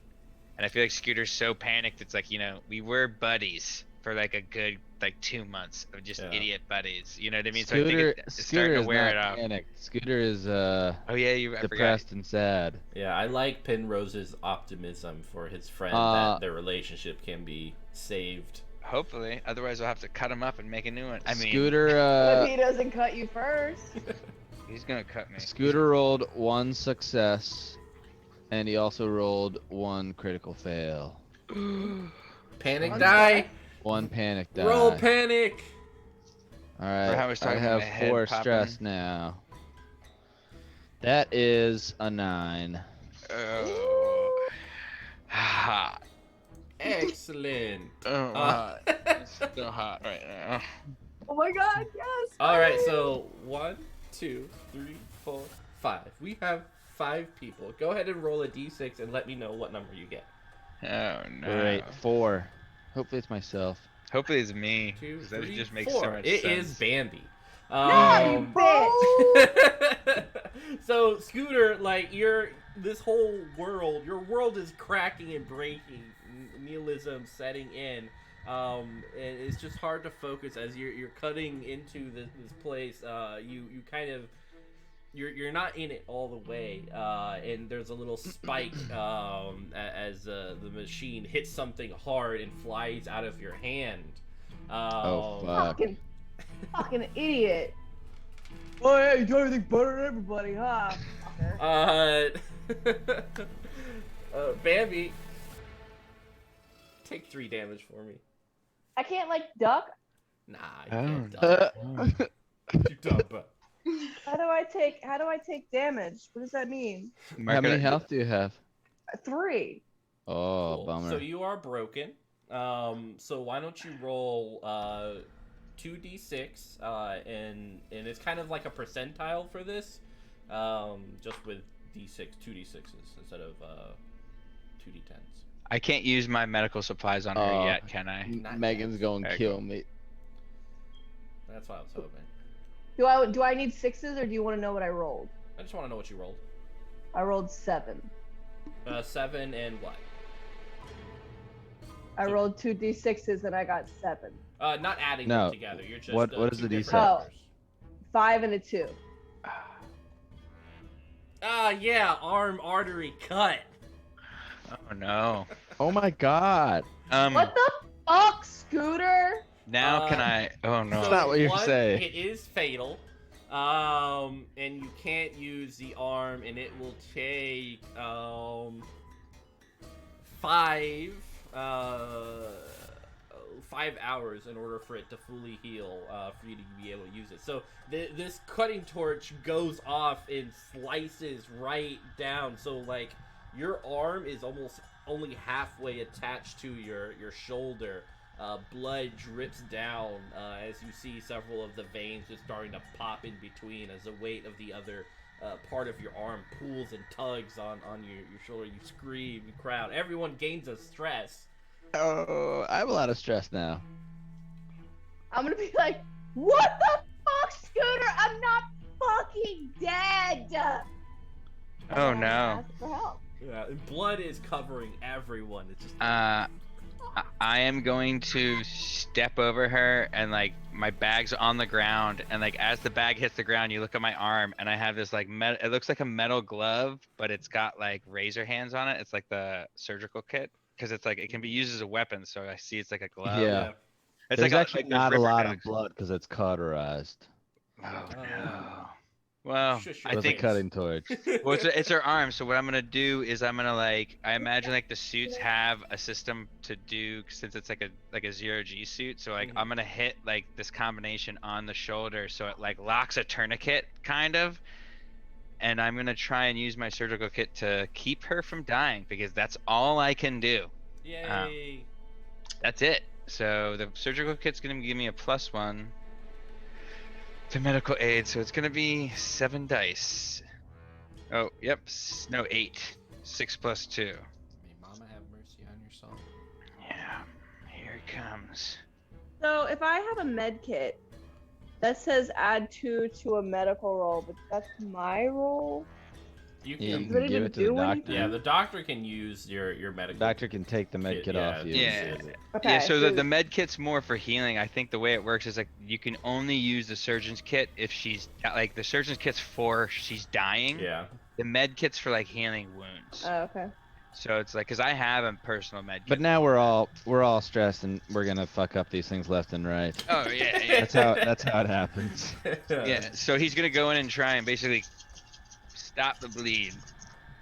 And I feel like Scooter's so panicked. It's like, you know, we were buddies for like a good 2 months of just Yeah. idiot buddies. You know what I mean? Scooter, so I think it's Scooter starting is to wear not it off. panicked. Scooter is Oh yeah, I forgot. depressed and sad. Yeah, I like Penrose's optimism for his friend Uh, that their relationship can be saved. Hopefully, otherwise I'll have to cut him up and make a new one. I mean, Scooter, If he doesn't cut you first. he's gonna cut me. Scooter rolled 1 success, and he also rolled 1 critical fail. Panic One die. 1 panic die. Roll panic. All Or how right, much I time in have my head 4 popping. stress now. That is a 9. Oh. Hot. Excellent. Oh, hot. It's so hot right now. Oh my God, yes. All right, so 1, 2, 3, 4, 5. We have 5 people. Go ahead and roll a d6 and let me know what number you get. Oh no. Great, 4. Hopefully it's myself. Hopefully it's me. 2, 'cause that 3, just makes 4. so much It sense. is Bambi. No, you bitch. So Scooter, like this whole world, your world is cracking and breaking. Nihilism setting in. And it's just hard to focus as you're cutting into this place. You kind of you're not in it all the way, and there's a little spike as the machine hits something hard and flies out of your hand. Oh, fuck. Fucking idiot. Oh yeah, you do everything better than everybody, huh? Fucker. Bambi, take 3 damage for me. I can't like duck. Nah, you can't die. You're dumb, but How do I take damage? What does that mean? How many health do you have? 3. Oh, cool. bummer. So you are broken. So why don't you roll 2d6, and it's kind of like a percentile for this, just with two d6s instead of 2d10s. I can't use my medical supplies on her yet, can I? Megan's going to kill me. That's what I was hoping. Do I need 6s or do you want to know what I rolled? I just want to know what you rolled. I rolled 7. 7 and what? I rolled 2d6s and I got 7. Not adding them together. You're just what is two the different D6? numbers. 5 and a 2. Yeah, arm artery cut. Oh no. Oh my god. What the fuck, Scooter? Now can I? Oh no. That's not what you're One, saying. It is fatal. And you can't use the arm, and it will take 5 hours in order for it to fully heal, for you to be able to use it. So this cutting torch goes off and slices right down. So like your arm is almost only halfway attached to your shoulder. Blood drips down as you see several of the veins just starting to pop in between as the weight of the other part of your arm pulls and tugs on your shoulder. You scream, you cry out. Everyone gains a stress. Oh, I have a lot of stress now. I'm gonna be like, what the fuck, Scooter? I'm not fucking dead! Oh no. Ask for help. Yeah, and blood is covering everyone. It's just I am going to step over her and like my bag's on the ground and like as the bag hits the ground you look at my arm and I have this like it looks like a metal glove but it's got like razor hands on it. It's like the surgical kit because it's like it can be used as a weapon, so I see it's like a glove. Yeah. It's There's like actually those not a ripper lot dogs. of blood because it's cauterized. Oh no. Well, Shush I your With a think face. cutting torch. well, it's her arm. So what I'm gonna do is I'm gonna like I imagine like the suits have a system to do since it's like a 0G suit. So like I'm gonna hit like this combination on the shoulder so it like locks a tourniquet kind of, and I'm gonna try and use my surgical kit to keep her from dying because that's all I can do. Yay! That's it. So the surgical kit's gonna give me a +1 to medical aid, so it's gonna be 7 dice. Oh, yep. No, 8. 6 + 2. May Mama have mercy on your soul. Yeah, here it comes. So if I have a med kit that says add 2 to a medical roll, but that's my roll. You Yeah, can, you Does it can give even it to the do doctor. anything? yeah, the doctor can use your medical. Doctor can take the med kit off you. Yeah. Okay. Yeah, so so the med kit's more for healing. I think the way it works is like you can only use the surgeon's kit if she's like the surgeon's kit's for she's dying. Yeah. The med kit's for like healing wounds. Oh, okay. So it's like, cause I have a personal med kit. But now we're all stressed and we're gonna fuck up these things left and right. Oh yeah, yeah. That's how it happens. Yeah, so he's gonna go in and try and basically stop the bleed.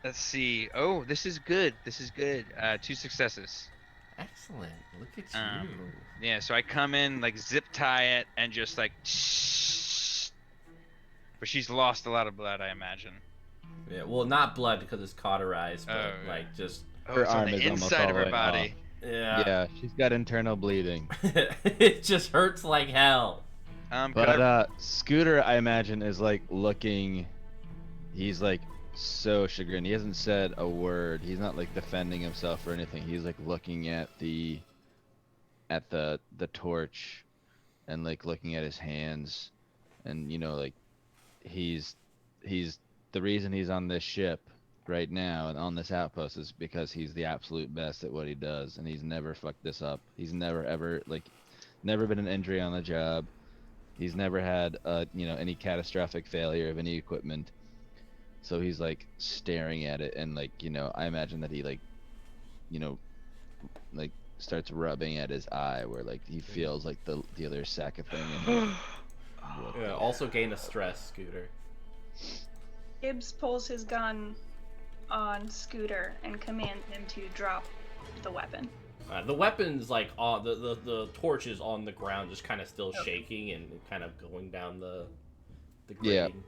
Let's see. Oh, this is good. This is good. 2 successes. Excellent. Look at Um, you. Yeah, so I come in, like zip tie it, and just like. But she's lost a lot of blood, I imagine. Yeah. Well, not blood because it's cauterized, but Oh, yeah. like just. Oh, Her it's on arm the is almost inside all of the her way body. Yeah. Yeah, she's got internal bleeding. It just hurts like hell. Could But I- Scooter, I imagine, is like looking. He's like so chagrined. He hasn't said a word. He's not like defending himself or anything. He's like looking at the torch, and like looking at his hands, and like he's the reason he's on this ship right now and on this outpost is because he's the absolute best at what he does, and he's never fucked this up. He's never ever never been an injury on the job. He's never had any catastrophic failure of any equipment. So he's like staring at it, and I imagine that he starts rubbing at his eye where he feels like the other sack of thing. And, Yeah. Also gain a stress, Scooter. Gibbs pulls his gun on Scooter and commands him to drop the weapon. The weapon's like the torch is on the ground, just kind of still shaking and kind of going down the grating.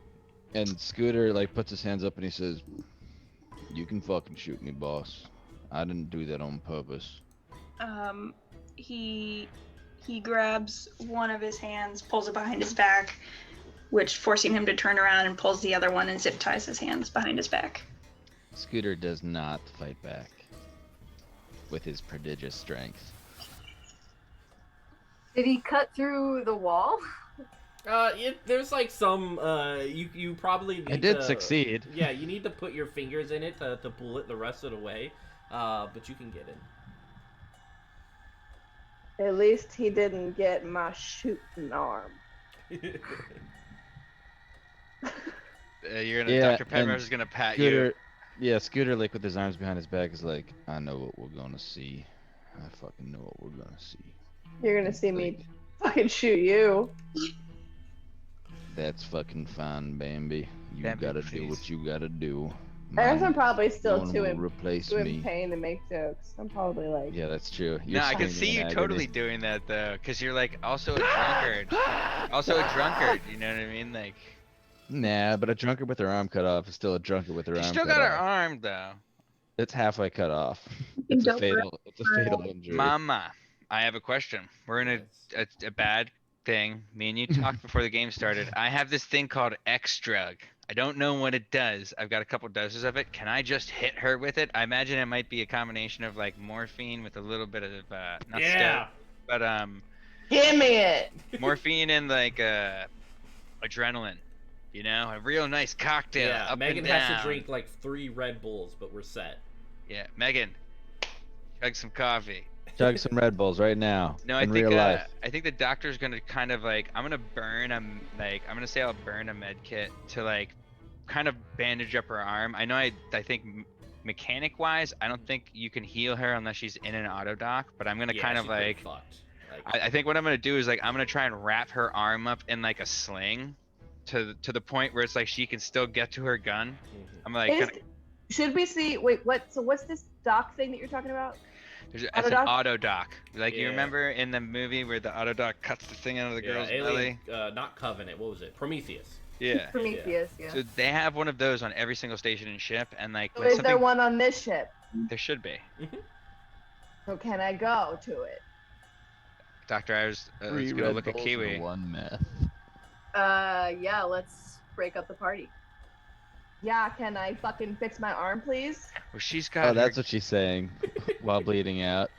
And Scooter like puts his hands up and he says, "You can fucking shoot me, boss. I didn't do that on purpose." He grabs one of his hands, pulls it behind his back, which forcing him to turn around, and pulls the other one and zip ties his hands behind his back. Scooter does not fight back with his prodigious strength. Did he cut through the wall? There's like some you probably need I did to, succeed. Yeah, you need to put your fingers in it to pull it the rest of the way. But you can get in. At least he didn't get my shooting arm. Dr. Penrose is gonna pat Scooter, you. Yeah, Scooter, like with his arms behind his back, is like, "I know what we're gonna see. I fucking know what we're gonna see." You're gonna see me fucking shoot you. That's fucking fine, Bambi. You Bambi, gotta please. do what you gotta do. I guess I'm Man, probably no still one too will in replace me. pain to make jokes. I'm probably like, Yeah, that's true. No, You're I can screaming see in you totally agony. doing that though, because you're like also a drunkard. Also a drunkard, you know what I mean? Like, Nah, but a drunkard with her arm cut off is still a drunkard with her you arm still cut got her off. arm though. It's halfway cut off. can It's a go for fatal. It's a fatal injury. Mama, I have a question. We're in a bad thing. Me and you talked before the game started. I have this thing called X drug. I don't know what it does. I've got a couple doses of it. Can I just hit her with it? I imagine it might be a combination of like morphine with a little bit of not Yeah. steroid, but give me it. morphine and like adrenaline. You know, a real nice cocktail. Yeah, up Meaghan and has down. to drink like 3 Red Bulls, but we're set. Yeah, Meaghan, chug some coffee. Chug some Red Bulls right now. No, I in think real life. I think the doctor's gonna kind of like I'm gonna say I'll burn a med kit to like kind of bandage up her arm. I know I think mechanic wise I don't think you can heal her unless she's in an auto dock, but I'm gonna kind of she's been like fucked. Like, I think what I'm gonna do is like I'm gonna try and wrap her arm up in like a sling to the point where it's like she can still get to her gun. I'm like Should we see? Wait, what? So what's this dock thing that you're talking about? it's an Autodoc? auto dock. Like you Yeah. remember in the movie where the auto dock cuts the thing out of the girl's Alien, belly? not Covenant. What was it? Prometheus. Yeah. Prometheus, yeah. So they have one of those on every single station and ship, and like So when is there something one on this ship? there should be. So can I go to it? Doctor, I was let's 3 go Red look at Bulls Kiwi. and 1 meth. Yeah, let's break up the party. Yeah, can I fucking fix my arm, please? Well, she's got. Oh, that's her... what she's saying while bleeding out.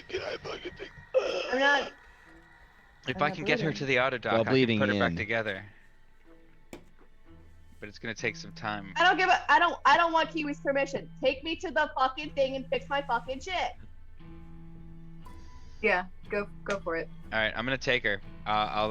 Can I fucking fix? I'm not. If I'm I not can get her bleeding. to the auto dock, While I can bleeding put her back in. together. But it's gonna take some time. I don't give a. I don't want Kiwi's permission. Take me to the fucking thing and fix my fucking shit. Yeah, go for it. All right, I'm gonna take her. I'm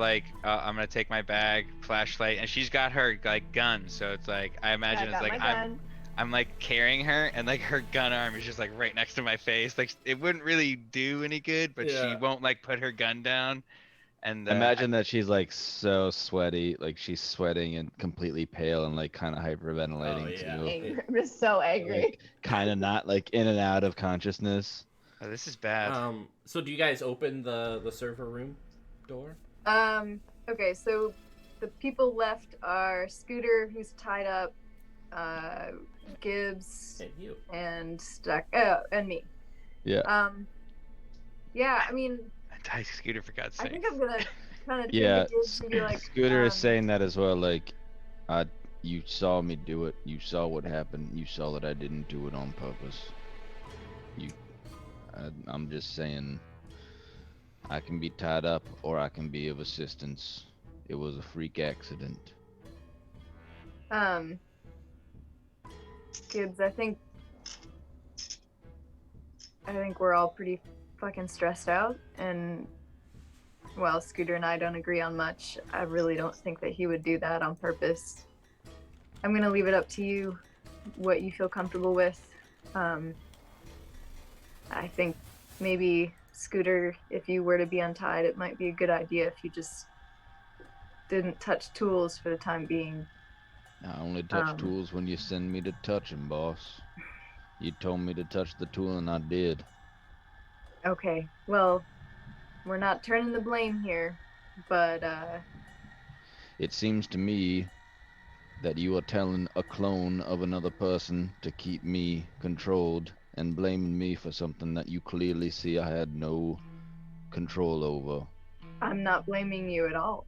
gonna take my bag, flashlight, and she's got her like gun. So it's like I imagine I it's got like my gun. I'm like carrying her, and like her gun arm is just like right next to my face. Like it wouldn't really do any good, but she Yeah. won't like put her gun down. And Imagine that she's like so sweaty, like she's sweating and completely pale and like kind of hyperventilating Oh, yeah. too. Angry. I'm just so angry. Like, kind of not like in and out of consciousness. oh, this is bad. So do you guys open the server room door? Okay, so the people left are Scooter, who's tied up, Gibbs, And you. and and me. Yeah. Yeah, I mean, Die Scooter for God's I sake. think I'm gonna kind of Yeah. Gibbs and be like, Scooter is saying that as well. Like, you saw me do it. You saw what happened. You saw that I didn't do it on purpose. I'm just saying, I can be tied up or I can be of assistance. It was a freak accident. Gibbs, I think we're all pretty fucking stressed out, and while Scooter and I don't agree on much, I really don't think that he would do that on purpose. I'm gonna leave it up to you what you feel comfortable with. I think maybe Scooter, if you were to be untied, it might be a good idea if you just didn't touch tools for the time being. I only touch tools when you send me to touch 'em, boss. You told me to touch the tool and I did. Okay, well, we're not turning the blame here, but It seems to me that you are telling a clone of another person to keep me controlled and blaming me for something that you clearly see I had no control over. I'm not blaming you at all.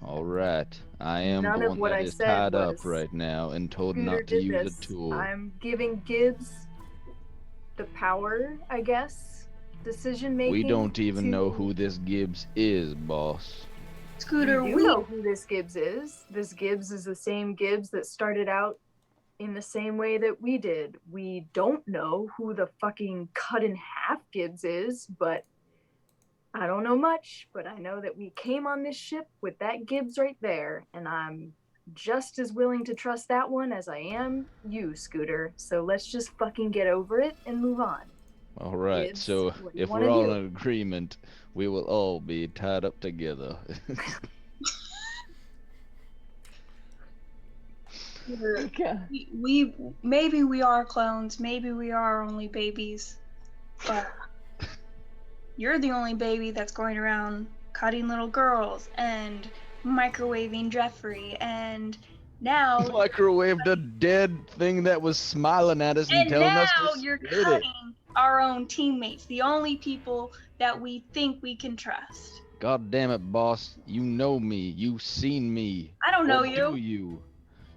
All right, I am None the of one what that I is said tied up was right now and told Scooter not to did use a this. tool. I'm giving Gibbs the power, I guess, decision making. We don't even know who this Gibbs is, boss. Scooter, We do know who this Gibbs is. This Gibbs is the same Gibbs that started out in the same way that we did. We don't know who the fucking cut in half Gibbs is, but I don't know much, but I know that we came on this ship with that Gibbs right there, and I'm just as willing to trust that one as I am you, Scooter. So let's just fucking get over it and move on. All right, Gibbs, so what do you if wanna we're all do? in agreement, we will all be tied up together. Okay. we maybe we are clones, maybe we are only babies, but you're the only baby that's going around cutting little girls and microwaving Jeffrey, and now Microwaved a dead thing that was smiling at us and and telling us now to you're spit it. cutting our own teammates, the only people that we think we can trust. God damn it, boss. You know me. You've seen me. I don't know Or you. do you?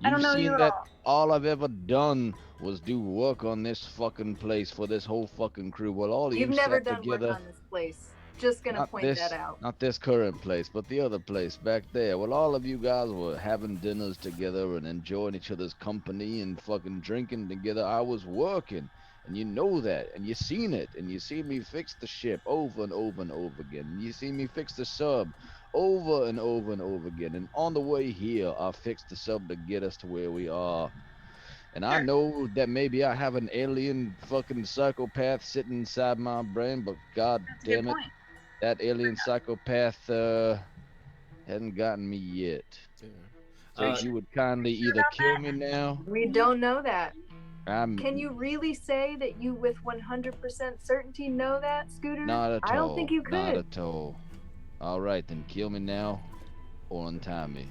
I don't You've know seen you at that all. I've ever done was do work on this fucking place for this whole fucking crew. Well, all of You've you never sat done together. work on this place. Just gonna point that out. Not this current place, but the other place back there. Well, all of you guys were having dinners together and enjoying each other's company and fucking drinking together. I was working, and you know that, and you seen it, and you see me fix the ship over and over and over again. And you see me fix the sub over and over and over again. And on the way here, I fixed the sub to get us to where we are. And I know that maybe I have an alien fucking psychopath sitting inside my brain, but god That's a good damn it, point. that alien psychopath hadn't gotten me yet. Yeah. So if you would kindly either kill me now, We don't know that. I'm Can you really say that you with 100% certainty know that, Scooter? not at all. I don't think you could. Not at all. All right, then kill me now or untie me.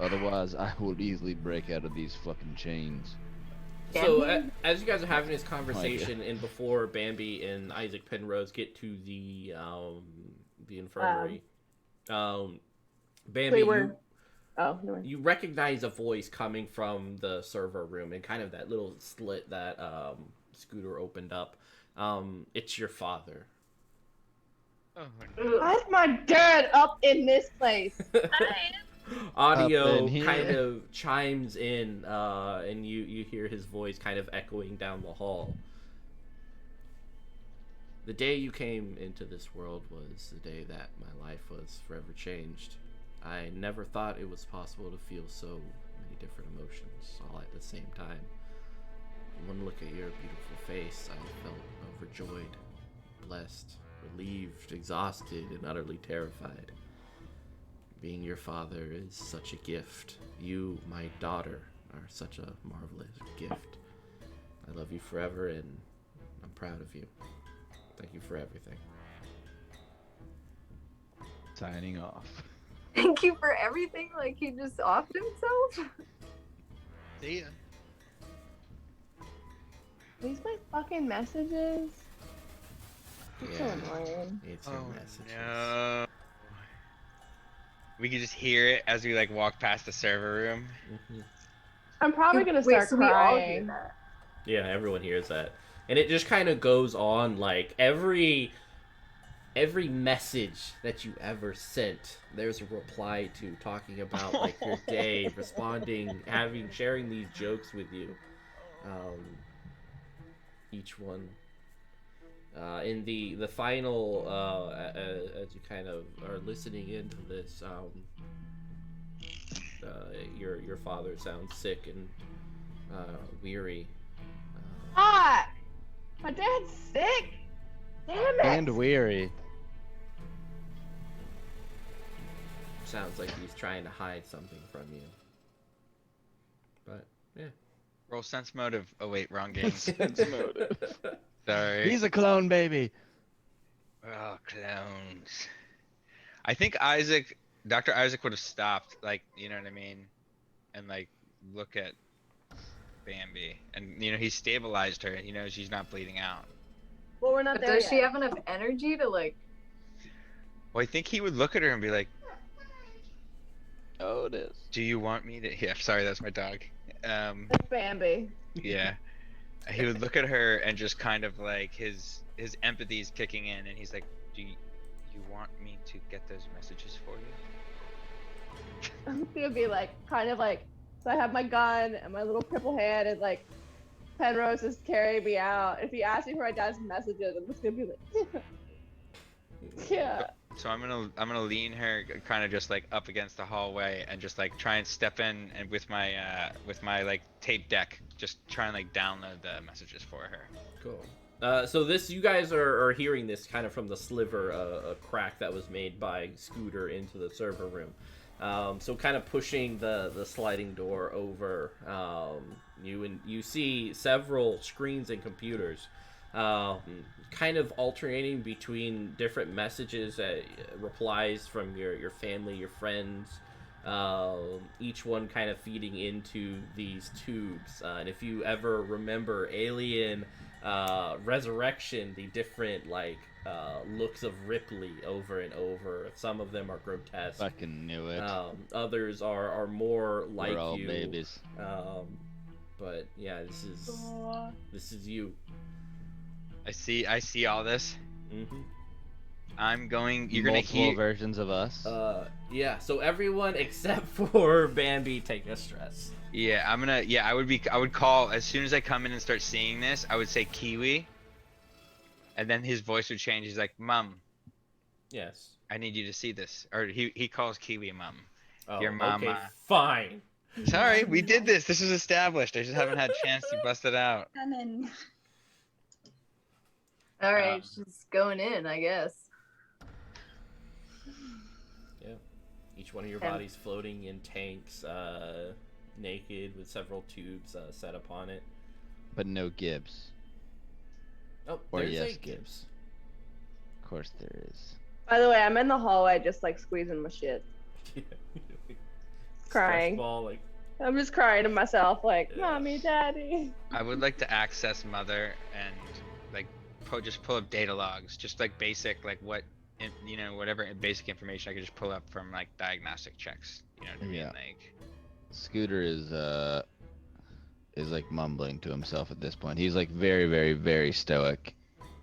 Otherwise, I will easily break out of these fucking chains. So, as you guys are having this conversation, and before Bambi and Isaac Penrose get to the infirmary, Bambi, you recognize a voice coming from the server room and kind of that little slit that Scooter opened up. It's your father. Why's my dad up in this place? Audio kind of chimes in, and you hear his voice kind of echoing down the hall. The day you came into this world was the day that my life was forever changed. I never thought it was possible to feel so many different emotions all at the same time. One look at your beautiful face, I felt overjoyed, blessed, relieved, exhausted, and utterly terrified. Being your father is such a gift. You, my daughter, are such a marvelous gift. I love you forever, and I'm proud of you. Thank you for everything. Signing off. Thank you for everything, like he just offed himself? See ya. These my fucking messages? It's so annoying. It's your messages. No. We could just hear it as we like walk past the server room. Mm-hmm. I'm probably gonna start so we all hear crying. that. Yeah, everyone hears that. And it just kind of goes on, like, every message that you ever sent, there's a reply to, talking about, like, your day, responding, sharing these jokes with you. Each one. In the final, as you kind of are listening into this, your father sounds sick and weary. Ah! My dad's sick! Damn it! And weary. Sounds like he's trying to hide something from you. But, yeah. Roll sense motive. Oh wait, wrong game. Sense motive. Sorry. He's a clone, baby. clones. I think Dr. Isaac would have stopped, like, you know what I mean, and like look at Bambi, and he stabilized her. She's not bleeding out. Well, we're not But there does yet. she have enough energy to like? Well, I think he would look at her and be like, Oh, it is. "Do you want me to?" Yeah, sorry, that's my dog. That's Bambi. Yeah, he would look at her and just kind of like his empathy is kicking in, and he's like, "Do you want me to get those messages for you?" He would be like, kind of like, so I have my gun and my little cripple hand, and like, Penrose is carrying me out. If he asks me for my dad's messages, I'm just gonna be like, yeah. So I'm gonna lean her kind of just like up against the hallway and just like try and step in and with my like tape deck, just try and like download the messages for her. Cool. So this, you guys are hearing this kind of from the sliver, a crack that was made by Scooter into the server room. So kind of pushing the sliding door over, you see several screens and computers, kind of alternating between different messages, replies from your family, your friends, each one kind of feeding into these tubes. And if you ever remember Alien Resurrection, the different looks of Ripley over and over, some of them are grotesque. Fucking knew it. Others are more like We're all you. babies. But yeah, this is you. I see all this. Mm-hmm. You're gonna Multiple hear versions of us. Yeah. So everyone except for Bambi take a stress. Yeah, I would call as soon as I come in and start seeing this, I would say Kiwi. And then his voice would change. He's like, "Mom, Yes. I need you to see this." Or he calls Kiwi Mom. Oh, Your mama. Okay, fine. Sorry, we did this. This was established. I just haven't had a chance to bust it out. And then All right, she's going in, I guess. Yeah. Each one of your And- bodies floating in tanks, naked with several tubes set upon it. But no Gibbs. Oh, Or there's yes, a Gibbs. Of course there is. By the way, I'm in the hallway just like squeezing my shit. Crying. Stress ball, like, I'm just crying to myself, like, Yeah. Mommy, Daddy. I would like to access Mother and like just pull up data logs, just like basic, like whatever basic information I could just pull up from like diagnostic checks. You know what I mean? Yeah. Like, Scooter is like mumbling to himself at this point. He's like very, very, very stoic,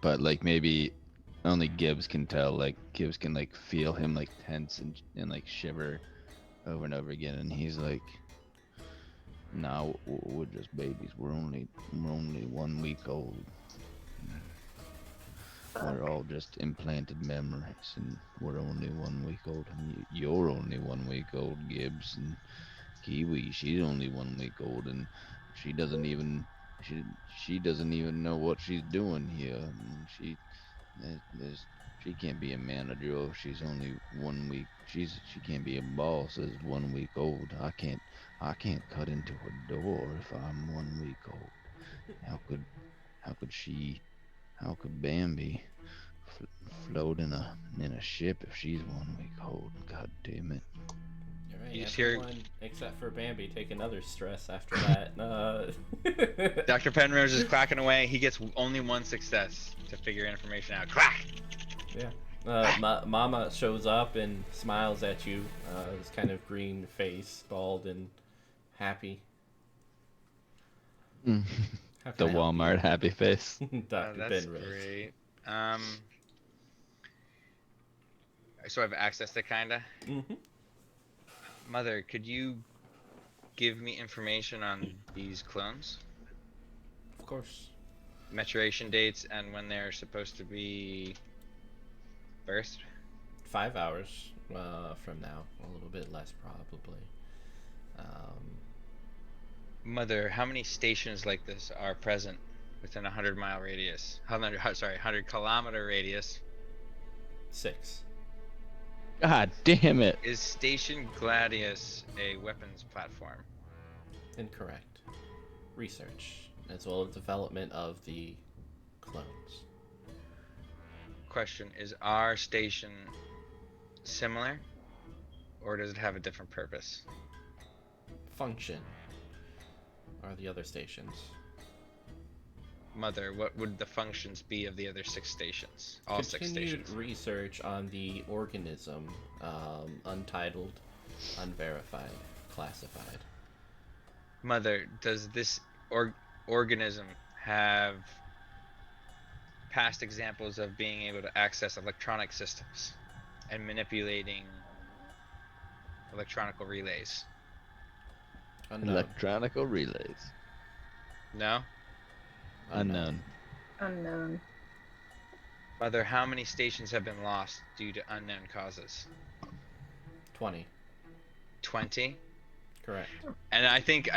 but like maybe only Gibbs can tell. Like Gibbs can like feel him like tense and like shiver over and over again. And he's like, "No, we're just babies. We're only 1 week old. We're all just implanted memories, and we're only 1 week old. And you're only 1 week old, Gibbs, and Kiwi, she's only 1 week old, and she doesn't even know what she's doing here. And she can't be a manager if she's only 1 week. She can't be a boss as 1 week old. I can't cut into a door if I'm 1 week old. How could Bambi float in a ship if she's 1 week old? God damn it. all right, You just hear- everyone except for Bambi take another stress after that. Dr. Penrose is clacking away. He gets only one success to figure information out. Clack! Yeah. Mama shows up and smiles at you. This kind of green face, bald and happy. How The can I help Walmart happy face. you? Dr. That's Penrose. great. So I've access to kinda. Mm-hmm. Mother, could you give me information on these clones? Of course. Maturation dates and when they're supposed to be birthed? 5 hours from now. A little bit less, probably. Mother, how many stations like this are present within a 100-mile radius? 100-kilometer radius. 6. God damn it. Is Station Gladius a weapons platform? Incorrect. Research, as well as development of the clones. question: is our station similar, or does it have a different purpose? Function are the other stations. Mother, what would the functions be of the other 6 stations? All 6 Continued stations. research on the organism, untitled, unverified, classified. Mother, does this organism have past examples of being able to access electronic systems and manipulating electronical relays? Unknown. Electronical relays. No? Unknown. Unknown. Mother, how many stations have been lost due to unknown causes? 20. 20? Correct. And I think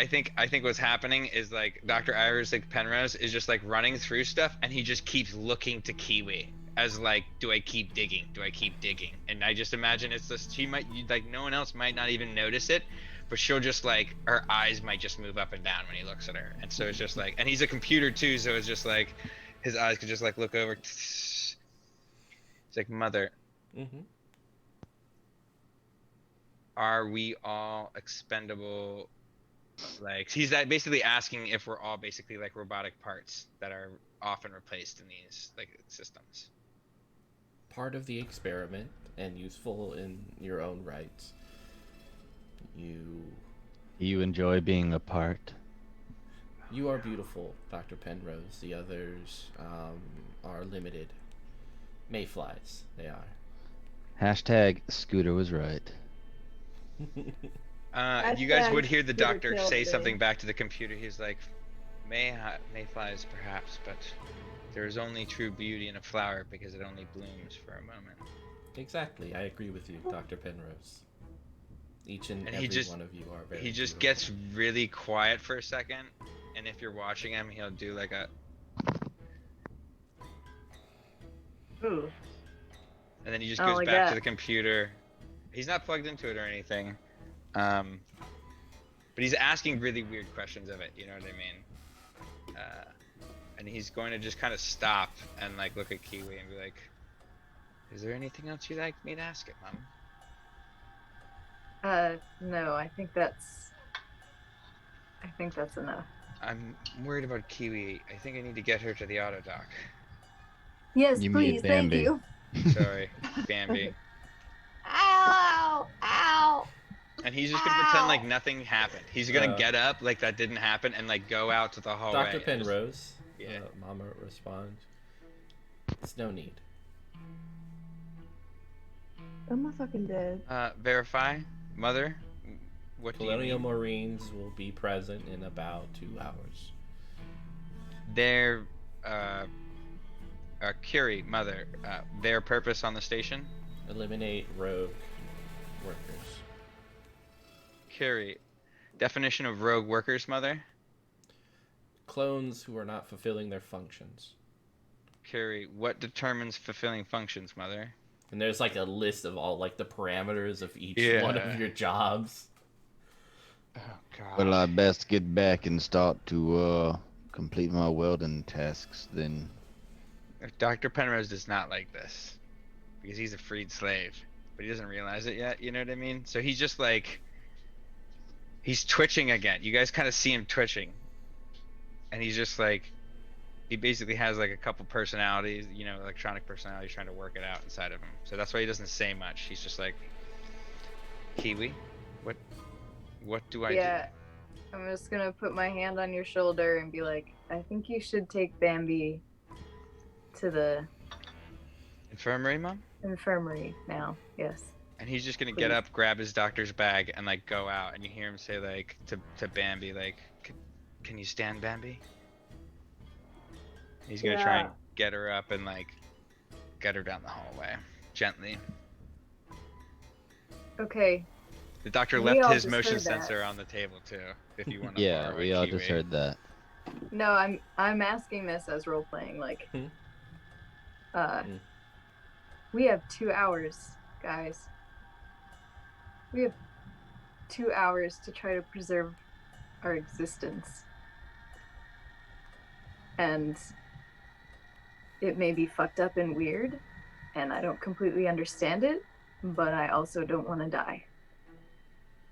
what's happening is like Dr. Irish, like Penrose, is just like running through stuff, and he just keeps looking to Kiwi as like, do I keep digging? Do I keep digging? And I just imagine it's just she might like no one else might not even notice it, but she'll just like her eyes might just move up and down when he looks at her, and so it's just like, and he's a computer too, so it's just like his eyes could just like look over. It's like, Mother, Mm-hmm. are we all expendable? Like, he's that basically asking if we're all basically like robotic parts that are often replaced in these like systems. Part of the experiment and useful in your own rights. You enjoy being a part. You are beautiful, Dr. Penrose. The others are limited. Mayflies, they are. Hashtag Scooter was right. You guys would hear the Scooter doctor killed say me. something back to the computer. He's like, mayflies perhaps, but there is only true beauty in a flower because it only blooms for a moment. Exactly, I agree with you, Dr. Penrose. Each and And every he just one of you are very he just beautiful. gets really quiet for a second, and if you're watching him, he'll do like a, Ooh. and then he just Oh, goes like back to that. the computer. He's not plugged into it or anything, but he's asking really weird questions of it. You know what I mean? And he's going to just kind of stop and like look at Kiwi and be like, "Is there anything else you'd like me to ask it, Mom?" No, I think that's enough. I'm worried about Kiwi. I think I need to get her to the auto dock. Yes, You please, mean thank Bambi. you. Sorry, Bambi. Ow! Ow! And he's just gonna pretend like nothing happened. He's gonna Uh, get up like that didn't happen and like go out to the hallway. Dr. and Penrose, Yeah. Mama responds, "It's no need." I'm not fucking dead. Verify, Mother. What do you Colonial need? Marines will be present in about 2 hours. Their Curie, Mother. Their purpose on the station. Eliminate rogue workers. Curie. Definition of rogue workers, Mother. Clones who are not fulfilling their functions. Curie. What determines fulfilling functions, Mother? And there's like a list of all like the parameters of each one Yeah. of your jobs. Oh God. Well, I best get back and start to complete my welding tasks then. Dr. Penrose does not like this because he's a freed slave, but he doesn't realize it yet. You know what I mean? So he's just like, he's twitching again. You guys kind of see him twitching, and he's just like, he basically has like a couple personalities, you know, electronic personalities trying to work it out inside of him. So that's why he doesn't say much. He's just like, Kiwi, what do I Yeah, I'm just gonna put my hand on your shoulder and be like, I think you should take Bambi to the do? Infirmary, Mom? infirmary now. Yes. And he's just gonna get Please. up, grab his doctor's bag, and like go out. And you hear him say like to Bambi, like, "Can you stand, Bambi?" He's gonna try and Yeah. get her up and like get her down the hallway gently. Okay. The doctor We left all his just motion heard that. sensor on the table too. If you want to Yeah, borrow we a all Kiwi. just heard that. No, I'm asking this as role playing. Like, Hmm. we have 2 hours, guys. We have 2 hours to try to preserve our existence. And it may be fucked up and weird, and I don't completely understand it, but I also don't want to die.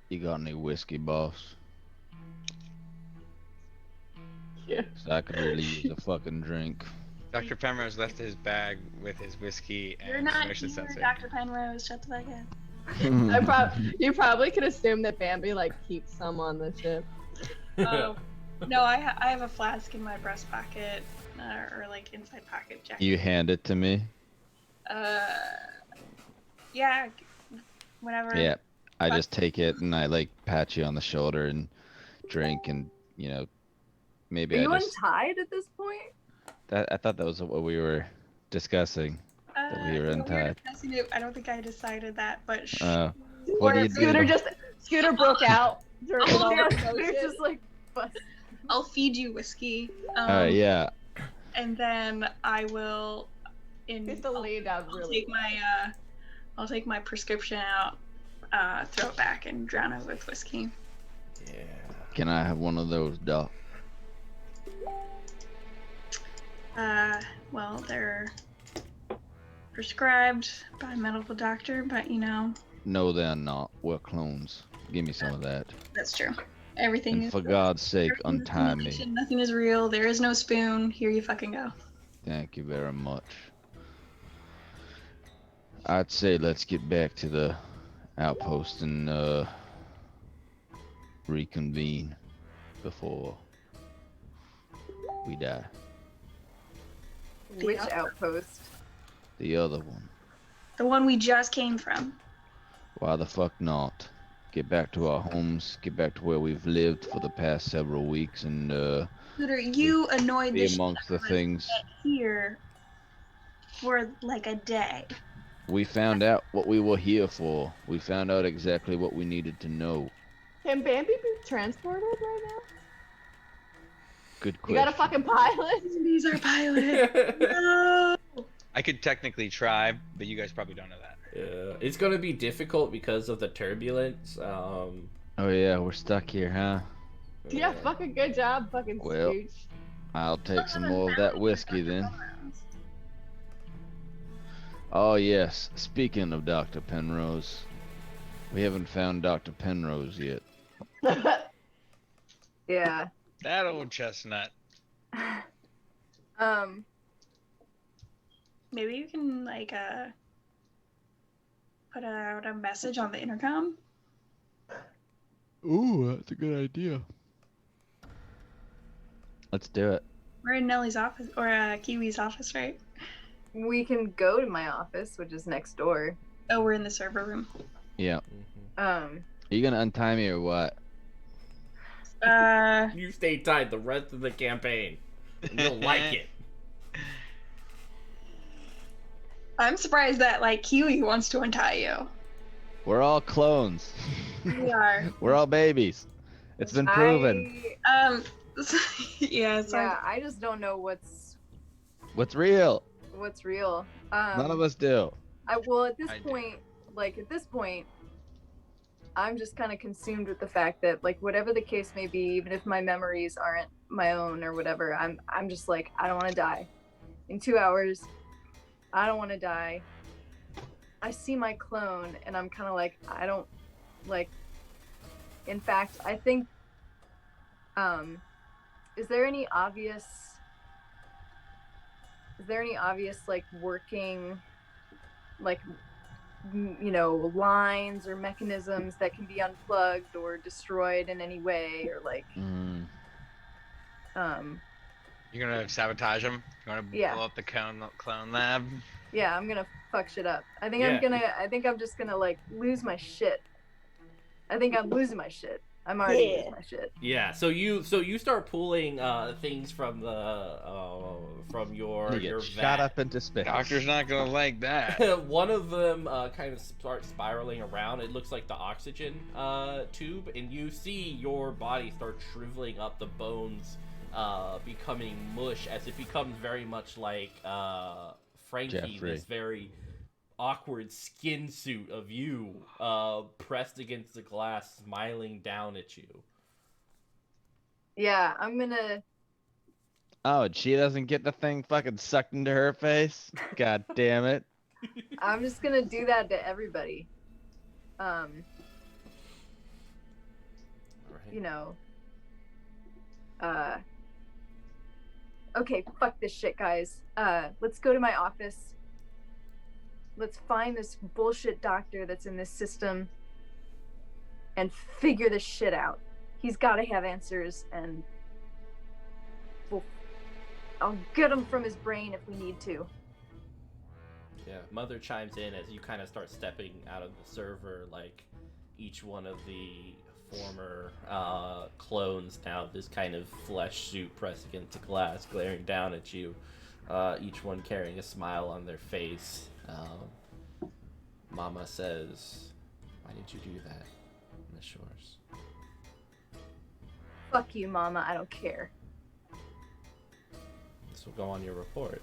You got any whiskey, boss? Yeah. So I could really use a fucking drink. Dr. Penrose left his bag with his whiskey You're and not motion here, sensor. Dr. Penrose. Shut the fuck up. You probably could assume that Bambi like keeps some on the ship. Oh, no, I have a flask in my breast pocket, or like inside pocket jacket. You hand it to me? Yeah, whenever. Yeah. I just take it and I like pat you on the shoulder and drink and, you know, maybe Are you I just... untied at this point? I thought that was what we were discussing. That we were no, untied. discussing it. I don't think I decided that, but What do you do? Scooter broke out during all Yeah, the they're commotion. just like bust. I'll feed you whiskey. Yeah. And then I will. You have to lay down really. I'll take my prescription out, throw it back, and drown it with whiskey. Yeah. Can I have one of those, Doc? Well, they're prescribed by a medical doctor, but you know. No, they're not. We're clones. Give me some of that. That's true. Everything And is. for God's sake, everything is untie simulation. me. Nothing is real. There is no spoon. Here you fucking go. Thank you very much. I'd say let's get back to the outpost and reconvene before we die. Which outpost? The other one. The one we just came from. Why the fuck not? Get back to our homes, get back to where we've lived for the past several weeks, and Literally, you annoyed be the shit amongst the out of us things. here for like a day. We found out what we were here for. We found out exactly what we needed to know. Can Bambi be transported right now? Good You question. got a fucking pilot? These are pilots. No. I could technically try, but you guys probably don't know that. Yeah. It's gonna be difficult because of the turbulence. Oh yeah, we're stuck here, huh? Yeah, fucking good job, fucking Well. Scooch. I'll take some more of that whiskey then. Oh yes, speaking of Dr. Penrose, we haven't found Dr. Penrose yet. Yeah. That old chestnut. Maybe you can like put out a message on the intercom. Ooh, that's a good idea. Let's do it. We're in Nellie's office or Kiwi's office, right? We can go to my office, which is next door. Oh, we're in the server room. Yeah. Mhm. Are you gonna untie me or what? You stay tied the rest of the campaign. You'll like it. I'm surprised that like Kiwi wants to untie you. We're all clones. We are. We're all babies. It's been proven. Yeah. Sorry. Yeah, I just don't know what's What's real? real. None of us do. At this point, I'm just kind of consumed with the fact that, like, whatever the case may be, even if my memories aren't my own or whatever, I'm just like, I don't want to die. In 2 hours, I don't want to die. I see my clone, and I'm kind of like, I don't, like, in fact, I think, is there any obvious, like, working, like, you know, lines or mechanisms that can be unplugged or destroyed in any way, or like You're gonna sabotage him? You wanna blow up the clone lab? Yeah, I'm gonna fuck shit up. I think I'm just gonna like lose my shit. I think I'm losing my shit. I'm already losing my shit. Yeah, so you start pulling things from the from your shot up into space. Doctor's not gonna like that. One of them kind of starts spiraling around. It looks like the oxygen tube, and you see your body start shriveling up, the bones becoming mush as it becomes very much like Frankie, Jeffrey. this very awkward skin suit of you pressed against the glass, smiling down at you. Yeah, I'm gonna. Oh, and she doesn't get the thing fucking sucked into her face? God damn it. I'm just gonna do that to everybody. Alright. You know. Okay, fuck this shit, guys. Let's go to my office. Let's find this bullshit doctor that's in this system and figure this shit out. He's gotta have answers, and I'll get him from his brain if we need to. Yeah, Mother chimes in as you kind of start stepping out of the server, like each one of the former clones now have this kind of flesh suit pressed against the glass, glaring down at you, each one carrying a smile on their face. Mama says, "Why did you do that, Miss Shores?" Fuck you, Mama, I don't care. This will go on your report.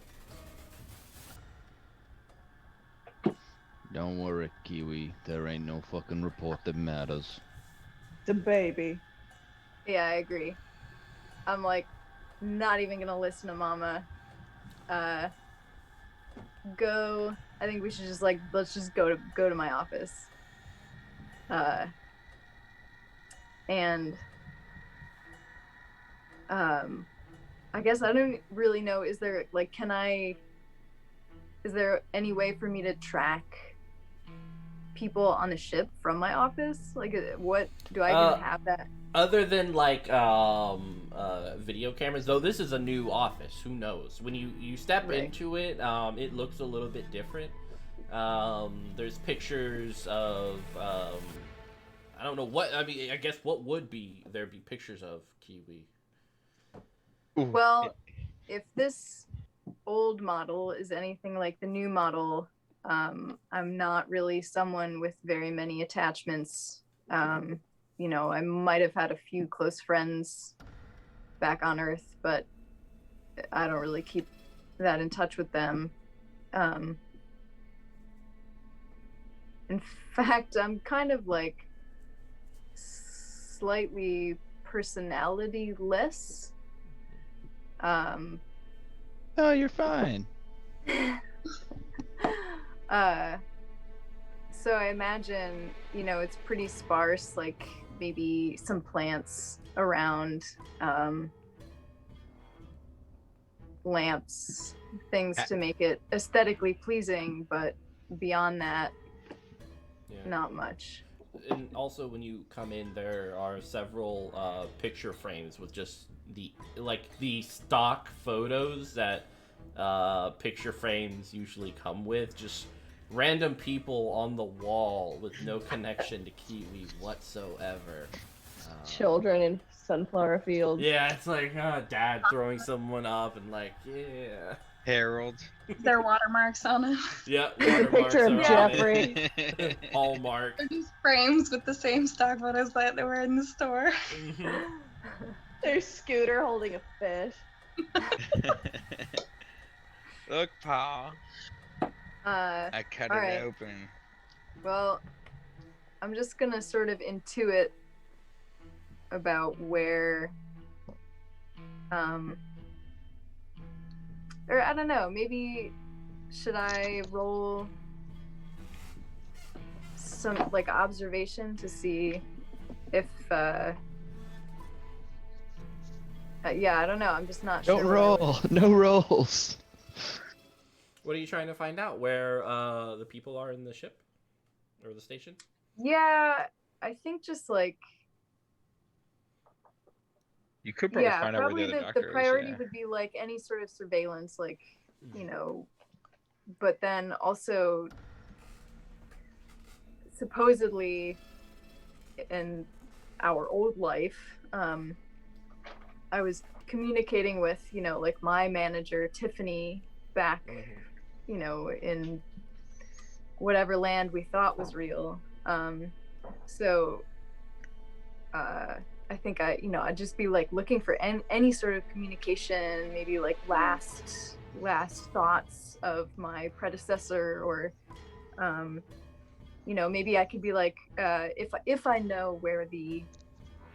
Don't worry, Kiwi. There ain't no fucking report that matters. The baby. Yeah, I agree. I'm like, not even gonna listen to Mama. Go. I think we should just like, let's just go to my office. And I guess I don't really know. Is there like, is there any way for me to track people on the ship from my office? Like, what do I even have that? Other than like video cameras, though, this is a new office. Who knows? When you step into it, it looks a little bit different. There's pictures of I don't know what. I mean, I guess what would there be pictures of Kiwi? Well, if this old model is anything like the new model, I'm not really someone with very many attachments. You know, I might have had a few close friends back on Earth, but I don't really keep that in touch with them. In fact, I'm kind of like slightly personality-less. Oh, you're fine. So I imagine, you know, it's pretty sparse, like maybe some plants around, lamps, things to make it aesthetically pleasing, but beyond that, not much. And also, when you come in, there are several picture frames with just the stock photos that picture frames usually come with, just random people on the wall with no connection to Kiwi whatsoever. Children in sunflower fields. Yeah, it's like dad throwing someone up and like, yeah. Harold. There are watermarks on it. Yeah, There's a picture of Jeffrey. Hallmark. They're just frames with the same stock photos that were in the store. Mm-hmm. There's Scooter holding a fish. Look, Pa. I cut it right. open. Well, I'm just gonna sort of intuit about where, or I don't know, maybe should I roll some like observation to see if, yeah, I don't know, I'm just not sure. Don't roll. No rolls. What are you trying to find out? Where the people are in the ship? Or the station? Yeah, I think just like... You could probably find out where the other doctor is. The priority would be like any sort of surveillance, like, you know, but then also supposedly in our old life, I was communicating with, you know, like my manager, Tiffany, back, you know, in whatever land we thought was real. So I think I'd just be like looking for any sort of communication, maybe like last thoughts of my predecessor, or you know, maybe I could be like, if I know where the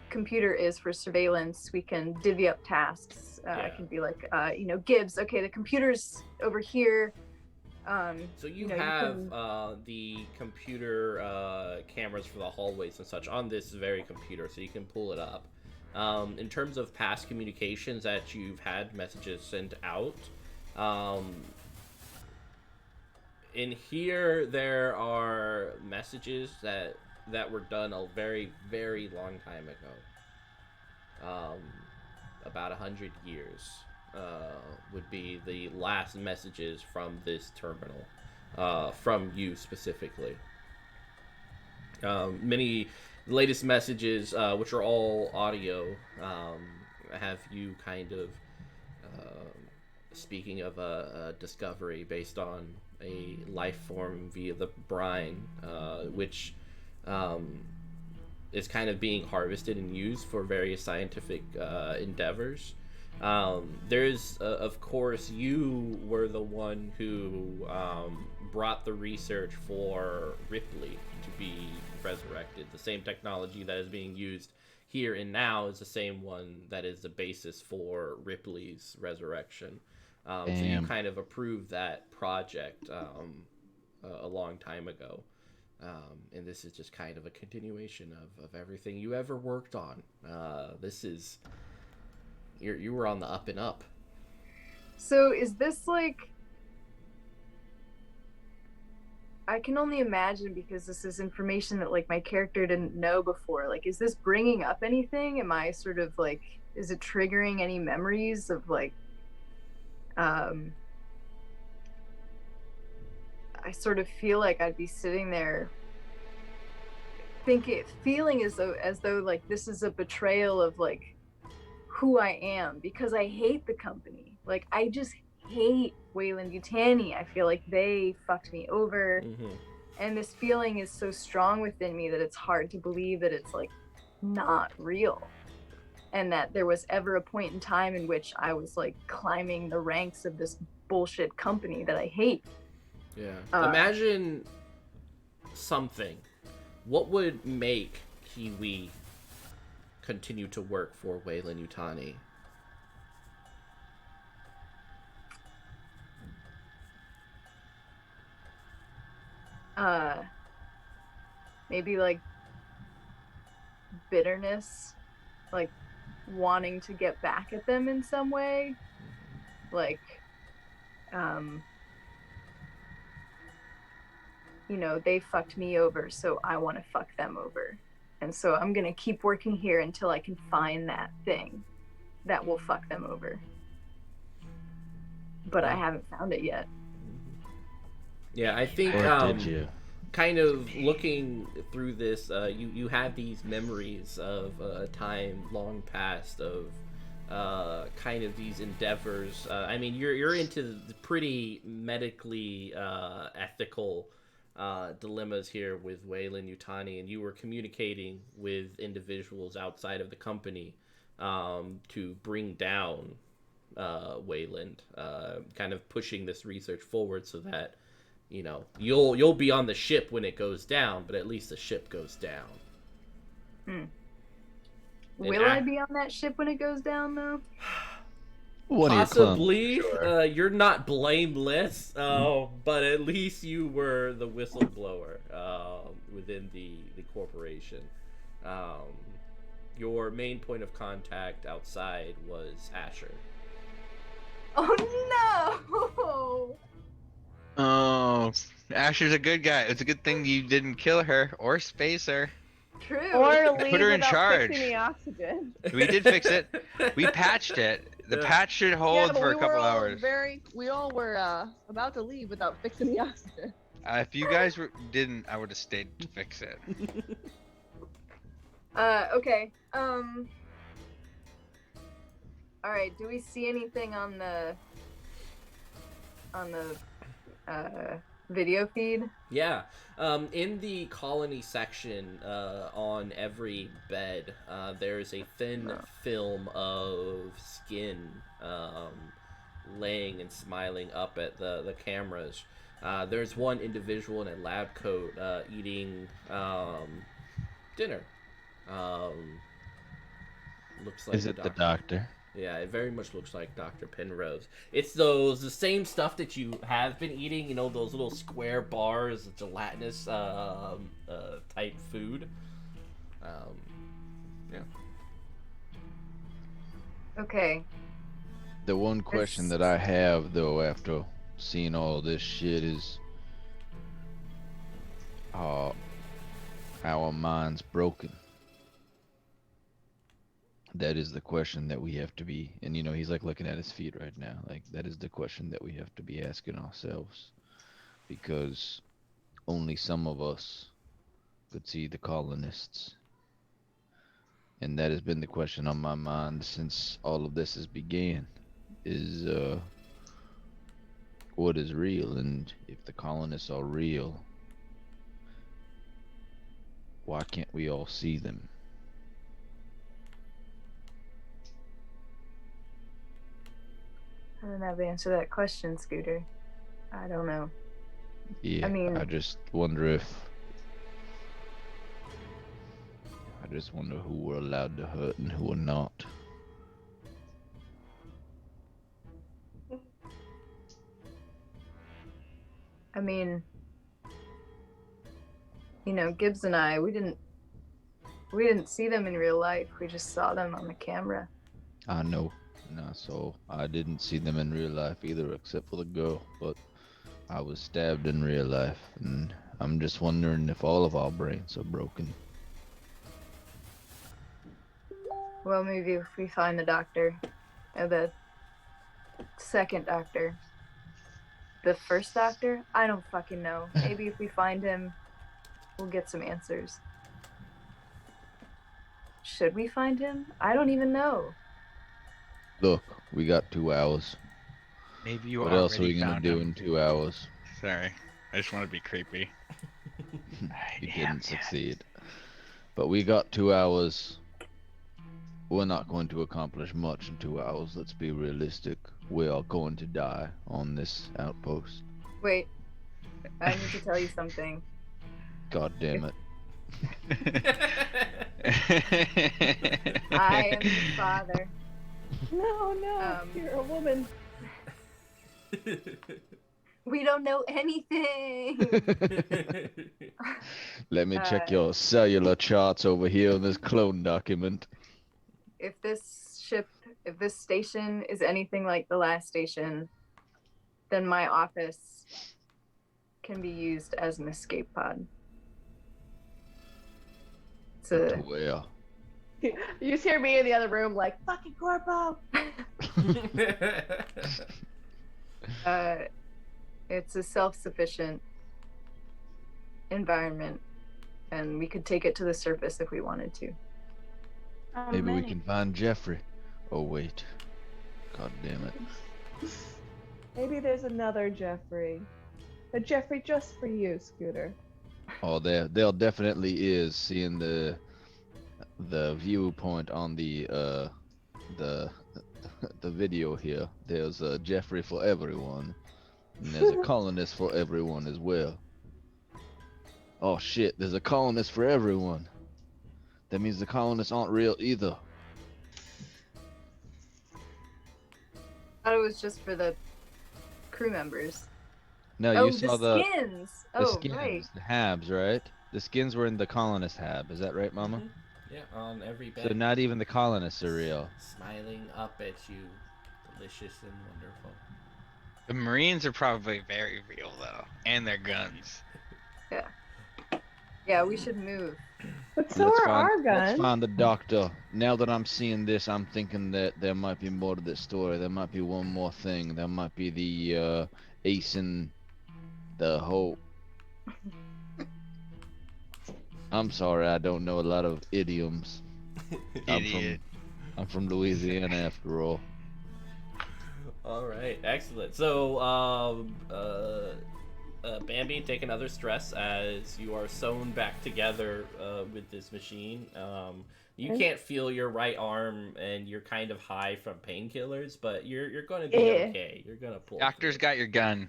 computer is for surveillance, we can divvy up tasks. I can be like, you know, Gibbs, okay, the computer's over here. So you know, have you the computer cameras for the hallways and such on this very computer, so you can pull it up. In terms of past communications that you've had messages sent out, in here there are messages that were done a very, very long time ago. About 100 years would be the last messages from this terminal, from you specifically. Many latest messages, which are all audio, have you kind of speaking of a discovery based on a life form via the brine, which is kind of being harvested and used for various scientific endeavors. There's, of course, you were the one who brought the research for Ripley to be resurrected. The same technology that is being used here and now is the same one that is the basis for Ripley's resurrection. So you kind of approved that project a long time ago. And this is just kind of a continuation of everything you ever worked on. This is... You were on the up and up. So is this like... I can only imagine, because this is information that like my character didn't know before. Like, is this bringing up anything? Am I sort of like... Is it triggering any memories of like... I sort of feel like I'd be sitting there feeling as though like this is a betrayal of like who I am, because I hate the company. Like, I just hate Weyland-Yutani. I feel like they fucked me over. Mm-hmm. And this feeling is so strong within me that it's hard to believe that it's like not real. And that there was ever a point in time in which I was like climbing the ranks of this bullshit company that I hate. Yeah. Imagine something. What would make Kiwi continue to work for Weyland-Yutani? Maybe like bitterness, like wanting to get back at them in some way, like you know, they fucked me over, so I want to fuck them over, and so I'm gonna keep working here until I can find that thing that will fuck them over, but I haven't found it yet. Yeah, I think Did you? kind of looking through this, you have these memories of a time long past of kind of these endeavors. I mean, you're into the pretty medically ethical dilemmas here with Weyland-Yutani, and you were communicating with individuals outside of the company to bring down Weyland, kind of pushing this research forward so that, you know, you'll be on the ship when it goes down, but at least the ship goes down. Will I be on that ship when it goes down, though? Possibly. Sure. You're not blameless, but at least you were the whistleblower within the corporation. Your main point of contact outside was Asher. Oh no! Oh, Asher's a good guy. It's a good thing you didn't kill her or space her. True. Or leave Put her in without charge. fixing the oxygen. We did fix it. We patched it. The patch should hold for a couple hours. We all were about to leave without fixing the oxygen. If you guys didn't, I would have stayed to fix it. Okay. All right. Do we see anything on the video feed? Yeah. In the colony section, on every bed, there's a thin film of skin laying and smiling up at the cameras. There's one individual in a lab coat eating dinner. Looks like Is it the doctor? Yeah, it very much looks like Dr. Penrose. It's the same stuff that you have been eating, you know, those little square bars, gelatinous type food. Yeah. Okay. The one question that I have, though, after seeing all this shit is, our mind's broken. That is the question that we have to be, and you know, he's like looking at his feet right now. Like, that is the question that we have to be asking ourselves, because only some of us could see the colonists. And that has been the question on my mind since all of this has began, is what is real? And if the colonists are real, why can't we all see them? I don't have the answer to that question, Scooter. I don't know. Yeah, I mean, I just wonder who we're allowed to hurt and who are not. I mean, you know, Gibbs and I, we didn't see them in real life. We just saw them on the camera. I know. No, so I didn't see them in real life either, except for the girl, but I was stabbed in real life, and I'm just wondering if all of our brains are broken. Well, maybe if we find the doctor, or the second doctor, the first doctor, I don't fucking know. Maybe if we find him, we'll get some answers. Should we find him? I don't even know. Look, we got 2 hours. Maybe you What already else are we gonna found do him. in 2 hours? Sorry, I just want to be creepy. You didn't succeed. But we got 2 hours. We're not going to accomplish much in 2 hours. Let's be realistic. We are going to die on this outpost. Wait, I need to tell you something. God damn it. I am your father. No, you're a woman. We don't know anything. Let me check your cellular charts over here on this clone document. If this station is anything like the last station, then my office can be used as an escape pod. To where? You just hear me in the other room like, fucking Corpo! It's a self-sufficient environment, and we could take it to the surface if we wanted to. Maybe we can find Jeffrey. Oh, wait. God damn it. Maybe there's another Jeffrey. A Jeffrey just for you, Scooter. Oh, there definitely is, seeing the viewpoint on the video here. There's a Jeffrey for everyone, and there's a colonist for everyone as well. Oh shit, there's a colonist for everyone. That means the colonists aren't real either. I thought it was just for the crew members. No, you saw the skins. The skins, right. the habs, right? The skins were in the colonist hab. Is that right, Mama? Mm-hmm. Yeah, on every bed. So not even the colonists are real. Smiling up at you, delicious and wonderful. The Marines are probably very real though, and their guns. Yeah, we should move. But so are our guns. Let's find the doctor. Now that I'm seeing this, I'm thinking that there might be more to this story. There might be one more thing. There might be the ace in the hole. I'm sorry, I don't know a lot of idioms. Idiot. I'm from Louisiana after all. All right, excellent. So, Bambi, take another stress as you are sewn back together with this machine. You can't feel your right arm, and you're kind of high from painkillers, but you're going to be okay. You're going to pull. Doctor's got your gun.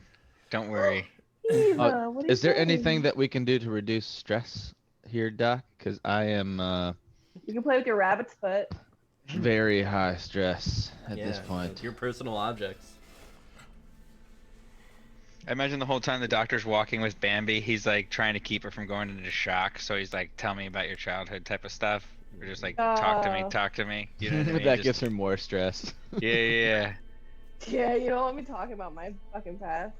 Don't worry. Eva, what are Is you there doing? anything that we can do to reduce stress here, Doc? Because I am. You can play with your rabbit's foot. very high stress at this Yeah, point. your personal objects. I imagine the whole time the doctor's walking with Bambi, he's like trying to keep her from going into shock. So he's like, "Tell me about your childhood," type of stuff, or just like, "Talk to me, Oh. talk to me." You know what I mean? That Just, gives her more stress. yeah. Yeah, you don't want me talking about my fucking past.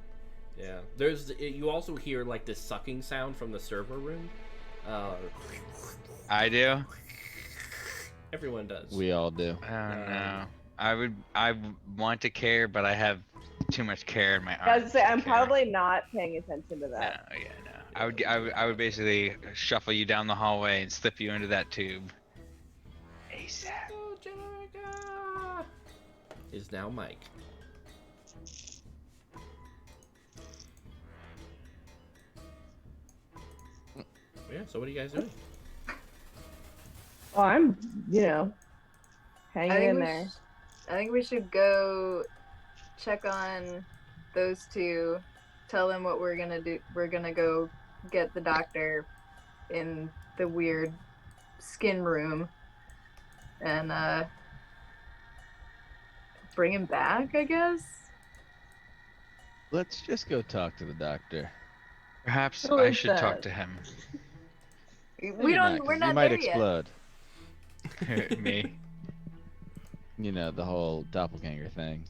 Yeah, you also hear like this sucking sound from the server room. I do. Everyone does. We all do. Oh no. I want to care, but I have too much care in my arm. I was say I'm care. probably not paying attention to No, that. yeah, no. I would basically shuffle you down the hallway and slip you into that tube. ASAP. Oh, Jerica! Is now Mike. Yeah, so what are you guys doing? Oh, I'm, hanging in there. I think we should go check on those two, tell them what we're gonna do. We're gonna go get the doctor in the weird skin room and bring him back, I guess. Let's just go talk to the doctor. Perhaps Who I is should talk that? to him. We're not you there might yet. explode. Me. You know, the whole doppelganger thing.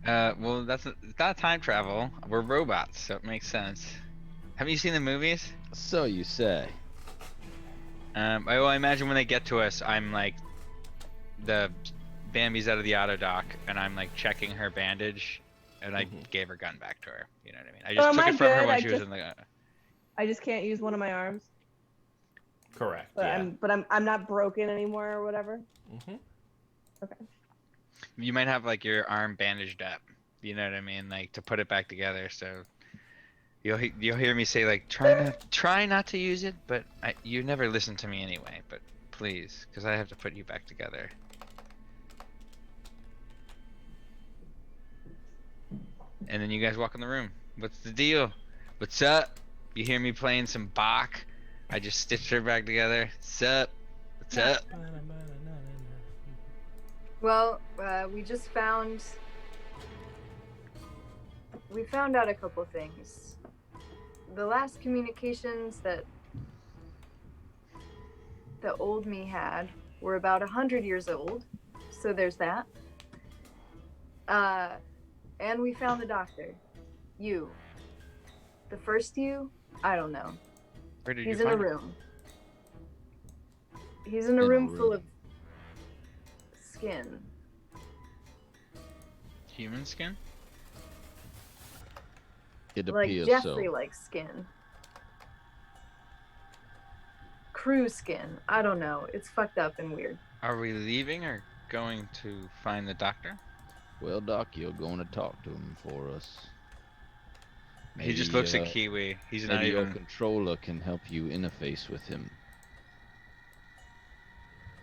Well, it's not time travel. We're robots, so it makes sense. Haven't you seen the movies? So you say. I imagine when they get to us, I'm like, the Bambi's out of the auto dock, and I'm like checking her bandage, and I gave her gun back to her. You know what I mean? I just am took I it from her good? when she was in the. I just can't use one of my arms. Correct. But Yeah. I'm not broken anymore or whatever. Mm-hmm. Okay. You might have like your arm bandaged up. You know what I mean? Like to put it back together. So you'll hear me say like try not to use it, but you never listen to me anyway. But please, because I have to put you back together. And then you guys walk in the room. What's the deal? What's up? You hear me playing some Bach? I just stitched her back together. What's up? What's up? Well, we found out a couple things. The last communications that the old me had were about 100 years old, so there's that. And we found the doctor. You. The first you? I don't know. Where did He's you in a find her? room. He's in a room full of skin. Human skin? It Like appears Jeffrey so. like skin. Crew skin. I don't know. It's fucked up and weird. Are we leaving or going to find the doctor? Well, Doc, you're going to talk to him for us. He just looks at Kiwi. He's not maybe your even. controller can help you interface with him.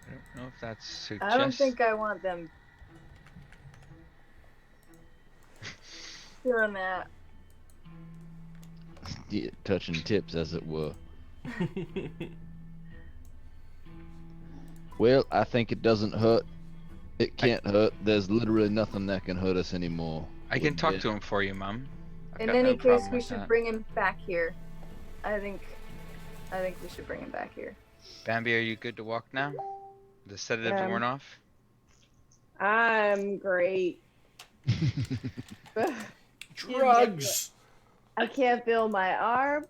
I don't know if that's I don't suggest. think I want them doing that. Yeah, touching tips, as it were. Well, I think it doesn't hurt. It can't hurt. There's literally nothing that can hurt us anymore. I can talk to him for you, Mom. I've In got any no case, problem we with should that. bring him back here. I think we should bring him back here. Bambi, are you good to walk now? The sedatives worn off? I'm great. Drugs. I can't feel my arm,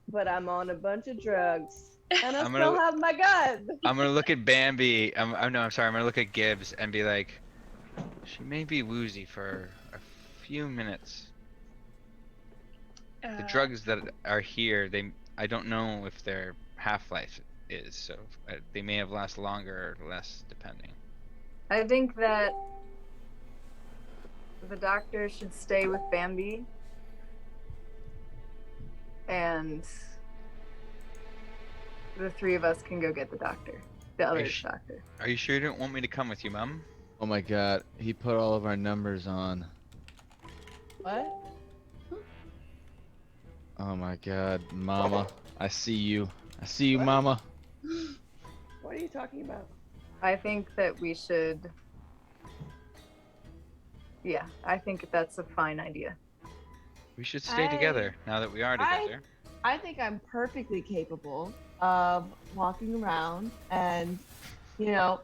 but I'm on a bunch of drugs. And I I'm still gonna- have my gun. I'm gonna look at Bambi. I'm sorry. I'm gonna look at Gibbs and be like, she may be woozy for a few minutes. The drugs that are here, I don't know if their half-life is, so they may have lasted longer or less, depending. I think that the doctor should stay with Bambi. And the three of us can go get the doctor. The other doctor. Are you sure you don't want me to come with you, Mom? Oh my God, he put all of our numbers on. What? Oh my God, Mama, I see you. I see you, Mama. What are you talking about? I think that we should. Yeah, I think that's a fine idea. We should stay together now that we are together. I think I'm perfectly capable of walking around and, you know,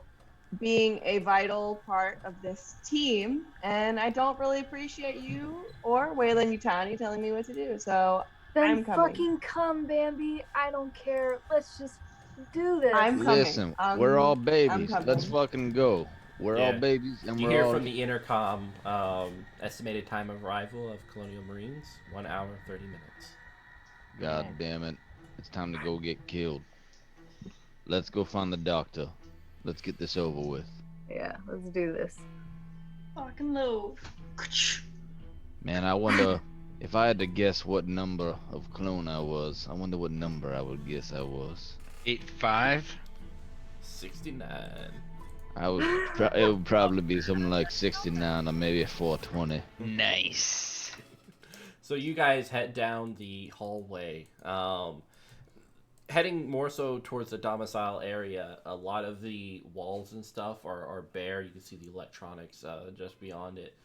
being a vital part of this team. And I don't really appreciate you or Waylon Yutani telling me what to do. So Then I'm coming. fucking come, Bambi. I don't care. Let's just do this. I'm coming. Listen, we're all babies. coming. Let's fucking go. We're all Yeah. babies, and You we're hear all. from the intercom, estimated time of arrival of Colonial Marines, 1 hour, 30 minutes. God damn it. It's time to go get killed. Let's go find the doctor. Let's get this over with. Yeah, let's do this. Fucking low. Man, I wonder if I had to guess what number of clone I was. I wonder what number I would guess I was. 8-5. 69. It would probably be something like 69 or maybe 420. Nice. So you guys head down the hallway, heading more so towards the domicile area. A lot of the walls and stuff are bare. You can see the electronics just beyond it.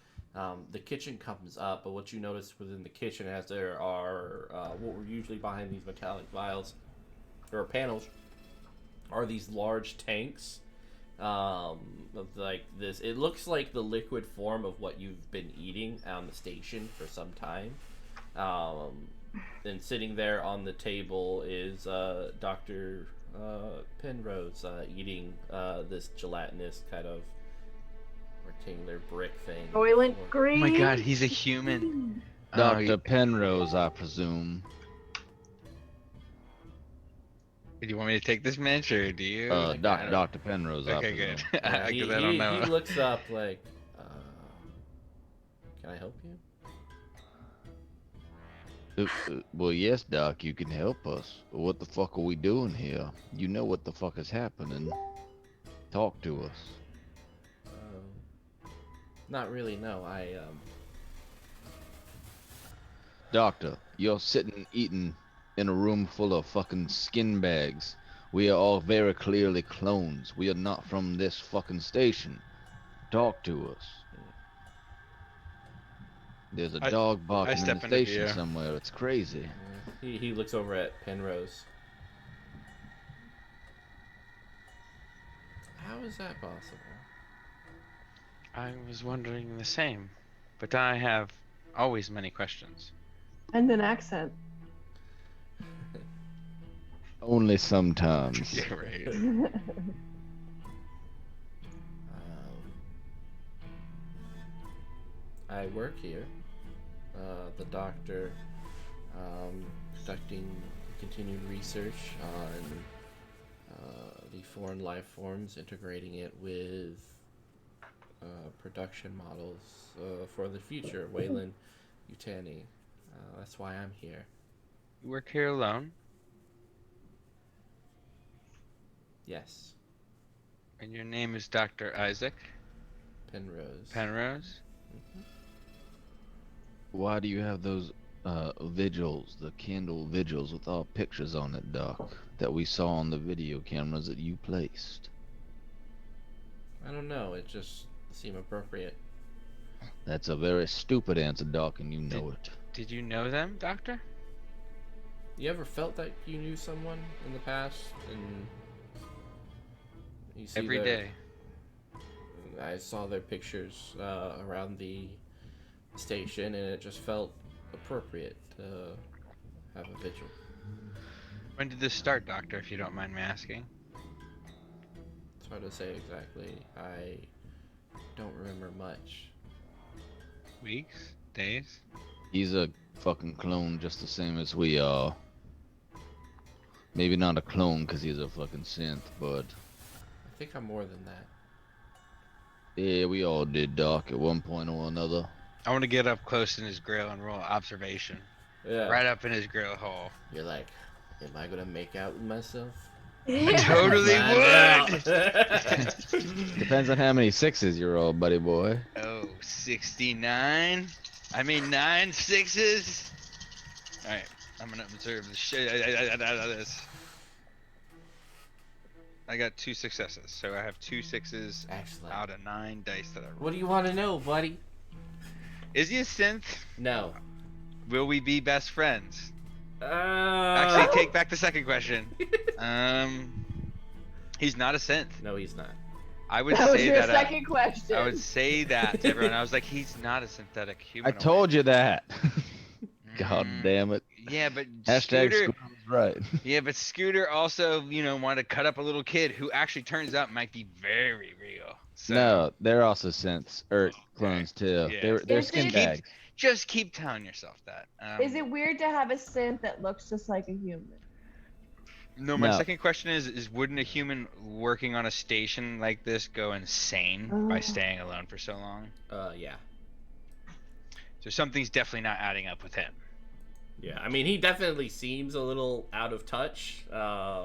The kitchen comes up, but what you notice within the kitchen, as there are what were usually behind these metallic vials or panels, are these large tanks of like this. It looks like the liquid form of what you've been eating on the station for some time. And sitting there on the table is Dr. Penrose eating this gelatinous kind of rectangular brick thing. Boiling Oh green. my god, he's a human. Dr. Penrose, I presume. Do you want me to take this mensch or do you? Dr. Penrose, I Okay, presume. good. Because He I don't know. he looks up like, can I help you? Well, yes, Doc, you can help us. But what the fuck are we doing here? You know what the fuck is happening. Talk to us. Not really, no. Doctor, you're sitting eating in a room full of fucking skin bags. We are all very clearly clones. We are not from this fucking station. Talk to us. There's a dog barking in step the into station view. somewhere. It's crazy. He looks over at Penrose. How is that possible? I was wondering the same, but I have always many questions. And an accent. Only sometimes. Yeah, right. I work here. The doctor conducting continued research on the foreign life forms, integrating it with production models for the future. Waylon Yutani. That's why I'm here. You work here alone, Yes, and your name is Dr. Isaac Penrose. Penrose. Why do you have those vigils, the candle vigils with all pictures on it, Doc, that we saw on the video cameras that you placed? I don't know. It just seemed appropriate. That's a very stupid answer, Doc, and you know it. Did you know them, Doctor? You ever felt that you knew someone in the past, and you see Every their- day. I saw their pictures around the station, and it just felt appropriate to have a vigil. When did this start, Doctor, if you don't mind me asking? It's hard to say exactly. I don't remember much. Weeks? Days? He's a fucking clone just the same as we are. Maybe not a clone because he's a fucking synth, but I think I'm more than that. yeah, we all did, Doc, at one point or another. I want to get up close in his grill and roll observation. Yeah. Right up in his grill hole. You're like, am I gonna make out with myself? Totally Find would! out. Depends on how many sixes you roll, buddy boy. Oh, 69? I mean 9 6s? Alright, I'm gonna observe the shit out of this. I got 2 successes, so I have 2 6s Excellent. out of 9 dice that I rolled. What do you want to know, buddy? Is he a synth? No. Will we be best friends? Actually, Actually, take back the second question. He's not a synth. No, he's not. I would That was say your that. second question. I would say that to everyone. I was like, he's not a synthetic I human. told you that. God damn it. Yeah, but Hashtag Scooter. Scooter was right. Yeah, but Scooter also, wanted to cut up a little kid who actually turns out might be very real. So, No, they're also synths or clones too. Yeah. They're Is skin it- bags. just keep telling yourself that. Is it weird to have a synth that looks just like a human? No, my No. second question is wouldn't a human working on a station like this go insane by Oh. staying alone for so long? Yeah. So something's definitely not adding up with him. Yeah, I mean, he definitely seems a little out of touch. Which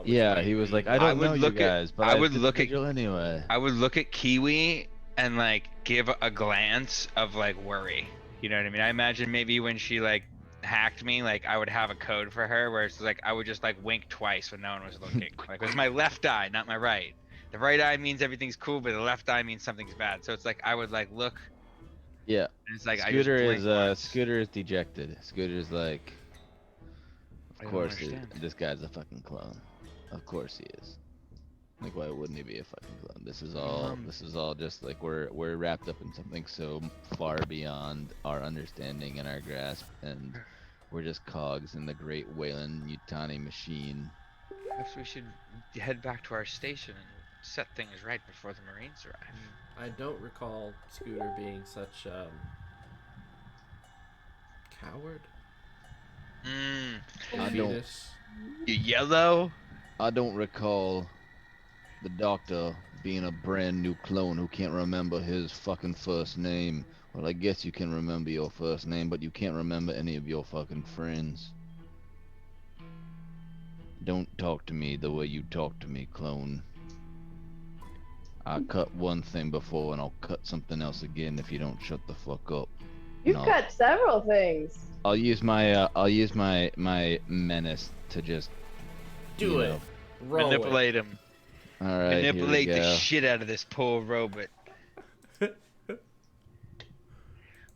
Yeah, might he was be- like, I I don't would know you look at- guys, but I I would did look the at- vigil anyway. I would look at Kiwi and like give a glance of like worry. You know what I mean? I imagine maybe when she like hacked me, like I would have a code for her where it's like I would just like wink twice when no one was looking. Like it was my left eye, not my right. The right eye means everything's cool, but the left eye means something's bad. So it's like I would like look. Yeah. And it's like Scooter I just is blink once. Scooter is dejected. Scooter's like, I of don't course understand. this guy's a fucking clone. Of course he is. Like why wouldn't he be a fucking clone? This is all just like we're wrapped up in something so far beyond our understanding and our grasp, and we're just cogs in the great Wayland Yutani machine. Perhaps we should head back to our station and set things right before the Marines arrive. I don't recall Scooter being such coward. I don't- Fetus. You yellow? I don't recall the doctor being a brand new clone who can't remember his fucking first name. Well, I guess you can remember your first name, but you can't remember any of your fucking friends. Don't talk to me the way you talk to me, clone. I cut one thing before and I'll cut something else again if you don't shut the fuck up. You've No. cut several things. I'll use my menace to just Do you it. know. Roll Manipulate him. All right, Manipulate here we the go. shit out of this poor robot.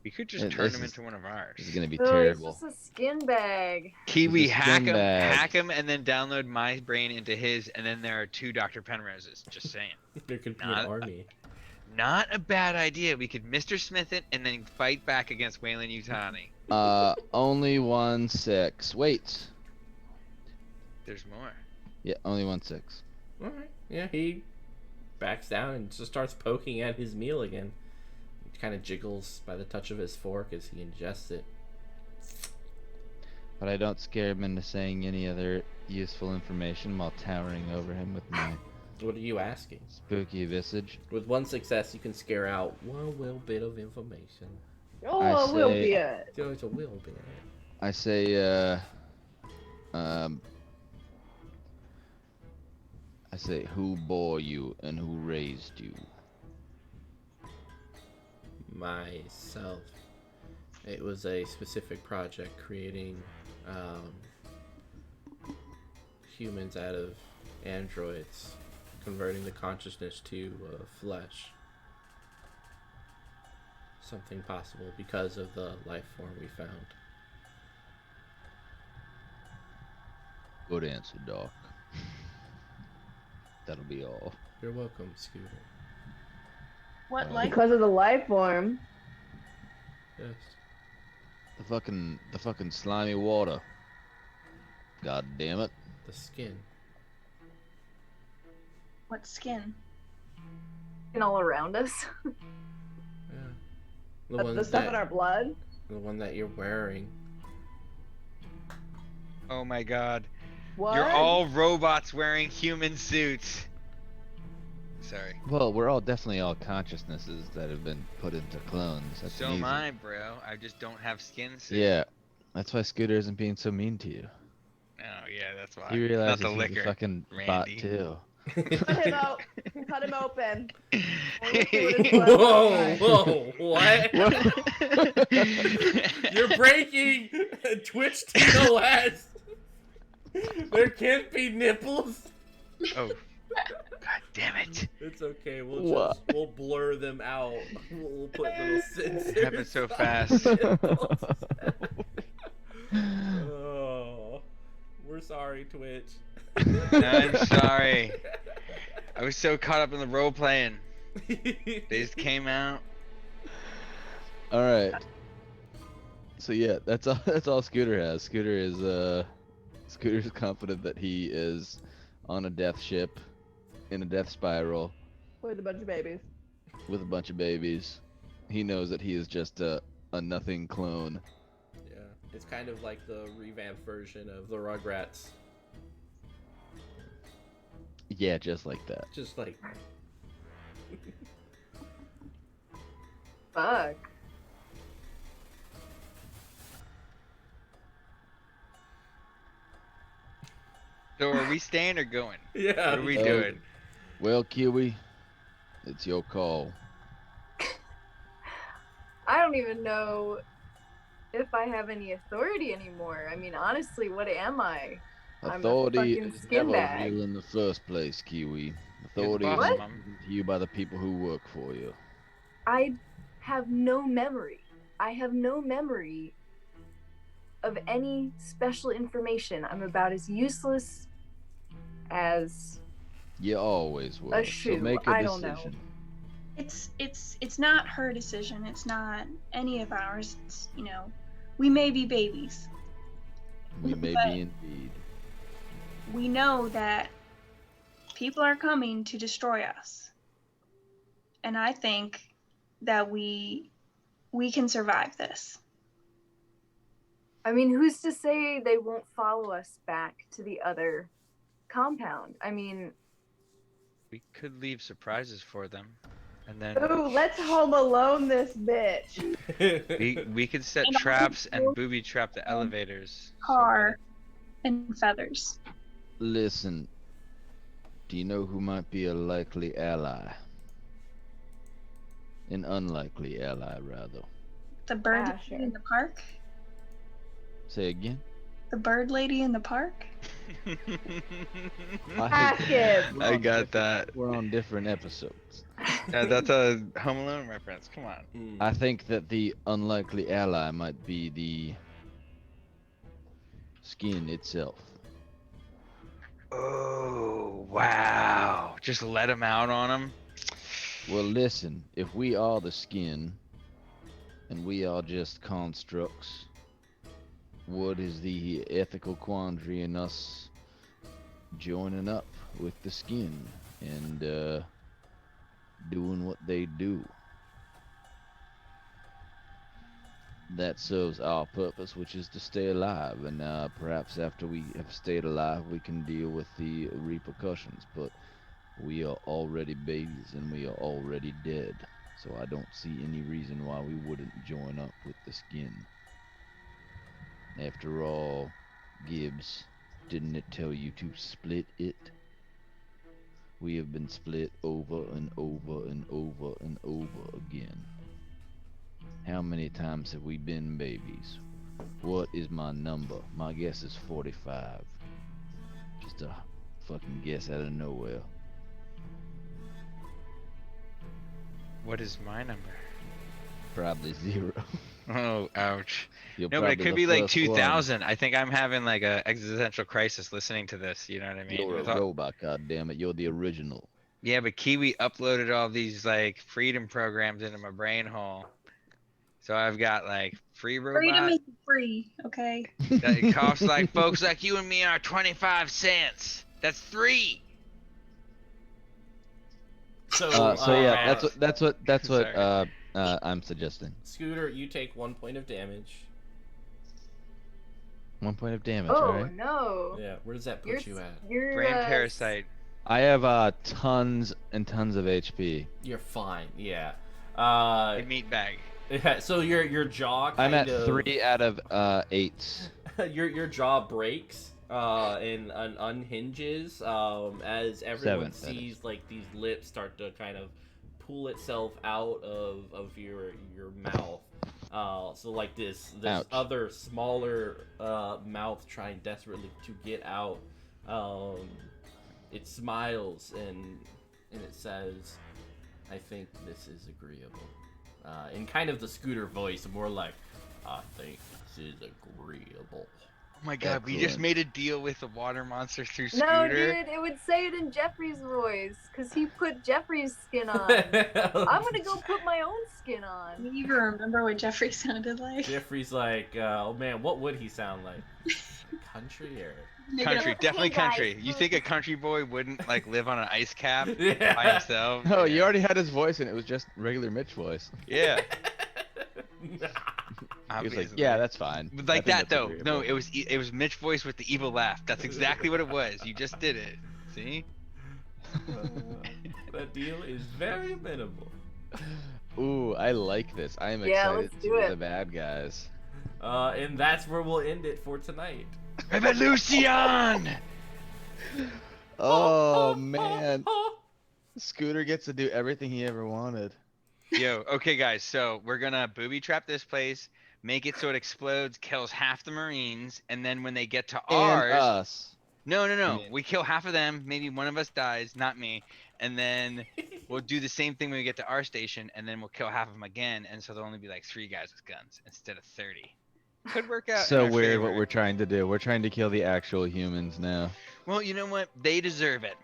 We could just Yeah, turn this him is- into one of ours. This is gonna be Oh, terrible. it's just a skin bag. Kiwi, This is hack him, scumbag. hack him, and then download my brain into his, and then there are 2 Dr. Penroses. Just saying. it. There could be Not- an army. Not a bad idea. We could Mr. Smith it and then fight back against Wayland Yutani. Only 1-6. Wait. There's more. Yeah, only 1-6. All right. Yeah, he backs down and just starts poking at his meal again. He kind of jiggles by the touch of his fork as he ingests it. But I don't scare him into saying any other useful information while towering over him with my What are you asking? spooky visage. With 1 success, you can scare out one little bit of information. Oh, I it will say- be it. Just a little bit. I say, who bore you and who raised you? Myself. It was a specific project creating humans out of androids, converting the consciousness to flesh. Something possible because of the life form we found. Good answer, Doc. That'll be all. You're welcome, Scooter. What Uh, life? Because of the life form. Yes. The fucking slimy water. God damn it. The skin. What skin? And all around us. Yeah. The The one stuff that, in our blood. the one that you're wearing. Oh my god. What? You're all robots wearing human suits. Sorry. Well, we're all definitely all consciousnesses that have been put into clones. That's So easy. am I, bro. I just don't have skin suits. Yeah. That's why Scooter isn't being so mean to you. Oh yeah, that's why. He realizes Not the he's liquor. a fucking bot Randy. too. Cut him out. Cut him open. Only see what his blood Whoa, looks like. whoa, what? You're breaking Twitch TOS. There can't be nipples. Oh, God damn it. It's okay. What? We'll blur them out. We'll put little sensors. It happened so on fast. the Oh, we're sorry, Twitch. I'm sorry. I was so caught up in the role playing. They just came out. All right. So yeah, that's all Scooter has. Scooter's confident that he is on a death ship in a death spiral With a bunch of babies. with a bunch of babies. He knows that he is just a nothing clone. Yeah, it's kind of like the revamped version of the Rugrats. Yeah, just like that. Just like Fuck. So are we staying or going? yeah. What are we Oh. doing? Well, Kiwi, it's your call. I don't even know if I have any authority anymore. I mean, honestly, what am I? I'm a Authority fucking is skin never bag. real in the first place, Kiwi. You're Authority the is boss, given Mom. to you by the people who work for you. I have no memory. I have no memory of any special information. I'm about as useless as You always were. a So shoe. make a I don't know. decision. It's not her decision. It's not any of ours. It's, we may be babies. We may But- be indeed. We know that people are coming to destroy us. And I think that we can survive this. I mean, who's to say they won't follow us back to the other compound? I mean, We could leave surprises for them. And then Ooh, let's Home Alone this bitch. we could set And traps and also- booby trap the elevators. so Car and feathers. Listen, do you know who might be a likely ally? An unlikely ally, rather. The bird Ah, sure. lady in the park. Say again? The bird lady in the park. Ask him. We're I on got different- that. We're on different episodes. Yeah, that's a Home Alone reference. Come on. Mm. I think that the unlikely ally might be the skin itself. Oh, wow. Just let him out on him. Well, listen, if we are the skin, and we are just constructs, what is the ethical quandary in us joining up with the skin and doing what they do? That serves our purpose, which is to stay alive, and perhaps after we have stayed alive, we can deal with the repercussions. But we are already babies, and we are already dead, so I don't see any reason why we wouldn't join up with the skin. After all, Gibbs, didn't it tell you to split it? We have been split over and over and over and over again. How many times have we been babies? What is my number? My guess is 45. Just a fucking guess out of nowhere. What is my number? Probably 0. Oh, ouch. You're No, but it probably could the be like first one. 2000. I think I'm having like a existential crisis listening to this. You know what I mean? You're a With all- robot, goddammit. You're the original. Yeah, but Kiwi uploaded all these like freedom programs into my brain hole. So I've got like free Freedom robot. is free, okay? That it costs like folks like you and me are 25 cents. That's 3. So, Yeah, that's what Sorry. I'm suggesting. Scooter, you take 1 point of damage. 1 point of damage, oh right? no. Yeah, where does that put you at? You're Brain parasite. I have tons and tons of HP. You're fine. Yeah. A meat bag. Yeah. So your jaw. I'm Kind at of, 3 out of 8. your jaw breaks and unhinges as everyone 7, that sees like these lips start to kind of pull itself out of your mouth. So like this Ouch. other smaller mouth trying desperately to get out. it smiles and it says, "I think this is agreeable." In kind of the Scooter voice, more like, "I think this is agreeable." Oh my god, we just Excellent. made a deal with the water monster through No, Scooter. dude, it would say it in Jeffrey's voice, because he put Jeffrey's skin on. I'm gonna go put my own skin Do on. you even remember what Jeffrey sounded like? Jeffrey's like, oh man, what would he sound like? Country or? Make it Country, up. definitely Hey, guys, country. You think a country boy wouldn't like live on an ice cap by Yeah. himself? No, you Yeah. already had his voice, and it was just regular Mitch voice. Yeah. He was Obviously. like, "Yeah, that's fine." But I like think that that's though. No, agreeable." it was Mitch voice with the evil laugh. That's exactly what it was. You just did it. See? That deal is very amenable. Ooh, I like this. I am Yeah, excited let's to do be it. the bad guys. And that's where we'll end it for tonight. Revolution! Oh man, Scooter gets to do everything he ever wanted. Yo, okay guys, so we're gonna booby trap this place, make it so it explodes, kills half the Marines, and then when they get to And ours, us. no, I mean- we kill half of them, maybe one of us dies, not me, and then we'll do the same thing when we get to our station, and then we'll kill half of them again, and so there'll only be like 3 guys with guns instead of 30. Could work out. in So our weird what favor. we're trying to do. We're trying to kill the actual humans now Well, you know what? They deserve it.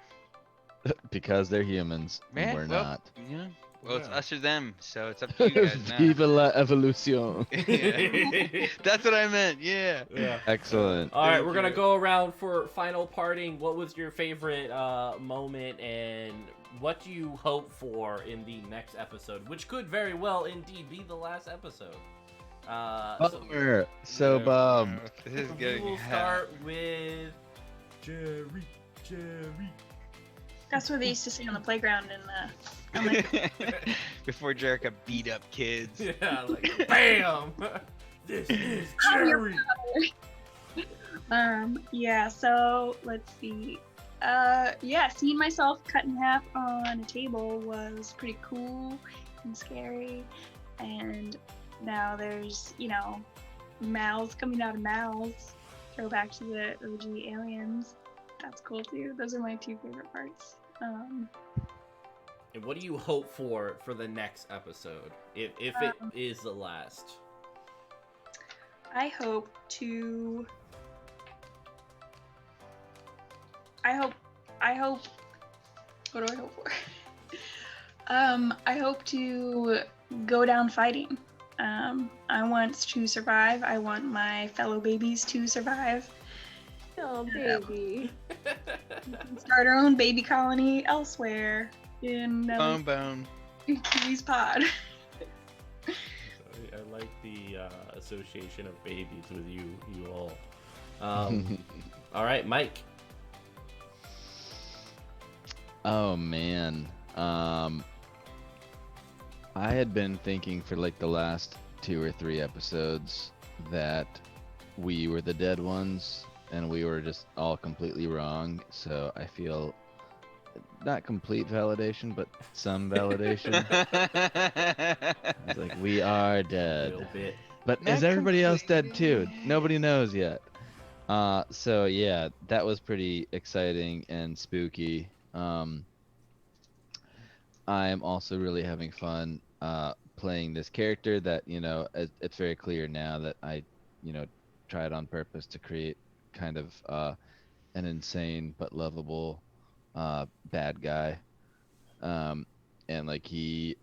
because they're humans. And Yeah, we're well, not. Yeah. Well, it's Yeah. us or them, so it's up to you guys now. Viva la evolution. Yeah. That's what I meant. Yeah. Yeah. Excellent. All right, Thank we're gonna you. go around for final parting. What was your favorite moment, and what do you hope for in the next episode, which could very well indeed be the last episode? Bummer. So No, bummed. no, This is we getting will start with Jeri. That's what they used to say on the playground in Before Jericho beat up kids. Yeah, like bam. This is Jeri. Yeah, so let's see. Yeah, seeing myself cut in half on a table was pretty cool and scary. And now there's, mouths coming out of mouths. Throwback to the OG aliens. That's cool too. Those are my 2 favorite parts. And what do you hope for the next episode, if it is the last? I hope. What do I hope for? I hope to go down fighting. I want to survive. I want my fellow babies to survive. Oh, baby. Start our own baby colony elsewhere in Bone. Kiwi's pod. I like the association of babies with you all. All right, Mike. Oh man. I had been thinking for like the last 2 or 3 episodes that we were the dead ones and we were just all completely wrong. So I feel not complete validation, but some validation. It's like we are A dead. little bit. But Not is everybody else dead too? completely. Nobody knows yet. So yeah, that was pretty exciting and spooky. I'm also really having fun playing this character that, it's very clear now that I, tried on purpose to create kind of an insane but lovable bad guy. And like he's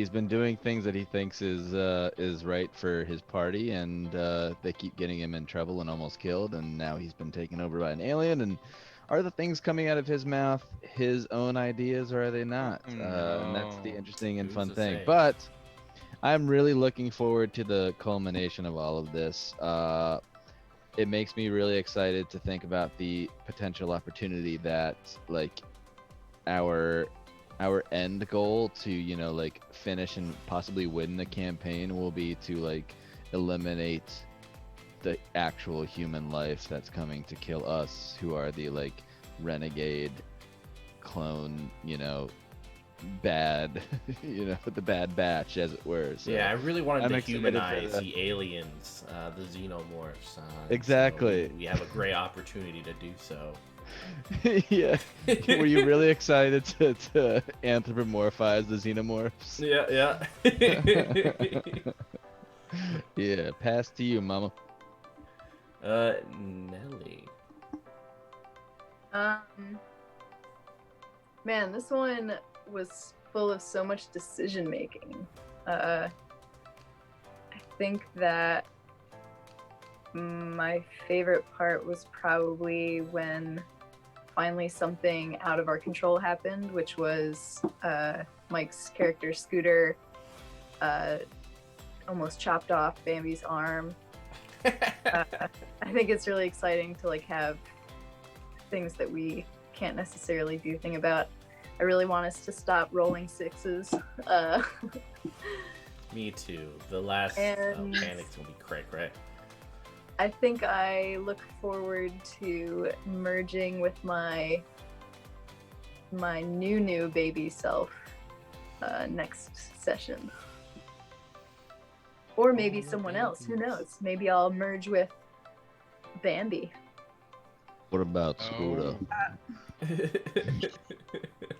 been doing things that he thinks is right for his party, and they keep getting him in trouble and almost killed, and now he's been taken over by an alien. And are the things coming out of his mouth his own ideas, or are they not? And that's the No. interesting and Who's fun to thing. say? But I'm really looking forward to the culmination of all of this. It makes me really excited to think about the potential opportunity that like our end goal to like finish and possibly win the campaign will be to like eliminate the actual human life that's coming to kill us, who are the like renegade clone, bad the bad batch, as it were. So Yeah, I really wanted I'm to excited for humanize that. the aliens, the xenomorphs. Exactly. So we have a great opportunity to do so. Yeah. Were you really excited to anthropomorphize the xenomorphs? Yeah. Yeah, pass to you, mama. Nellie. Man, this one was full of so much decision making. I think that my favorite part was probably when finally something out of our control happened, which was Mike's character Scooter almost chopped off Bambi's arm. I think it's really exciting to like have things that we can't necessarily do anything about. I really want us to stop rolling sixes. Me too. The last And- panic's gonna be crack, right? I think I look forward to merging with my new baby self next session. Or maybe someone else, who knows? Maybe I'll merge with Bambi. What about Scooter?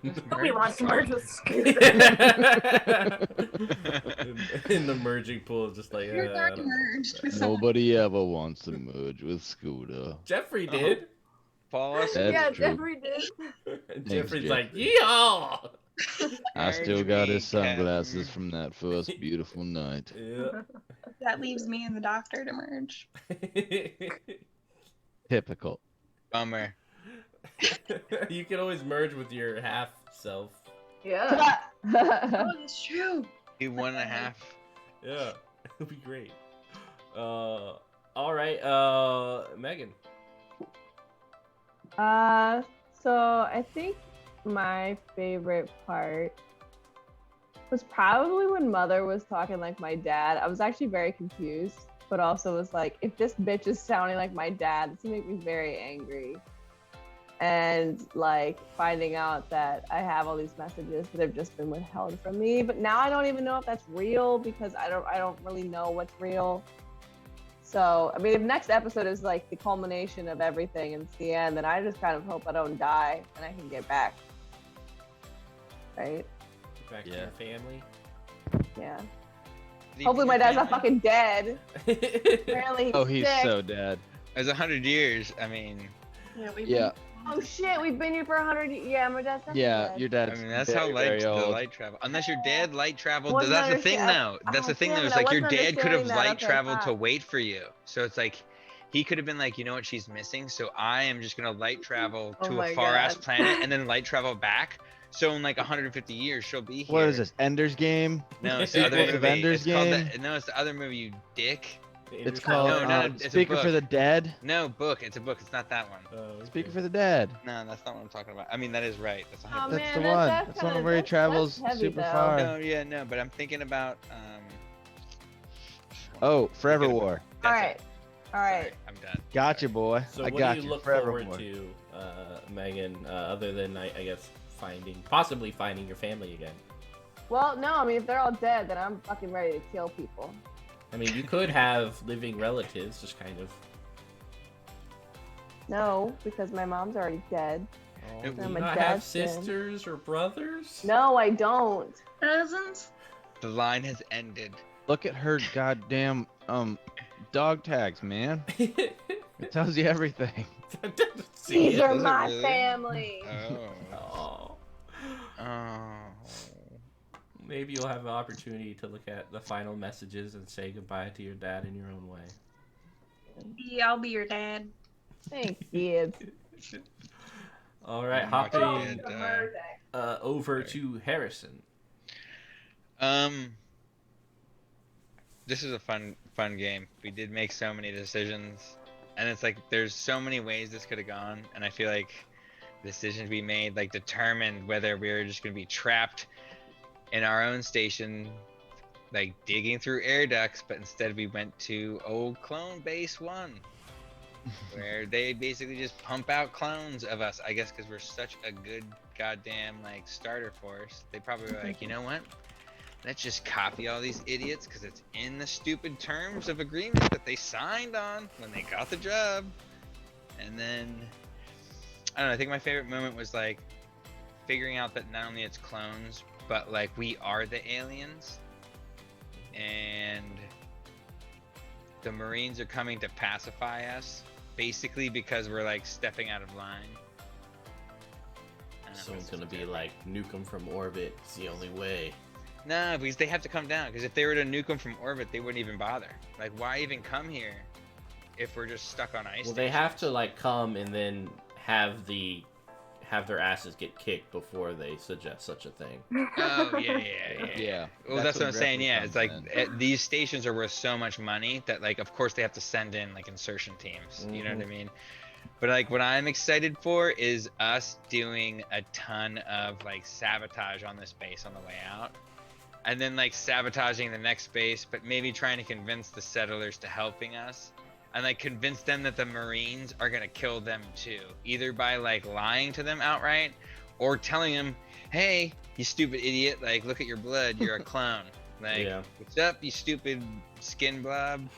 Nobody wants to merge with Scooter. In the merging pool, just like You're I already don't know. merged with someone. Nobody ever wants to merge with Scooter. Jeffrey did. Wallace. That's Yeah, true. Jeffrey did. Jeffrey's Jeffrey. like, yeehaw! I still got his Merge me, sunglasses Captain. from that first beautiful night. Yeah. That leaves me and the doctor to merge. Typical. Bummer. You can always merge with your half self. Yeah. Oh, that's true. He 1.5. Yeah, it'll be great. All right, Meaghan. So I think my favorite part was probably when Mother was talking like my dad. I was actually very confused, but also was like, if this bitch is sounding like my dad, it's gonna make me very angry. And like finding out that I have all these messages that have just been withheld from me, but now I don't even know if that's real because I don't really know what's real. So I mean, if next episode is like the culmination of everything and it's the end, then I just kind of hope I don't die and I can get back. Right? Get back to Yeah. your family. Yeah. Hopefully my dad's not fucking dead. Apparently Oh, he's sick. so dead. It was 100 years. I mean, Yeah, we've Yeah, Oh shit, we've been here for 100 years. Yeah, my dad's definitely yeah, dead. your I dad's mean that's very, how very the old. light travel. Unless your dad light traveled. Wasn't That's the thing understand- though. That's oh, the thing damn though. it, Is I like your wasn't dad could have understanding that. light Okay, traveled to fuck. wait for you. So it's like he could have been like, you know what, she's missing. So I am just gonna light travel Oh to my a far ass God. planet and then light travel back. So in like 150 years she'll be here. What is this, Ender's Game? No, it's the other Sequel to movie. Ender's It's called Game? no, it's the other movie. You dick. It's called No, it's a Speaker for book. the Dead. No, book. It's a book. It's not that one. Speaker for the Dead. No, that's not what I'm talking about. I mean, that is right. That's 100%. Oh, That's man, the that's- one. that's That's the one kinda- where he that's travels heavy, super though. far. No, yeah, no, but I'm thinking about Oh, Forever Forget about War. it. That's All it. right. All right. Sorry, I'm done. Gotcha, boy. So I what got do you you. look Forever forward War. to, Meaghan, other than I guess possibly finding your family again? Well, no, I mean, if they're all dead, then I'm fucking ready to kill people. I mean, you could have living relatives, just kind of. No, because my mom's already dead. Oh, Do do I'm you a not have dad's friend. sisters or brothers? No, I don't. Cousins? The line has ended. Look at her goddamn dog tags, man. It tells you everything. These are Does it my really? family. Oh. Oh, Oh. maybe you'll have an opportunity to look at the final messages and say goodbye to your dad in your own way. Yeah, I'll be your dad. Thanks, kids. All right, I'm watching hopping it, over to Harrison. This is a fun game. We did make so many decisions, and it's like there's so many ways this could have gone, and I feel like decisions we made like determined whether we were just gonna be trapped in our own station, like digging through air ducts, but instead we went to old clone base 1. Where they basically just pump out clones of us, I guess, because we're such a good goddamn like starter force. They probably were like, you know what? Let's just copy all these idiots because it's in the stupid terms of agreement that they signed on when they got the job. And then I don't know. I think my favorite moment was like figuring out that not only it's clones, but like we are the aliens, and the Marines are coming to pacify us, basically because we're like stepping out of line. Someone's gonna be like, nuke them from orbit. It's the only way. No, because they have to come down. Because if they were to nuke them from orbit, they wouldn't even bother. Like, why even come here if we're just stuck on ice? Well, they have to like come and then have their asses get kicked before they suggest such a thing. Oh yeah. Well, that's what I'm saying. Yeah, it's like these stations are worth so much money that like, of course, they have to send in like insertion teams. You know what I mean? But like, what I'm excited for is us doing a ton of like sabotage on this base on the way out, and then like sabotaging the next base, but maybe trying to convince the settlers to helping us, and like convince them that the Marines are gonna kill them too, either by like lying to them outright, or telling them, "Hey, you stupid idiot! Like, look at your blood. You're a clone. Like, what's up, you stupid skin blob?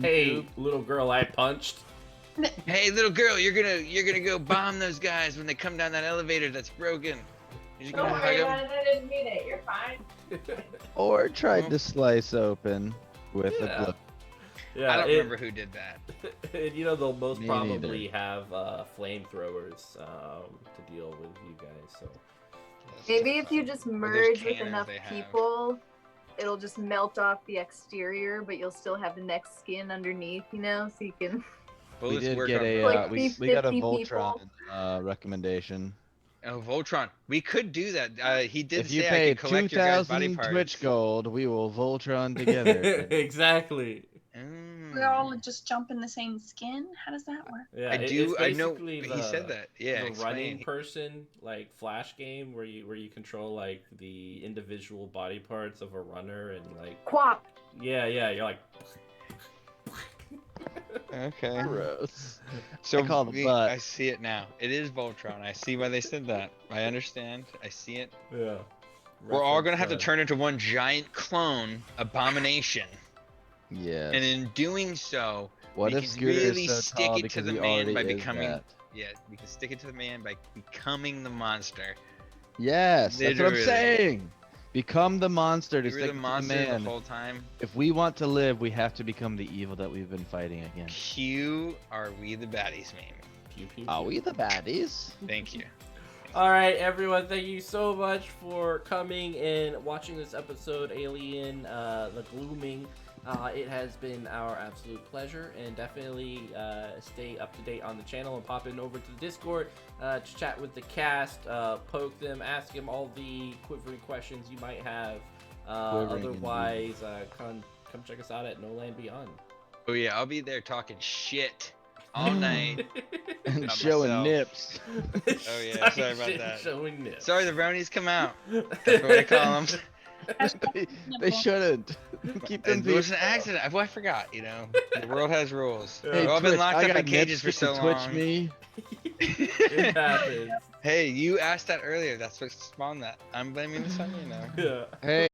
Hey, little girl I punched." Hey, little girl, you're gonna go bomb those guys when they come down that elevator that's broken. You're just gonna hug them. I didn't mean it. You're fine. Or tried to slice open with a glove. Yeah, I don't remember who did that. And you know, they'll most Me probably neither. have flamethrowers to deal with you guys. So Maybe if you just merge with cannons enough they have. people, it'll just melt off the exterior, but you'll still have the next skin underneath, you know, so you can. We Bullets did work get on a both. Like we got a 50 Voltron recommendation. Oh, Voltron. We could do that. He did If you say I pay could collect your guys' body 2,000 parts. Twitch gold, we will Voltron together. exactly. Mm. We all just jump in the same skin. How does that work? Yeah, I do. It's I know. basically He said that. Yeah. the explain. running person like flash game where you control like the individual body parts of a runner and like Quap! yeah you're like Okay. Gross. So I call the butt. I see it now. It is Voltron. I see why they said that. I understand. I see it. yeah. We're all gonna have to Reference, turn into one giant clone abomination, Yes. and in doing so, What we if can Scooter really is so stick tall it to because the he man already by is becoming. that? Yeah, we can stick it to the man by becoming the monster. Yes, that's what I'm Literally. saying. Become the monster to We were stick the to the monster man. the whole time. If we want to live, we have to become the evil that we've been fighting against. Cue Are We the Baddies meme. Pew, pew, Are pew. we the baddies? Thank you. All right, everyone, thank you so much for coming and watching this episode, Alien, the Glooming. It has been our absolute pleasure, and definitely stay up to date on the channel and pop in over to the Discord to chat with the cast, poke them, ask them all the quivering questions you might have. Quivering Otherwise, come check us out at No Land Beyond. Oh yeah, I'll be there talking shit all night. And About showing myself. nips. Oh yeah, sorry about that. Showing nips. Sorry, the brownies come out. That's what I call them. they shouldn't. Keep them It was an peaceful. accident. I forgot. You know, the world has rules. Hey, We've all been Twitch, locked I up got in cages nips. for You so can long. Twitch me. It happens. Hey, you asked that earlier. That's what spawned that. I'm blaming this on you now. Yeah. Hey.